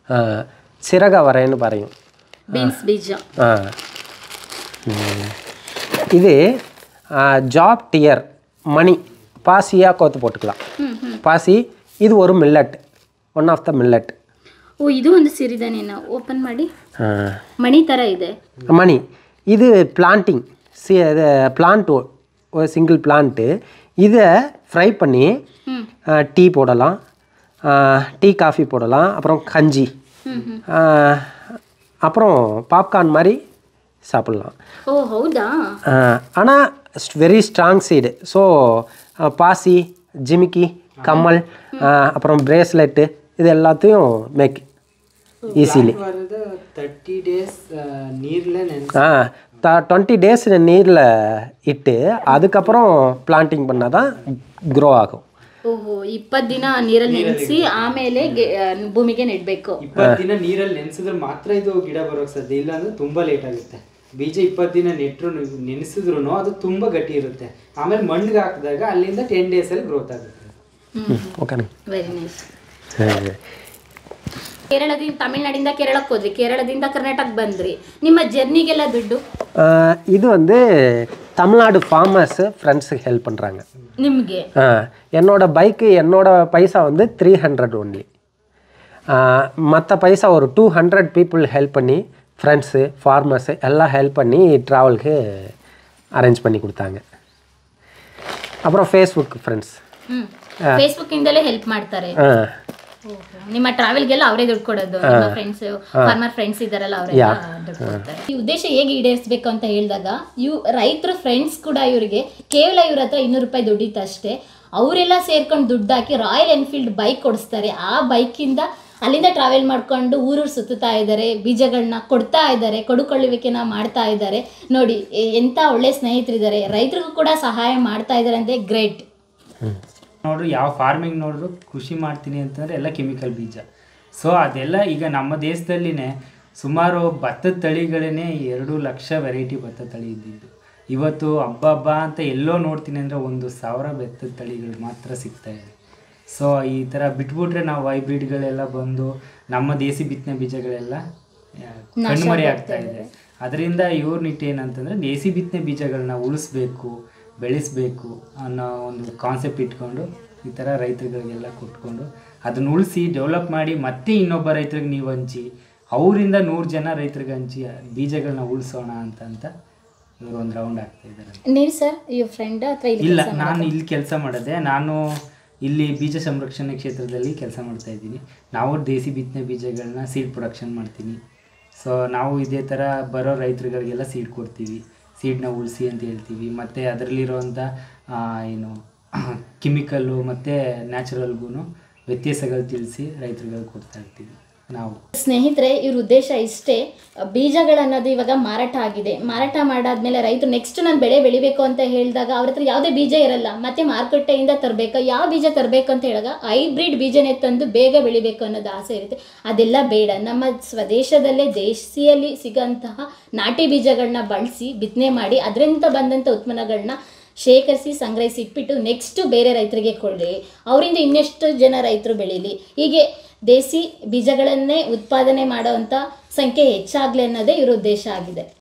சிறகவரைன்னு பறையும். ಬೀನ್ಸ್ ಬೀಜ. இது ஜாப் டியர் மணி, பாசியாக கோத்து போட்டுக்கலாம். பாசி இது ஒரு millet, one of the millet. ಓ, ಇದು ಒಂದು ಸಿರಿಧಾನ್ಯನ ಓಪನ್ ಮಾಡಿ ಮಣಿ ಥರ ಇದೆ. மணி இது பிளான்டிங், இது பிளான்ட், ஒரு சிங்கிள் பிளான்ட்டு. இதை ஃப்ரை பண்ணி டீ போடலாம், டீ காஃபி போடலாம், அப்புறம் கஞ்சி, அப்புறம் பாப்கார்ன் மாதிரி சாப்பிட்லாம். ಓ, ಹೌದಾ? ஆனால் வெரி ஸ்ட்ராங் சீடு. ஸோ பாசி, ஜிமிக்கி, கம்மல், அப்புறம் பிரேஸ்லெட்டு, இது எல்லாத்தையும் மேக் ஈஸிலி. 30 days நீரில் 20 days ನೀರಿல் ಇಟ್ಟು அதுக்கப்புறம் பிளான்டிங் பண்ணால் தான் க்ரோ ஆகும். ಓಹೋ, 20 ದಿನ ನೀರಲ್ಲಿ ನೆನೆಸಿ ಆಮೇಲೆ ಭೂಮಿಗೆ ನೆಡಬೇಕು. 20 ದಿನ ನೀರಲ್ಲಿ ನೆನೆಸಿದ್ರೆ ಮಾತ್ರ ಇದು ಗಿಡ ಬರೋಕ್ಕೆ ಸಾಧ್ಯ. ಇಲ್ಲ ಅಂದರೆ ತುಂಬ ಲೇಟ್ ಆಗುತ್ತೆ. ಬೀಜ 20 ದಿನ ನೆನೆಸಿದ್ರು ಅದು ತುಂಬ ಗಟ್ಟಿ ಇರುತ್ತೆ. ಆಮೇಲೆ ಮಣ್ಣಿಗೆ ಹಾಕಿದಾಗ ಅಲ್ಲಿಂದ 10 days ಗ್ರೋತ್ ಆಗುತ್ತೆ. Okay, very nice. ಕೇರಳದಿಂದ, ತಮಿಳ್ನಾಡಿಂದ ಕೇರಳಕ್ಕೆ ಹೋದ್ರಿ, ಕೇರಳದಿಂದ ಕರ್ನಾಟಕ ಬಂದ್ರಿ. ನಿಮ್ಮ ಜರ್ನಿಗೆಲ್ಲ ದುಡ್ಡು? இது வந்து தமிழ்நாடு ஃபார்மர்ஸ் ஃப்ரெண்ட்ஸுக்கு ஹெல்ப் பண்ணுறாங்க ನಿಮಗೆ. என்னோட பைக்கு, என்னோட பைசா வந்து 300 ஒன்லி. மற்ற பைசா ஒரு 200 பீப்புள் ஹெல்ப் பண்ணி, ஃப்ரெண்ட்ஸு, ஃபார்மர்ஸு எல்லாம் ஹெல்ப் பண்ணி ட்ராவலுக்கு அரேஞ்ச் பண்ணி கொடுத்தாங்க. அப்புறம் ஃபேஸ்புக் ಫ್ರೆಂಡ್ಸ್, ಫೇಸ್ಬುಕ್ ಇಂದಲೇ ಹೆಲ್ಪ್ ಮಾಡ್ತಾರೆ. ನಿಮ್ಮ ಟ್ರಾವೆಲ್ಗೆಲ್ಲ ಅವರೇ ದುಡ್ಡು ಕೊಡೋದು? ನಿಮ್ಮ ಫ್ರೆಂಡ್ಸ್, ಫಾರ್ಮರ್ ಫ್ರೆಂಡ್ಸ್ ಇದ್ದಾರಲ್ಲ ಅವರೆಲ್ಲ ದುಡ್ಡು ಕೊಡ್ತಾರೆ. ಈ ಉದ್ದೇಶ ಹೇಗೆ ಈಡೇರಿಸಬೇಕು ಅಂತ ಹೇಳಿದಾಗ, ರೈತರ ಫ್ರೆಂಡ್ಸ್ ಕೂಡ ಇವರಿಗೆ ಕೇವಲ ಇವ್ರ ಹತ್ರ 200 ರೂಪಾಯಿ ದುಡ್ಡಿತ್ತು ಅಷ್ಟೇ. ಅವರೆಲ್ಲ ಸೇರ್ಕೊಂಡು ದುಡ್ಡು ಹಾಕಿ ರಾಯಲ್ ಎನ್ಫೀಲ್ಡ್ ಬೈಕ್ ಕೊಡಿಸ್ತಾರೆ. ಆ ಬೈಕಿಂದ ಅಲ್ಲಿಂದ ಟ್ರಾವೆಲ್ ಮಾಡ್ಕೊಂಡು ಊರೂರು ಸುತ್ತಾ ಇದ್ದಾರೆ, ಬೀಜಗಳನ್ನ ಕೊಡ್ತಾ ಇದ್ದಾರೆ, ಕೊಡುಕೊಳ್ಳುವಿಕೆನ ಮಾಡ್ತಾ ಇದ್ದಾರೆ. ನೋಡಿ ಎಂಥ ಒಳ್ಳೆ ಸ್ನೇಹಿತರಿದ್ದಾರೆ, ರೈತರಿಗೂ ಕೂಡ ಸಹಾಯ ಮಾಡ್ತಾ ಇದ್ದಾರೆ ಅಂದರೆ ಗ್ರೇಟ್. ನೋಡ್ರಿ ಯಾವ ಫಾರ್ಮಿಂಗ್ ನೋಡಿದ್ರು ಕೃಷಿ ಮಾಡ್ತೀನಿ ಅಂತಂದರೆ ಎಲ್ಲ ಕೆಮಿಕಲ್ ಬೀಜ. ಸೊ ಅದೆಲ್ಲ ಈಗ ನಮ್ಮ ದೇಶದಲ್ಲಿನೇ ಸುಮಾರು ಭತ್ತದ ತಳಿಗಳೇ 2 ಲಕ್ಷ ವೆರೈಟಿ ಭತ್ತದ ತಳಿ ಇದ್ದಿದ್ದು. ಇವತ್ತು ಹಬ್ಬ ಅಂತ ಎಲ್ಲೋ ನೋಡ್ತೀನಿ ಅಂದರೆ 1,000 ಭತ್ತದ ತಳಿಗಳು ಮಾತ್ರ ಸಿಗ್ತಾಯಿದೆ. ಸೊ ಈ ಥರ ಬಿಟ್ಬಿಟ್ರೆ ನಾವು ಹೈಬ್ರಿಡ್ಗಳೆಲ್ಲ ಬಂದು ನಮ್ಮ ದೇಸಿ ಬಿತ್ತನೆ ಬೀಜಗಳೆಲ್ಲ ಕಣ್ಮರೆ ಆಗ್ತಾ ಇದೆ. ಅದರಿಂದ ಇವ್ರ ನಿಟ್ಟು ಏನಂತಂದರೆ ದೇಸಿ ಬಿತ್ತನೆ ಬೀಜಗಳನ್ನ ಉಳಿಸ್ಬೇಕು, ಬೆಳೆಸಬೇಕು ಅನ್ನೋ ಒಂದು ಕಾನ್ಸೆಪ್ಟ್ ಇಟ್ಕೊಂಡು ಈ ಥರ ರೈತರುಗಳಿಗೆಲ್ಲ ಕೊಟ್ಕೊಂಡು ಅದನ್ನ ಉಳಿಸಿ ಡೆವಲಪ್ ಮಾಡಿ ಮತ್ತೆ ಇನ್ನೊಬ್ಬ ರೈತರಿಗೆ ನೀವು ಹಂಚಿ ಅವರಿಂದ 100 ಜನ ರೈತರಿಗೆ ಹಂಚಿ ಬೀಜಗಳನ್ನ ಉಳಿಸೋಣ ಅಂತ ಇವರು ಒಂದು ರೌಂಡ್ ಆಗ್ತಾ ಇದ್ದಾರೆ. ನೀವು ಸರ್ ಇವ್ರ ಫ್ರೆಂಡ್ ಅಥವಾ ಇಲ್ಲ, ನಾನು ಇಲ್ಲಿ ಕೆಲಸ ಮಾಡಿದೆ. ನಾನು ಇಲ್ಲಿ ಬೀಜ ಸಂರಕ್ಷಣೆ ಕ್ಷೇತ್ರದಲ್ಲಿ ಕೆಲಸ ಮಾಡ್ತಾ ಇದ್ದೀನಿ. ನಾವು ದೇಸಿ ಬಿತ್ತನೆ ಬೀಜಗಳನ್ನ ಸೀಡ್ ಪ್ರೊಡಕ್ಷನ್ ಮಾಡ್ತೀನಿ. ಸೊ ನಾವು ಇದೇ ಥರ ಬರೋ ರೈತರುಗಳಿಗೆಲ್ಲ ಸೀಡ್ ಕೊಡ್ತೀವಿ, ಸೀಡ್ನ ಉಳಿಸಿ ಅಂತ ಹೇಳ್ತೀವಿ. ಮತ್ತು ಅದರಲ್ಲಿರುವಂಥ ಏನು ಕೆಮಿಕಲ್ಲು ಮತ್ತು ನ್ಯಾಚುರಲ್ಗೂ ವ್ಯತ್ಯಾಸಗಳು ತಿಳಿಸಿ ರೈತರುಗಳಿಗೆ ಕೊಡ್ತಾ ಇರ್ತೀವಿ ನಾವು. ಸ್ನೇಹಿತರೆ, ಇವ್ರ ಉದ್ದೇಶ ಇಷ್ಟೇ. ಬೀಜಗಳನ್ನೋದು ಇವಾಗ ಮಾರಾಟ ಆಗಿದೆ. ಮಾರಾಟ ಮಾಡಾದ್ಮೇಲೆ ರೈತರು ನೆಕ್ಸ್ಟ್ ನಾನು ಬೆಳೆ ಬೆಳಿಬೇಕು ಅಂತ ಹೇಳಿದಾಗ ಅವ್ರ ಹತ್ರ ಯಾವುದೇ ಬೀಜ ಇರಲ್ಲ. ಮತ್ತೆ ಮಾರುಕಟ್ಟೆಯಿಂದ ತರಬೇಕು. ಯಾವ ಬೀಜ ತರಬೇಕು ಅಂತ ಹೇಳಿದಾಗ ಹೈಬ್ರಿಡ್ ಬೀಜನೇ ತಂದು ಬೇಗ ಬೆಳಿಬೇಕು ಅನ್ನೋದು ಆಸೆ ಇರುತ್ತೆ. ಅದೆಲ್ಲ ಬೇಡ. ನಮ್ಮ ಸ್ವದೇಶದಲ್ಲೇ ದೇಶಿಯಲ್ಲಿ ಸಿಗೋಂತಹ ನಾಟಿ ಬೀಜಗಳನ್ನ ಬಳಸಿ ಬಿತ್ತನೆ ಮಾಡಿ ಅದರಿಂದ ಬಂದಂಥ ಉತ್ಪನ್ನಗಳನ್ನ ಶೇಖರಿಸಿ ಸಂಗ್ರಹಿಸಿ ಇಟ್ಬಿಟ್ಟು ನೆಕ್ಸ್ಟ್ ಬೇರೆ ರೈತರಿಗೆ ಕೊಡಿ. ಅವರಿಂದ ಇನ್ನೆಷ್ಟು ಜನ ರೈತರು ಬೆಳೀಲಿ. ಹೀಗೆ ದೇಸಿ ಬೀಜಗಳನ್ನೇ ಉತ್ಪಾದನೆ ಮಾಡೋವಂಥ ಸಂಖ್ಯೆ ಹೆಚ್ಚಾಗಲಿ ಅನ್ನೋದೇ ಇವ್ರ ಉದ್ದೇಶ ಆಗಿದೆ.